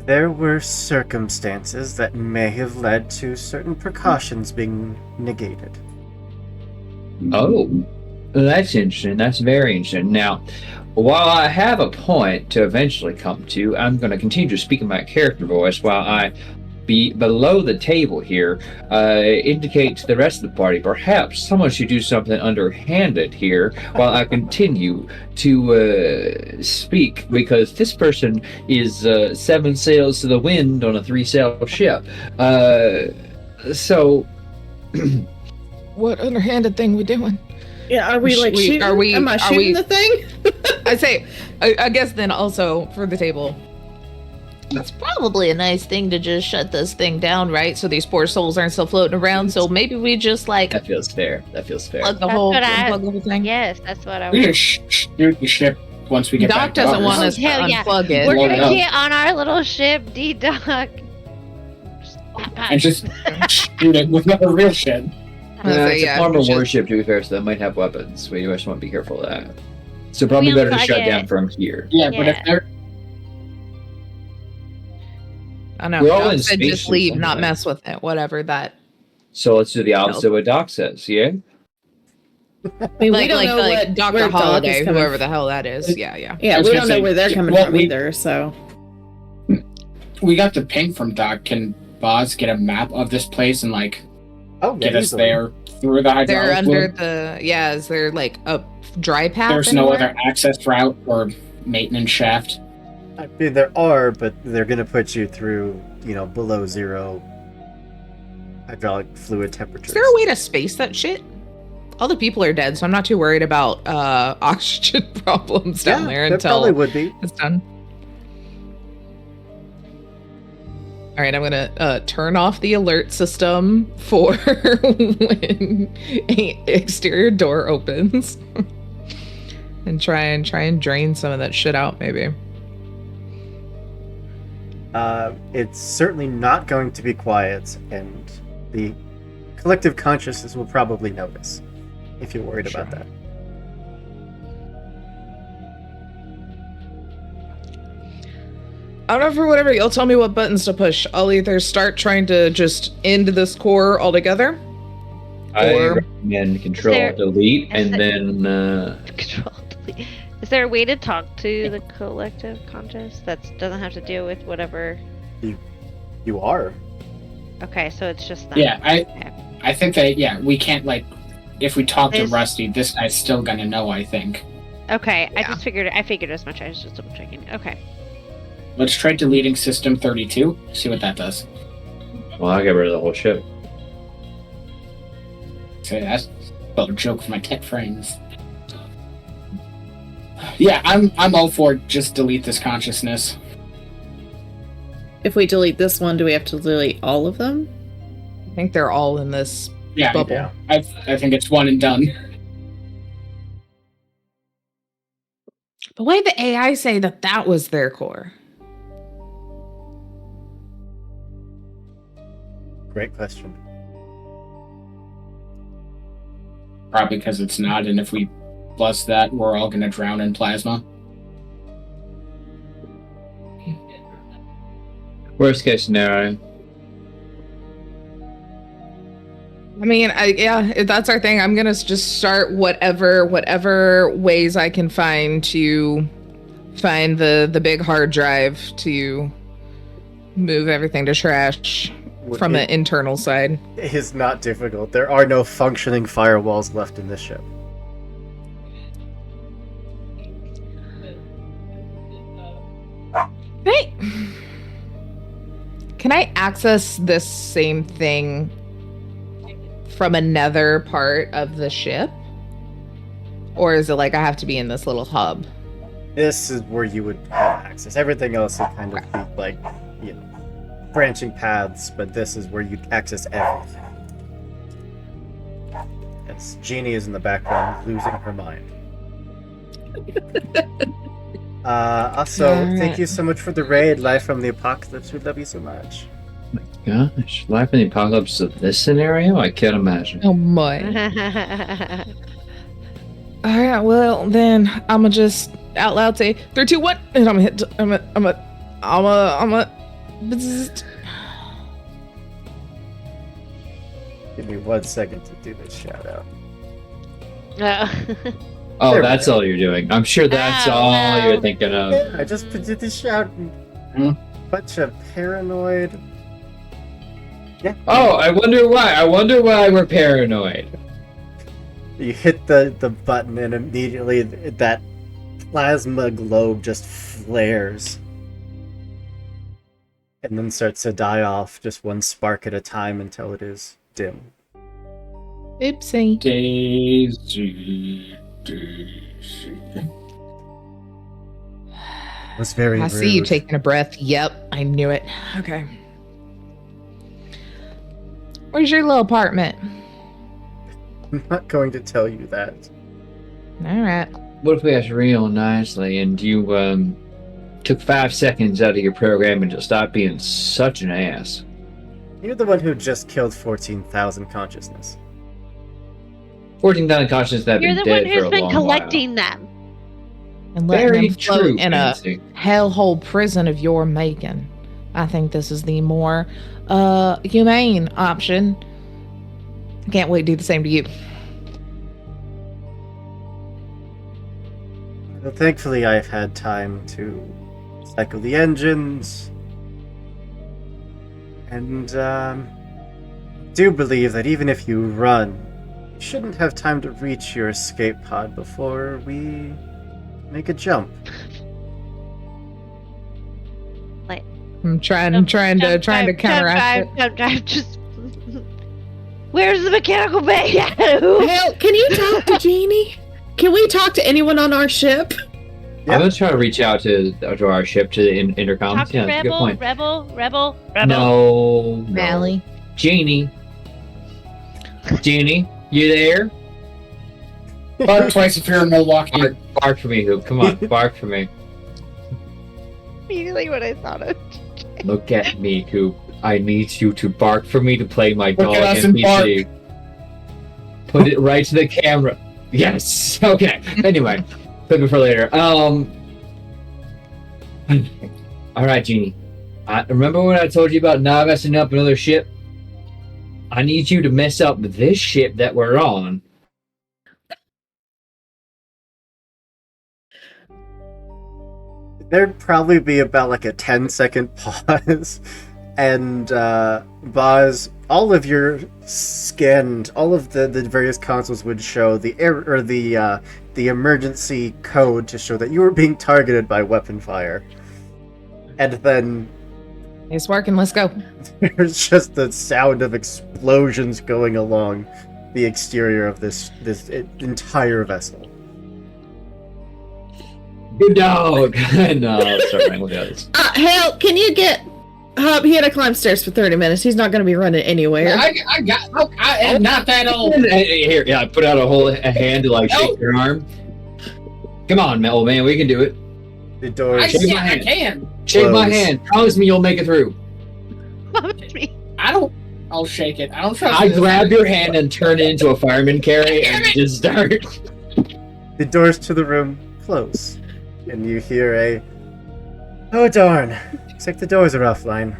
There were circumstances that may have led to certain precautions being negated. Oh, that's interesting. That's very interesting. Now, while I have a point to eventually come to, I'm going to continue to speak in my character voice while I be below the table here, indicate to the rest of the party perhaps someone should do something underhanded here while I continue to speak, because this person is 7 sails to the wind on a 3-sail ship. So What underhanded thing we doing? Yeah, are we like We- shooting? are we- Am I are shooting we- the thing? I say, I guess then also for the table, it's probably a nice thing to just shut this thing down, right? So these poor souls aren't still floating around. So maybe we just like that feels fair. That feels fair. plug the That's whole what I- plug the whole thing. Yes, that's what I We was. just shoot the ship once we get Doc back to doesn't ours. want us to Hell yeah. unplug it. We're Blow gonna it up. get on our little ship, D-Doc. And just shoot it with no real shit. I was gonna say, It's yeah, a former we should- warship, to be fair, so they might have weapons. We just want to be careful of that. So probably We better to unplug shut it. down from here. Yeah, but if Yeah. they're I know. We're all Doc in said just spacesuits leave, not anyway. mess with it. Whatever that. So let's do the opposite of what Doc says, yeah? I mean, we don't know like what Dr. where Doc is Holiday, coming whoever the hell that is. Yeah, yeah. Yeah, I was we gonna don't know say, where they're coming well, from we- either, so. we got the ping from Doc, can Boz get a map of this place and like Oh, get yeah, us easily. there through the hydraulic They're under fluid? the is there like a dry path? There's no anywhere? other access route or maintenance shaft. I mean, there are, but they're gonna put you through, below 0 hydraulic fluid temperatures. Is there a way to space that shit? All the people are dead, so I'm not too worried about oxygen problems down there there until probably would be. it's done. All right, I'm gonna turn off the alert system for when an exterior door opens, and try and drain some of that shit out, maybe. It's certainly not going to be quiet, and the collective consciousness will probably notice if you're worried about that. I don't know, for whatever, you'll tell me what buttons to push. I'll either start trying to just end this core altogether. I Or- recommend Control there- Delete is and then Control delete. Is there a way to talk to the collective conscious that doesn't have to deal with whatever? You are. Okay, so it's just them. Yeah, Okay. I think that we can't if we talk to There's- Rusty, this guy's still gonna know. I think. Okay, Yeah. I figured as much. I was just double checking. Okay. Let's try deleting System 32. See what that does. well, I'll get rid of the whole ship. So that's a joke for my tech friends. Yeah, I'm all for just delete this consciousness. If we delete this one, do we have to delete all of them? I think they're all in this Yeah, bubble. Yeah. I think it's one and done. But why did the AI say that was their core? Great question. Probably because it's not, and if we plus that, we're all gonna drown in plasma. Worst case scenario. I mean, if that's our thing, I'm gonna just start whatever ways I can find to find the big hard drive to move everything to trash from the internal side. It is not difficult. There are no functioning firewalls left in this ship. Hey, can I access this same thing from another part of the ship? Or is it like I have to be in this little hub? This is where you would have access. Everything else would kind of be like, branching paths, but this is where you'd access everything. Yes, Jeannie is in the background, losing her mind. Also, thank you so much for the raid, Live from the Apocalypse. We love you so much. Gosh, life in the apocalypse of this scenario? I can't imagine. Oh my. All right, well then I'ma just out loud say 3, 2, 1, and I'm bzzzt. Give me 1 second to do this shout out. Oh, There we that's go. all you're doing. I'm sure that's Oh, all well. you're thinking of. Yeah, I just did this shout. Bunch of paranoid. Yeah. Oh, I wonder why. I wonder why we're paranoid. You hit the button and immediately that plasma globe just flares. And then starts to die off just one spark at a time until it is dim. Oopsie. Daisy. It was very I rude. see you taking a breath. Yep, I knew it. Okay. Where's your little apartment? I'm not going to tell you that. All right. What if we asked real nicely and you took 5 seconds out of your program and just stopped being such an ass? You're the one who just killed 14,000 consciousness. 14,000 conscious that have You're been the one dead for who's a been long collecting them. And while. letting Very them float true, in a Fancy. hellhole prison of your making. I think this is the more humane option. I can't wait to do the same to you. Well, thankfully, I've had time to cycle the engines. And, do believe that even if you run, you shouldn't have time to reach your escape pod before we make a jump. I'm trying to counteract it. Jump drive, just. Where's the mechanical bay? Hell, can you talk to Jeannie? Can we talk to anyone on our ship? Yeah. I'm gonna try to reach out to our ship, to the intercoms. Talk to Yeah, that's a good point. Rebel. No. Mally. Jeannie, you there? Bark twice if you're in Milwaukee. Bark for me, Hoop. Come on, bark for me. Immediately when I thought of Look at me, Coop. I need you to bark for me to play my Look dog at us and NPC. Put it right to the camera. Yes. Okay. Anyway, put it for later. All right, Genie. Remember when I told you about not messing up another ship? I need you to mess up this ship that we're on. There'd probably be about like a 10-second pause, and Boz, all of your scanned, all of the various consoles would show the error or the emergency code to show that you were being targeted by weapon fire, and then It's working. Let's go. there's just the sound of explosions going along the exterior of this entire vessel. Good dog. No, I'll start running with the others. Hale, can you get Hop? He had to climb stairs for 30 minutes. He's not going to be running anywhere. I am not that old. Here, yeah, I put out a hand to like shake your arm. Come on, old man, we can do it. The doors. I can. Shake my Close. hand. Promise me you'll make it through. I don't. I'll shake it. I don't trust. I this. grab your hand and turn it into a fireman carry and just start. The doors to the room close, and you hear a, "Oh darn! Looks like the doors are offline."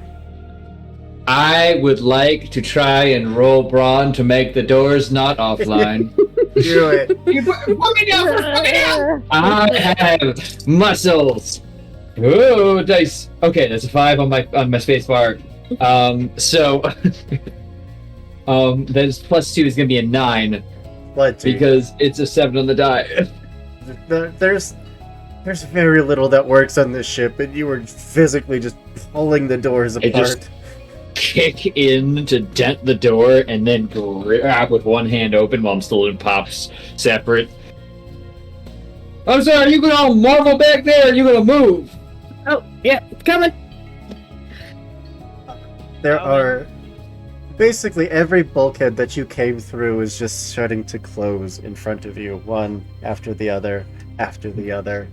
I would like to try and roll brawn to make the doors not offline. Do it. You put me down. Put me down. I have muscles. Oh, dice. Okay, that's a 5 on my space bar. So that's +2 is gonna be a 9 But because it's a 7 on the die. there's very little that works on this ship, and you were physically just pulling the doors It apart. just- Kick in to dent the door and then grab with one hand open while I'm still in pops separate. I'm sorry, you can all marvel back there and you're gonna move. Oh, yeah, coming. There are basically every bulkhead that you came through is just starting to close in front of you, one after the other after the other.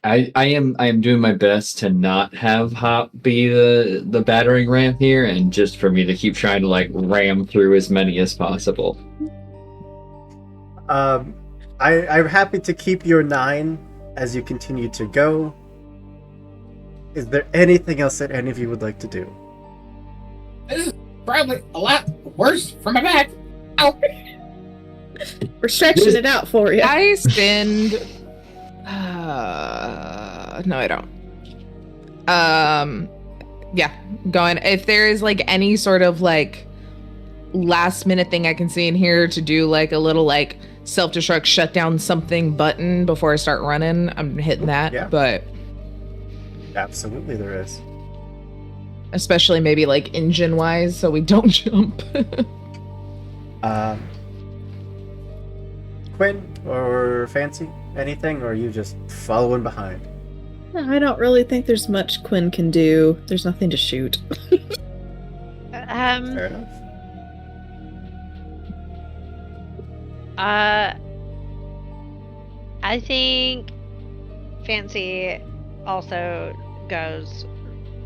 I am doing my best to not have Hop be the battering ram here, and just for me to keep trying to like ram through as many as possible. I'm happy to keep your 9 as you continue to go. Is there anything else that any of you would like to do? This is probably a lot worse for my back. Ow. We're stretching it out for you. I spend. No, I don't. Yeah, going. If there is like any sort of like last minute thing I can see in here to do, like a little like self-destruct shut down something button before I start running, I'm hitting that. Yeah. But Absolutely, there is. especially maybe like engine wise, so we don't jump. Quinn or Fancy, anything, or are you just following behind? I don't really think there's much Quinn can do. There's nothing to shoot. Fair enough. I think Fancy also goes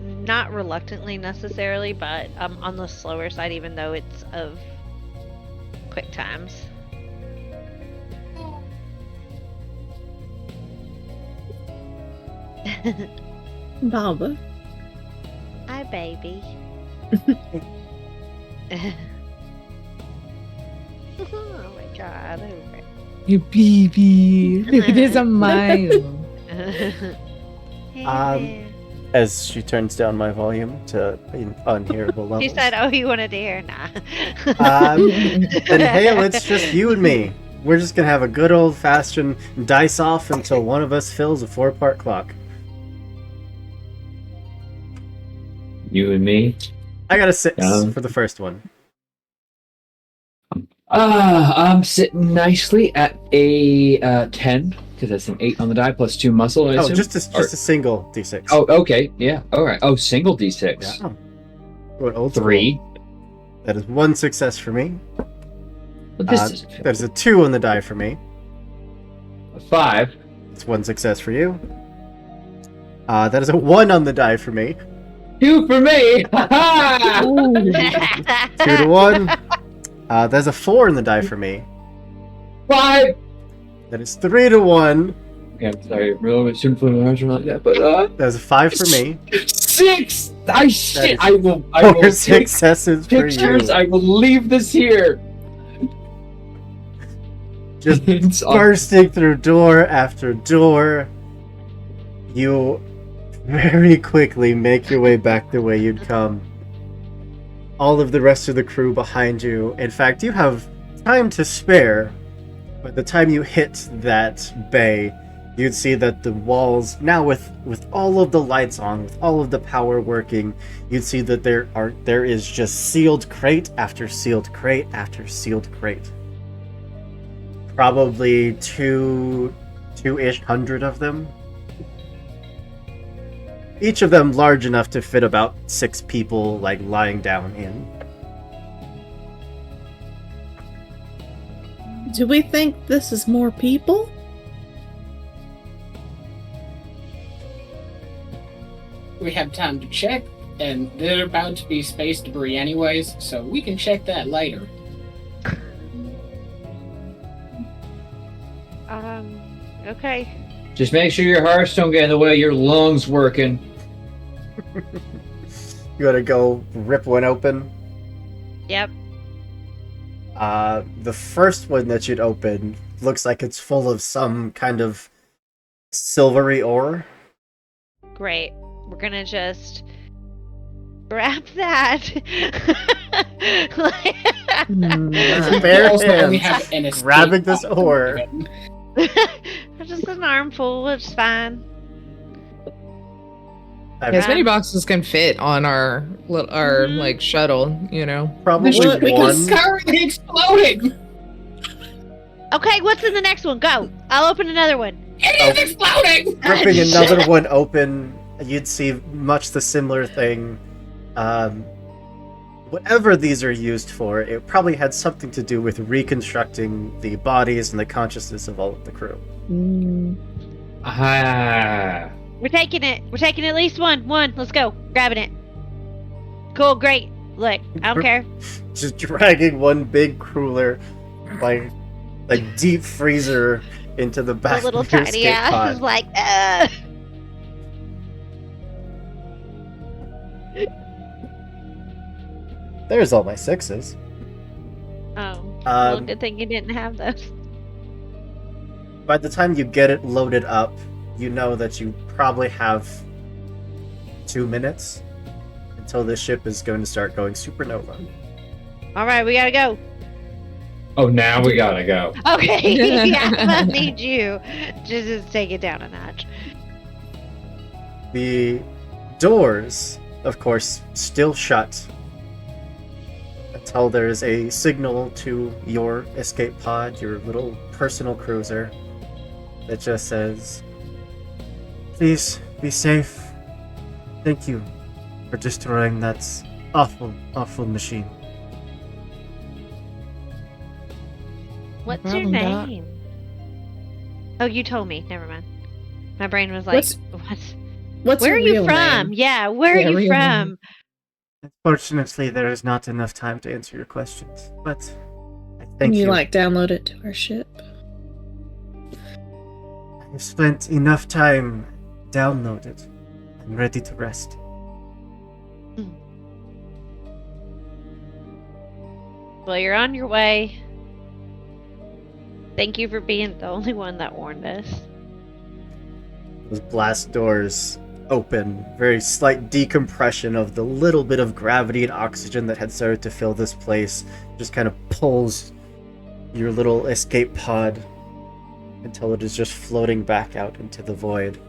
not reluctantly necessarily, but on the slower side, even though it's of quick times. Baba. Hi, baby. Oh my god. You baby. Look at this smile. Hey Um, there. As she turns down my volume to unhearable levels. He said, "Oh, you wanted to hear?" Nah. Then Hale, it's just you and me. We're just gonna have a good old fashioned dice off until one of us fills a 4-part clock. You and me. I got a 6 Yeah. for the first one. I'm sitting nicely at a 10 because that's an 8 on the die plus 2 muscle. I Oh, assume? just a single d6. Oh, okay, yeah, all right. Oh, single d6. yeah. Going old school. 3. That is 1 success for me. But this is That is a 2 on the die for me. 5. It's 1 success for you. That is a 1 on the die for me. 2 for me. 2 to 1. That's a 4 in the die for me. 5. That is 3 to 1. Okay, I'm sorry. Really shouldn't put an answer like that, but That's a 5 for me. 6. is I will 4 take successes for pictures. you. I will leave this here. Just It's bursting through door after door. You very quickly make your way back the way you'd come. All of the rest of the crew behind you. In fact, you have time to spare. By the time you hit that bay, you'd see that the walls, now with all of the lights on, with all of the power working, you'd see that there is just sealed crate after sealed crate after sealed crate. Probably two-ish hundred of them. Each of them large enough to fit about 6 people, like, lying down in. Do we think this is more people? We have time to check, and they're about to be space debris anyways, so we can check that later. Okay. Just make sure your hearts don't get in the way of your lungs working. You gotta go rip one open. Yep. The first one that you'd open looks like it's full of some kind of silvery ore. Great. We're gonna just grab that. Bare Also, we hands have an escape grabbing this pod. ore. Just an armful. It's fine. As many boxes can fit on our Mhm. like shuttle, you know. Probably Because one. it's currently exploding! Okay, what's in the next one? Go. I'll open another one. It is exploding! Ripping another one open, you'd see much the similar thing. Whatever these are used for, it probably had something to do with reconstructing the bodies and the consciousness of all of the crew. Ah. We're taking it. We're taking at least one. Let's go. Grabbing it. Cool. Great. Look, I don't care. Just dragging one big cruller, like deep freezer, into the The back little of your tiny escape ass pod. is like, There's all my 6s. Oh. Well, Um, good thing you didn't have those. By the time you get it loaded up, you know that you probably have 2 minutes until the ship is going to start going supernova. All right, we gotta go. Oh, now we gotta go. Okay. Yeah, I need you to just take it down a notch. The doors, of course, still shut until there is a signal to your escape pod, your little personal cruiser, that just says, "Please be safe. Thank you for destroying that awful, awful machine." What's problem, your Doc. name? Oh, you told me. Never mind. My brain was like, What's- what? What's Where are your you real from? name? Yeah, where Yeah, are you real name. from? Unfortunately, there is not enough time to answer your questions, but I thank Can you you. like download it to our ship? I've spent enough time downloaded. I'm ready to rest. Well, you're on your way. Thank you for being the only one that warned us. Those blast doors open, very slight decompression of the little bit of gravity and oxygen that had started to fill this place just kind of pulls your little escape pod until it is just floating back out into the void.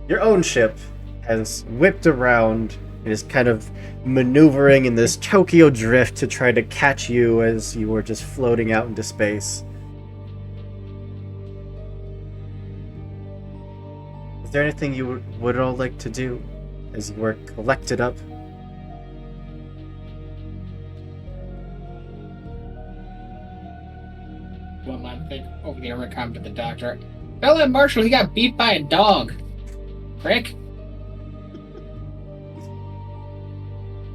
Your own ship has whipped around and is kind of maneuvering in this Tokyo drift to try to catch you as you were just floating out into space. Is there anything you would all like to do as you were collected up? One last thing over the intercom to the doctor. Bella Marshall, he got beat by a dog. Frick.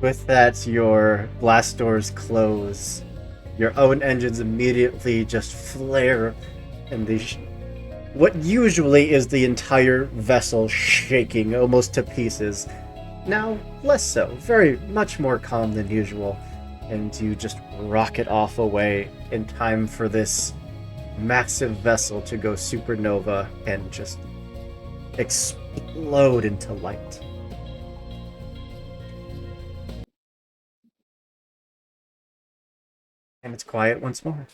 With that, your blast doors close. Your own engines immediately just flare, and what usually is the entire vessel shaking almost to pieces. Now, less so, very much more calm than usual, and you just rocket off away in time for this massive vessel to go supernova and just explode into light. And it's quiet once more.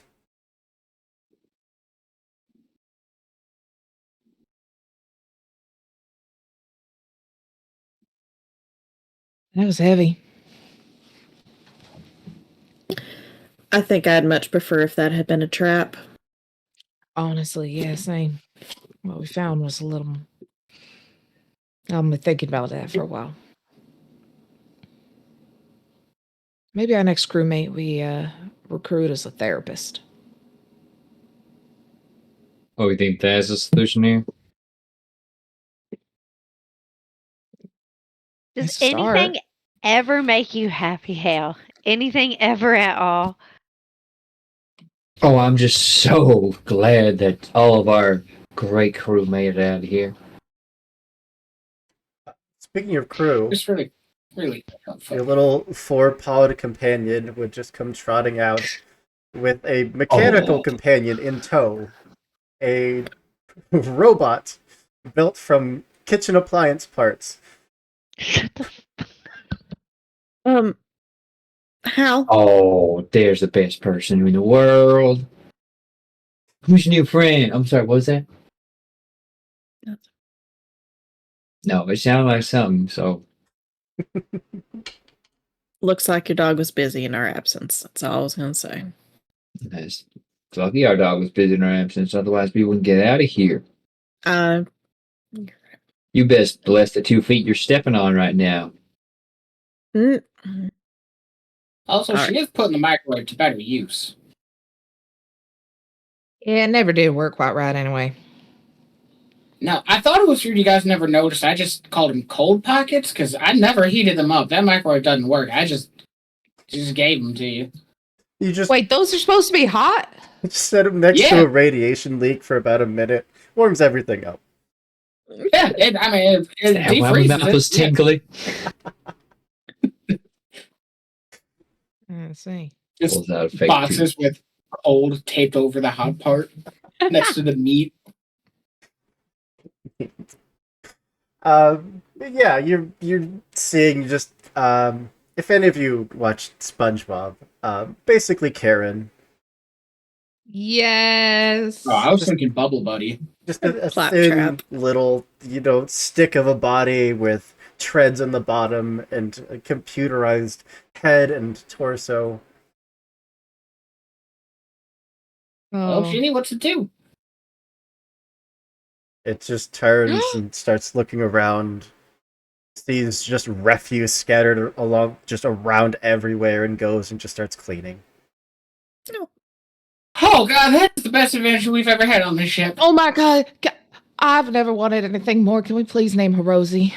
That was heavy. I think I'd much prefer if that had been a trap. Honestly, yeah, same. What we found was a little. I'm thinking about that for a while. Maybe our next crewmate we recruit as a therapist. Oh, you think there's a solution here? Does It's a start. anything ever make you happy, Hale? Anything ever at all? Oh, I'm just so glad that all of our great crew made it out of here. Speaking of crew, It's really, really helpful. your little four-pawed companion would just come trotting out with a mechanical Oh. companion in tow. A robot built from kitchen appliance parts. Shut the Hal? Oh, there's the best person in the world. Who's your new friend? I'm sorry, what was that? No, it sounded like something, so. Looks like your dog was busy in our absence. That's all I was going to say. It's lucky our dog was busy in our absence, otherwise we wouldn't get out of here. You best bless the 2 feet you're stepping on right now. Mm, Also, All she is putting the microwave to better use. Yeah, it never did work quite right anyway. No, I thought it was weird you guys never noticed. I just called them cold pockets because I never heated them up. That microwave doesn't work. I just gave them to you. You just Wait, those are supposed to be hot? set him next to Yeah. a radiation leak for about a minute. Warms everything up. Yeah, it Why my defreezes mouth it. was tingly. Let's see. Just Pulls out a fake boxes with cold taped over the hot part next to the meat. Yeah, you're seeing just if any of you watched SpongeBob, basically Karen, Yes. Oh, I was thinking Bubble Buddy. just a Claptrap. thin little stick of a body with treads on the bottom and a computerized head and torso. Oh, Ginny, what's it do? It just turns and starts looking around, sees just refuse scattered along just around everywhere, and goes and just starts cleaning. Oh god, that's the best adventure we've ever had on this ship. Oh my god. I've never wanted anything more. Can we please name her Rosie?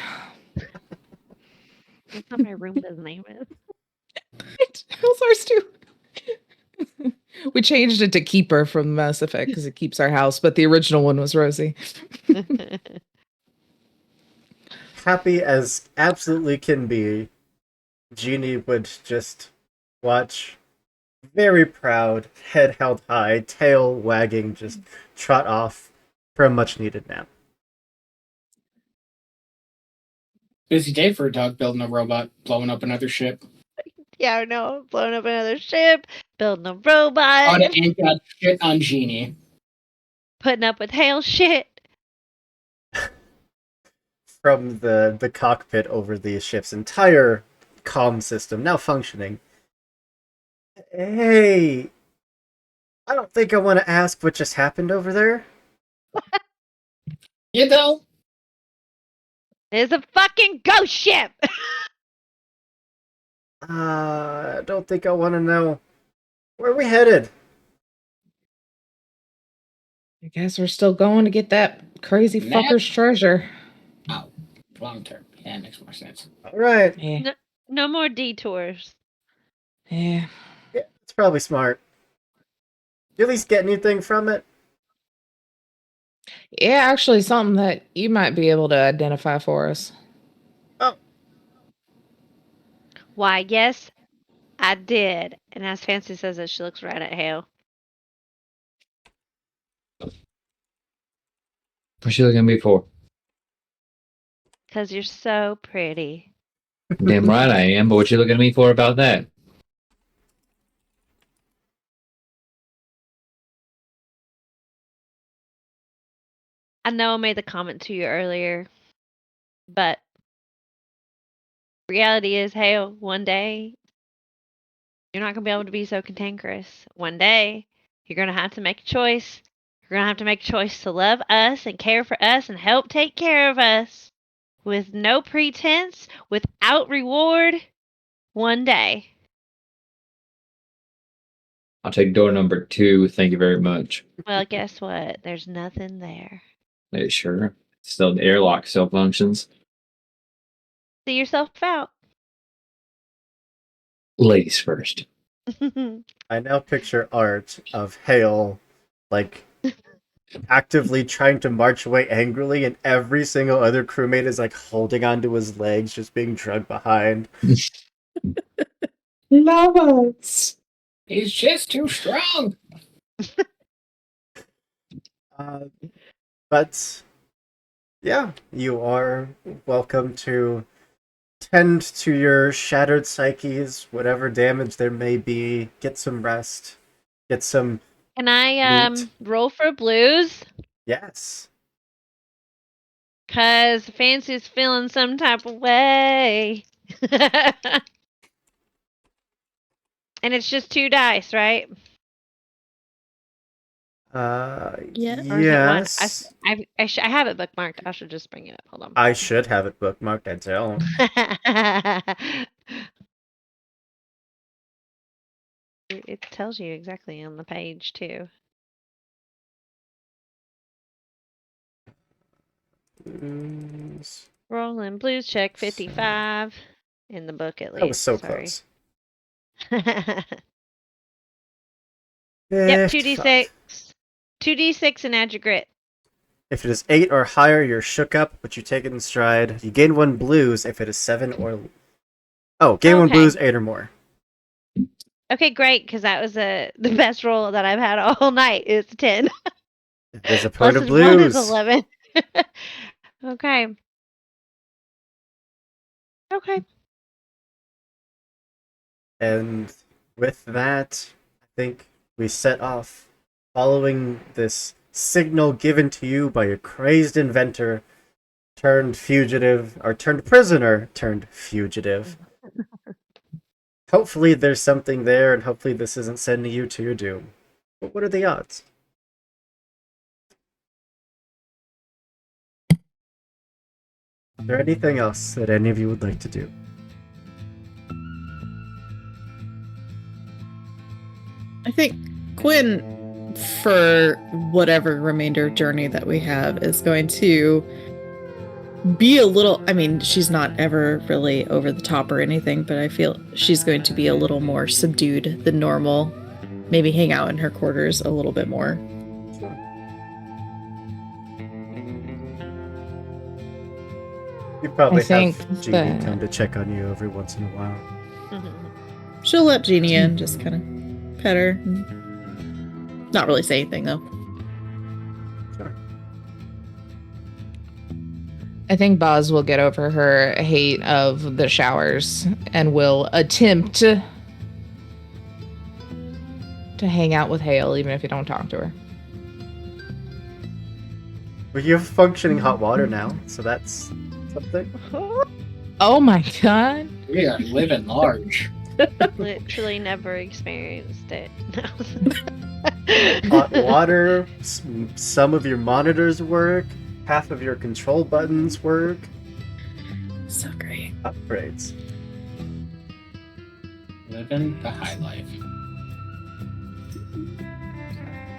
That's not my Roomba's name is. It was ours too. We changed it to Keeper from Mass Effect because it keeps our house, but the original one was Rosie. Happy as absolutely can be, Jeannie would just watch, very proud, head held high, tail wagging, just trot off for a much needed nap. Busy day for a dog building a robot, blowing up another ship. Yeah, I know. Blowing up another ship, building a robot, On and got shit on Genie. putting up with Hale shit. From the cockpit over the ship's entire comm system, now functioning. Hey, I don't think I want to ask what just happened over there. You know? There's a fucking ghost ship. I don't think I want to know. Where are we headed? I guess we're still going to get that crazy Nap? fucker's treasure. long term. Yeah, it makes more sense. All right. Yeah. No more detours. Yeah. Yeah, it's probably smart. You at least get anything from it? Yeah, actually, something that you might be able to identify for us. Oh, Why, yes, I did. And as Fancy says it, she looks right at Hale. What's she looking at me for? Because you're so pretty. Damn right I am, but what you looking at me for about that? I know I made the comment to you earlier, but reality is, Hale, one day you're not going to be able to be so cantankerous. One day you're going to have to make a choice. You're going to have to make a choice to love us and care for us and help take care of us with no pretense, without reward. One day. I'll take door number 2. Thank you very much. Well, guess what? There's nothing there. Yeah, sure. Still, the airlock still functions. See yourself out. Ladies first. I now picture art of Hale, like, actively trying to march away angrily, and every single other crewmate is, like, holding onto his legs, just being dragged behind. Love us. He's just too strong. But, yeah, you are welcome to tend to your shattered psyches, whatever damage there may be, get some rest, get some... Can I Neat. roll for blues? Yes. Cause Fancy's feeling some type of way. And it's just 2 dice, right? Yeah. Or is it one? Yes. I have it bookmarked. I should just bring it up. Hold on. I should have it bookmarked, I don't. It tells you exactly on the page too. Rolling blues check 55 in the book at least. That was so Sorry. close. Yep, 55. 2d6. 2d6 and add your grit. If it is 8 or higher, you're shook up, but you take it in stride. You gain 1 blues if it is 7 or... Oh, gain 1 Okay. blues, 8 or more. Okay, great, because that was the best roll that I've had all night. It's a 10. There's a point of Plus 1 is blues. 11. Okay. Okay. And with that, I think we set off following this signal given to you by a crazed inventor turned fugitive, or turned prisoner turned fugitive. Hopefully there's something there, and hopefully this isn't sending you to your doom. But what are the odds? Is there anything else that any of you would like to do? I think Quinn, for whatever remainder journey that we have, is going to be a little... I mean, she's not ever really over the top or anything, but I feel she's going to be a little more subdued than normal. Maybe hang out in her quarters a little bit more. You probably I think have Jeannie that- come to check on you every once in a while. She'll let Jeannie in, just kind of pet her. Not really say anything, though. Sure. I think Boz will get over her hate of the showers and will attempt to hang out with Hale, even if you don't talk to her. Well, you have functioning hot water now, so that's something. Oh my god. We are living large. Literally never experienced it. Hot water, some of your monitors work, half of your control buttons work. So great. Upgrades. Living the high life.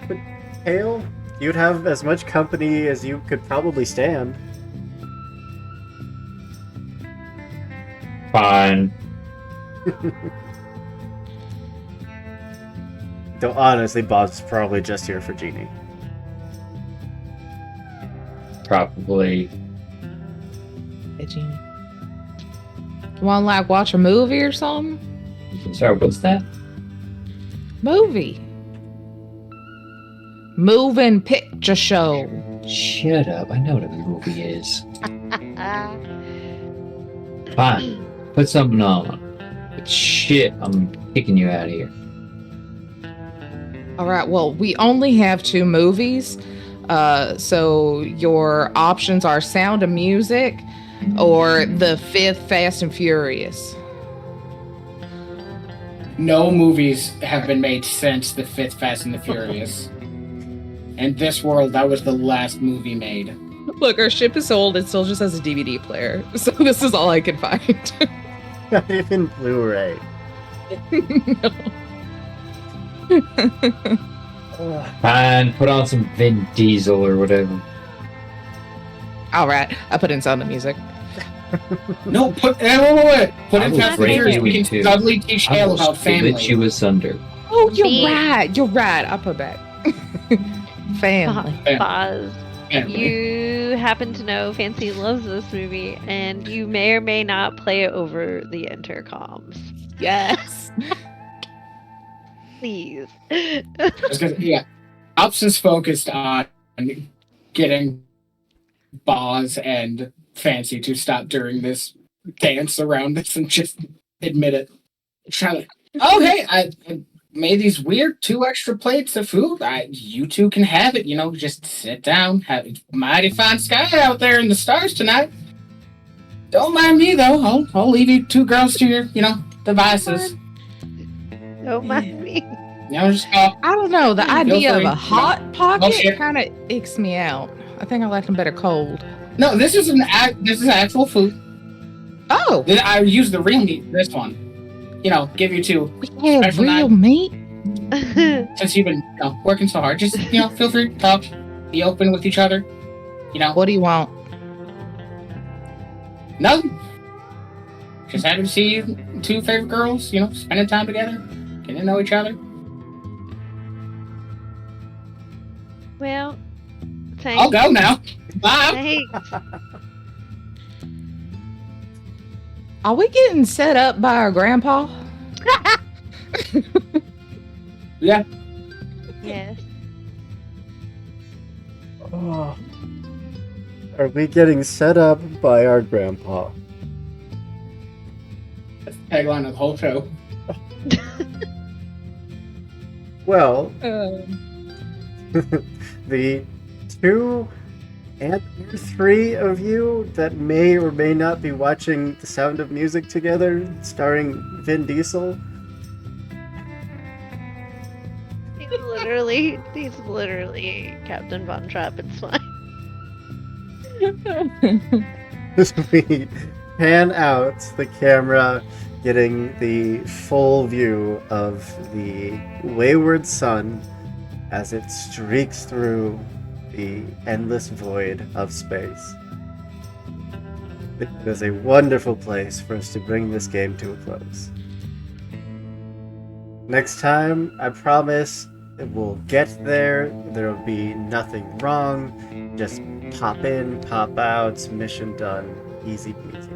But Hale, you'd have as much company as you could probably stand. Fine. Though honestly, Bob's probably just here for Genie. Probably. Hey, Genie. You want to like watch a movie or something? Sorry, what's that? Movie. Moving picture show. Shut up. I know what a movie is. Fine. Put something on. But shit, I'm kicking you out of here. All right. Well, we only have 2 movies. So your options are Sound of Music or the 5th Fast and Furious. No movies have been made since the 5th Fast and the Furious. In this world, that was the last movie made. Look, our ship is old. It still just has a DVD player. So this is all I can find. Not even Blu-ray. No. Fine, put on some Vin Diesel or whatever. All right. I put in Sound of Music. No, wait. Put I in will Fast and break Furious. you We in can two. suddenly teach I Hale will about split family. you asunder. Oh, you're Me. right. You're right. I put back. Family. Boz, Family. you happen to know Fancy loves this movie, and you may or may not play it over the intercoms. Yes. Please. Yeah. Ops is focused on getting Boz and Fancy to stop doing this dance around this and just admit it. Trying to, oh, hey, I made these weird 2 extra plates of food. You two can have it. Just sit down. Have a mighty fine sky out there in the stars tonight. Don't mind me, though. I'll leave you 2 girls to your, devices. Don't mind me. Just go. I don't know. The idea of free. a hot pocket Bullshit. kind of icks me out. I think I like them better cold. No, this is actual food. Oh, I use the real meat. This one. Give you 2. we have Special real night. meat. Since you've been working so hard, just feel free to talk, be open with each other. What do you want? Nothing. Just happy to see you 2 favorite girls. Spending time together, getting to know each other. Well, thanks. I'll go now. Bye. Thanks. Are we getting set up by our grandpa? Yeah. Yes. Oh. Are we getting set up by our grandpa? That's the tagline of the whole show. Well, the 2 and 3 of you that may or may not be watching The Sound of Music together, starring Vin Diesel. He's literally Captain Von Trapp. It's fine. As we pan out the camera, getting the full view of the wayward sun as it streaks through the endless void of space. It is a wonderful place for us to bring this game to a close. Next time, I promise it will get there. There will be nothing wrong. Just pop in, pop out, mission done. Easy peasy.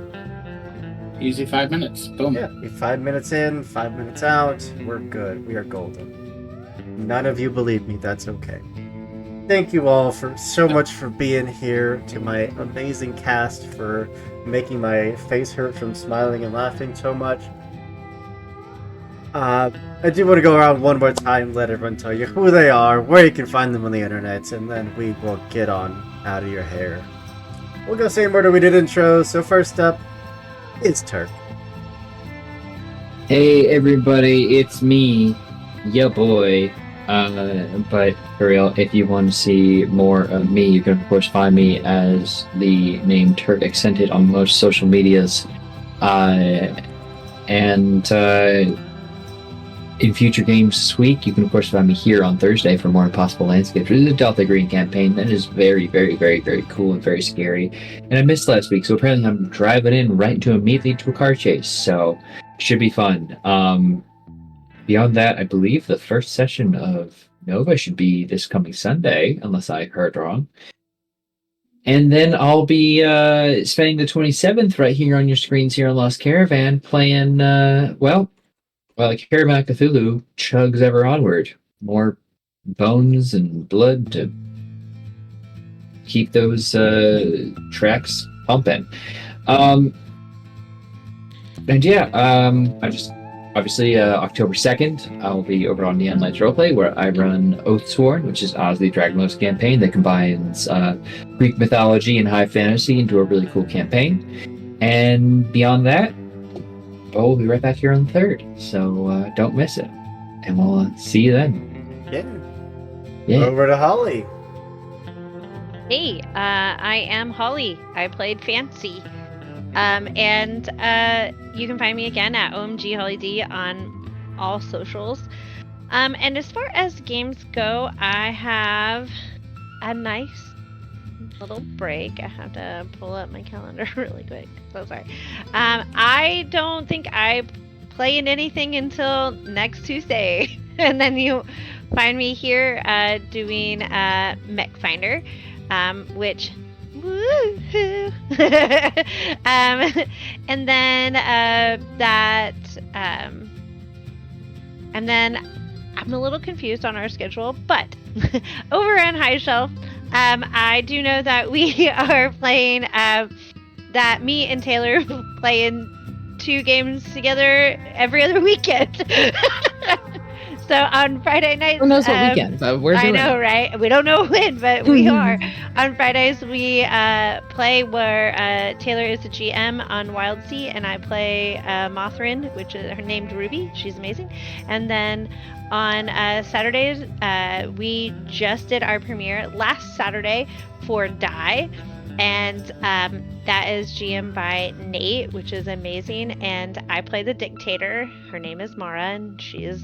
Easy 5 minutes. Boom. Yeah, be 5 minutes in, 5 minutes out. We're good. We are golden. None of you believe me. That's okay. Thank you all for so much for being here. To my amazing cast for making my face hurt from smiling and laughing so much. I do want to go around one more time, let everyone tell you who they are, where you can find them on the internet, and then we will get on out of your hair. We'll go same order we did intros. So first up is Turk. Hey everybody, it's me, ya boy. But for real, if you want to see more of me, you can of course find me as the name Turk Accented on most social medias. in future games this week, you can of course find me here on Thursday for more Impossible Landscapes. It is a Delta Green campaign that is very, very, very, very cool and very scary. And I missed last week, so apparently I'm driving in right immediately to a car chase. So it should be fun. Beyond that, I believe the first session of Nova should be this coming Sunday, unless I heard wrong. And then I'll be spending the 27th right here on your screens here on Lost Caravan playing, Caravan of Cthulhu chugs ever onward. More bones and blood to keep those tracks pumping. I just obviously October 2nd, I'll be over on Neon Lights Roleplay where I run Oathsworn, which is Oz the Dragonlord's campaign that combines Greek mythology and high fantasy into a really cool campaign. And beyond that, we'll be right back here on the 3rd, so don't miss it. And we'll see you then. Yeah. Over to Holly. Hey, I am Holly. I played Fancy. And you can find me again at OMG Holly D on all socials. And as far as games go, I have a nice little break. I have to pull up my calendar really quick. So sorry. I don't think I play in anything until next Tuesday. And then you find me here doing Mech Finder, which woohoo! And then and then I'm a little confused on our schedule, but over on High Shelf, I do know that we are playing that me and Taylor play in 2 games together every other weekend. So on Friday nights, who knows what weekend? We're doing. I know, right? We don't know when, but we are. On Fridays, we play where Taylor is the GM on Wild Sea, and I play Mothrin, which is her named Ruby. She's amazing. And then on Saturdays, we just did our premiere last Saturday for Die, and that is GM by Nate, which is amazing. And I play the Dictator. Her name is Mara, and she is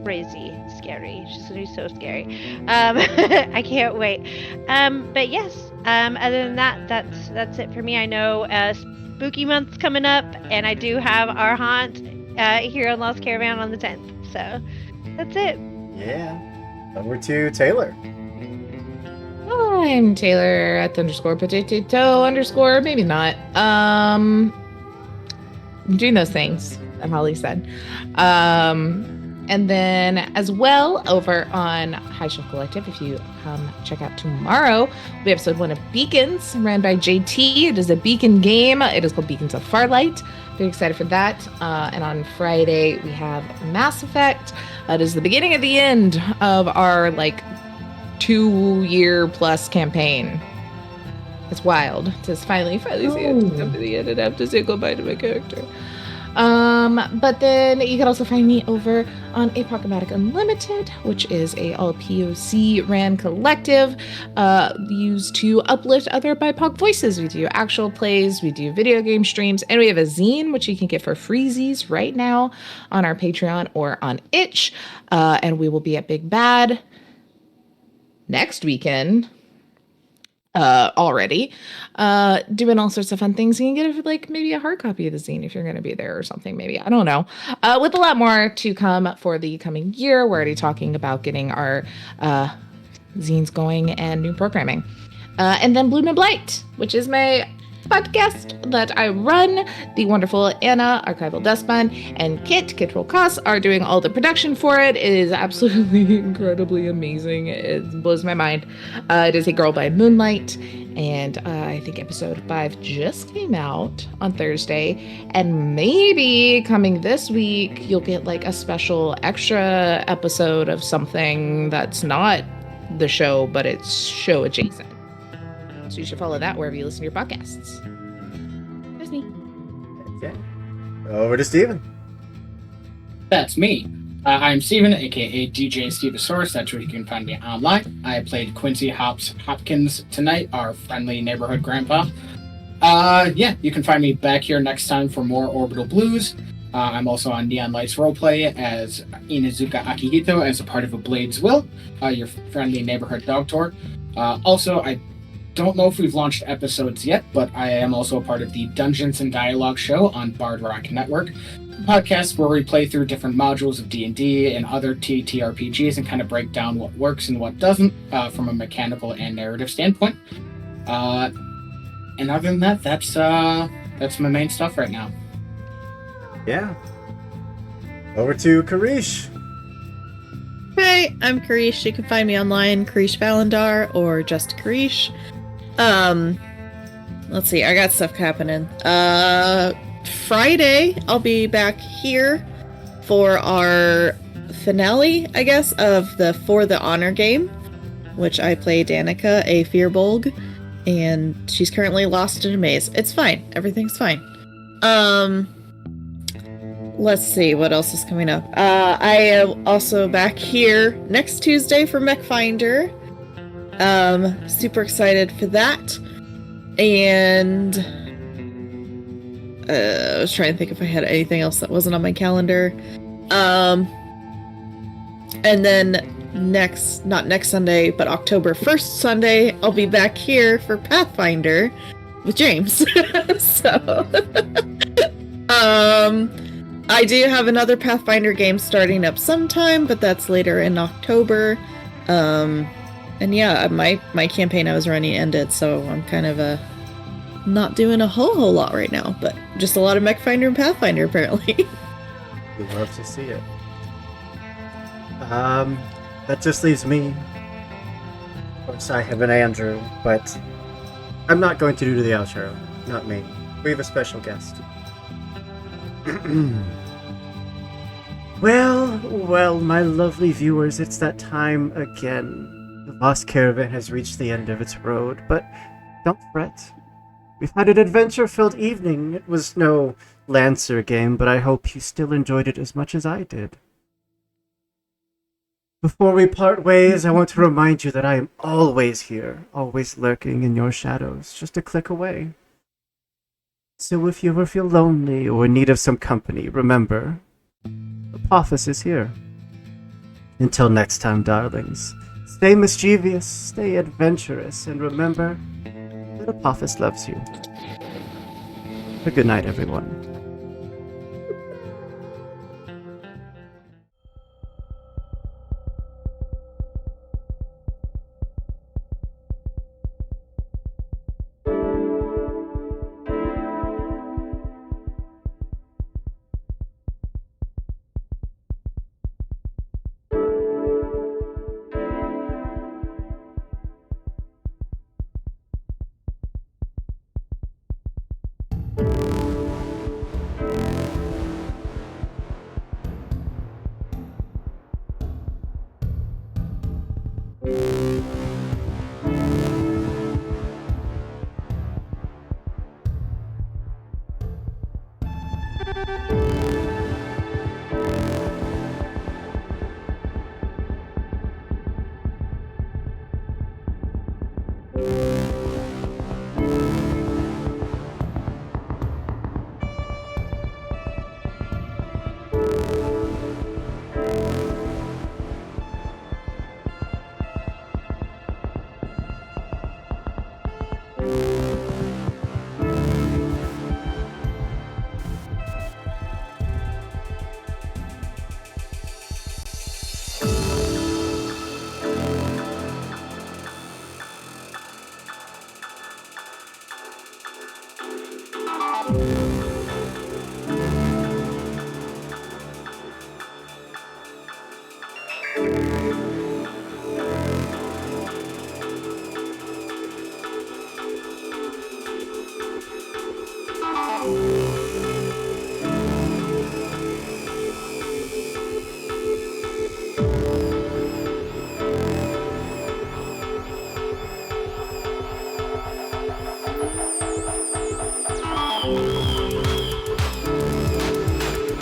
crazy scary. She's gonna be so scary. I can't wait. But yes, other than that, that's it for me. I know spooky month's coming up, and I do have our haunt here on Lost Caravan on the 10th. So that's it. Yeah. Over to Taylor. I'm Taylor at _potato_ maybe not. I'm doing those things that Holly said. And then as well over on High Shelf Collective, if you come check out tomorrow, we have episode 1 of Beacons, ran by JT. It is a beacon game. It is called Beacons of Farlight. Very excited for that. And on Friday, we have Mass Effect. It is the beginning of the end of our 2-year plus campaign. It's wild to finally see it come to the end and have to say goodbye to my character. But then you can also find me over on Apocalyptic Unlimited, which is a all POC ran collective used to uplift other BIPOC voices. We do actual plays, we do video game streams, and we have a zine, which you can get for freezies right now on our Patreon or on Itch. And we will be at Big Bad next weekend. Already doing all sorts of fun things. You can get it maybe a hard copy of the zine if you're going to be there or something, maybe, I don't know, with a lot more to come for the coming year. We're already talking about getting our zines going and new programming, and then Bloom and Blight, which is my podcast that I run. The wonderful Anna, Archival Dustman, and Kit Rolkas are doing all the production for it. It is absolutely incredibly amazing. It blows my mind. It is A Girl by Moonlight, and I think episode 5 just came out on Thursday, and maybe coming this week you'll get a special extra episode of something that's not the show, but it's show adjacent. So you should follow that wherever you listen to your podcasts. That's me. Okay. Over to Steven. That's me. I'm Steven, aka DJ Stevosaurus. That's where you can find me online. I played Quincy Hopkins tonight, our friendly neighborhood grandpa. You can find me back here next time for more Orbital Blues. I'm also on Neon Lights Roleplay as Inuzuka Akihito as a part of A Blade's Will, your friendly neighborhood dog tour. Also, I don't know if we've launched episodes yet, but I am also a part of the Dungeons and Dialogue show on Bard Rock Network, a podcast where we play through different modules of D&D and other TTRPGs and kind of break down what works and what doesn't from a mechanical and narrative standpoint. And other than that, that's my main stuff right now. Yeah. Over to Karish. Hey, I'm Karish. You can find me online, Karish Valendar, or just Karish. Let's see, I got stuff happening. Friday, I'll be back here for our finale, I guess, of the For the Honor game, which I play Danica, a Fearbolg, and she's currently lost in a maze. It's fine. Everything's fine. Let's see, what else is coming up? I am also back here next Tuesday for Mech Finder. Super excited for that. And I was trying to think if I had anything else that wasn't on my calendar. And then not next Sunday, but October 1st Sunday, I'll be back here for Pathfinder with James. So, I do have another Pathfinder game starting up sometime, but that's later in October. And yeah, my campaign I was running ended, so I'm kind of not doing a whole lot right now, but just a lot of Mech Finder and Pathfinder apparently. We love to see it. That just leaves me. Of course, I have an Andrew, but I'm not going to do the outro. Not me. We have a special guest. Well, my lovely viewers, it's that time again. The Lost Caravan has reached the end of its road, but don't fret. We've had an adventure-filled evening. It was no Lancer game, but I hope you still enjoyed it as much as I did. Before we part ways, I want to remind you that I am always here, always lurking in your shadows, just a click away. So if you ever feel lonely or in need of some company, remember, Apophis is here. Until next time, darlings, stay mischievous, stay adventurous, and remember that Apophis loves you. A good night, everyone.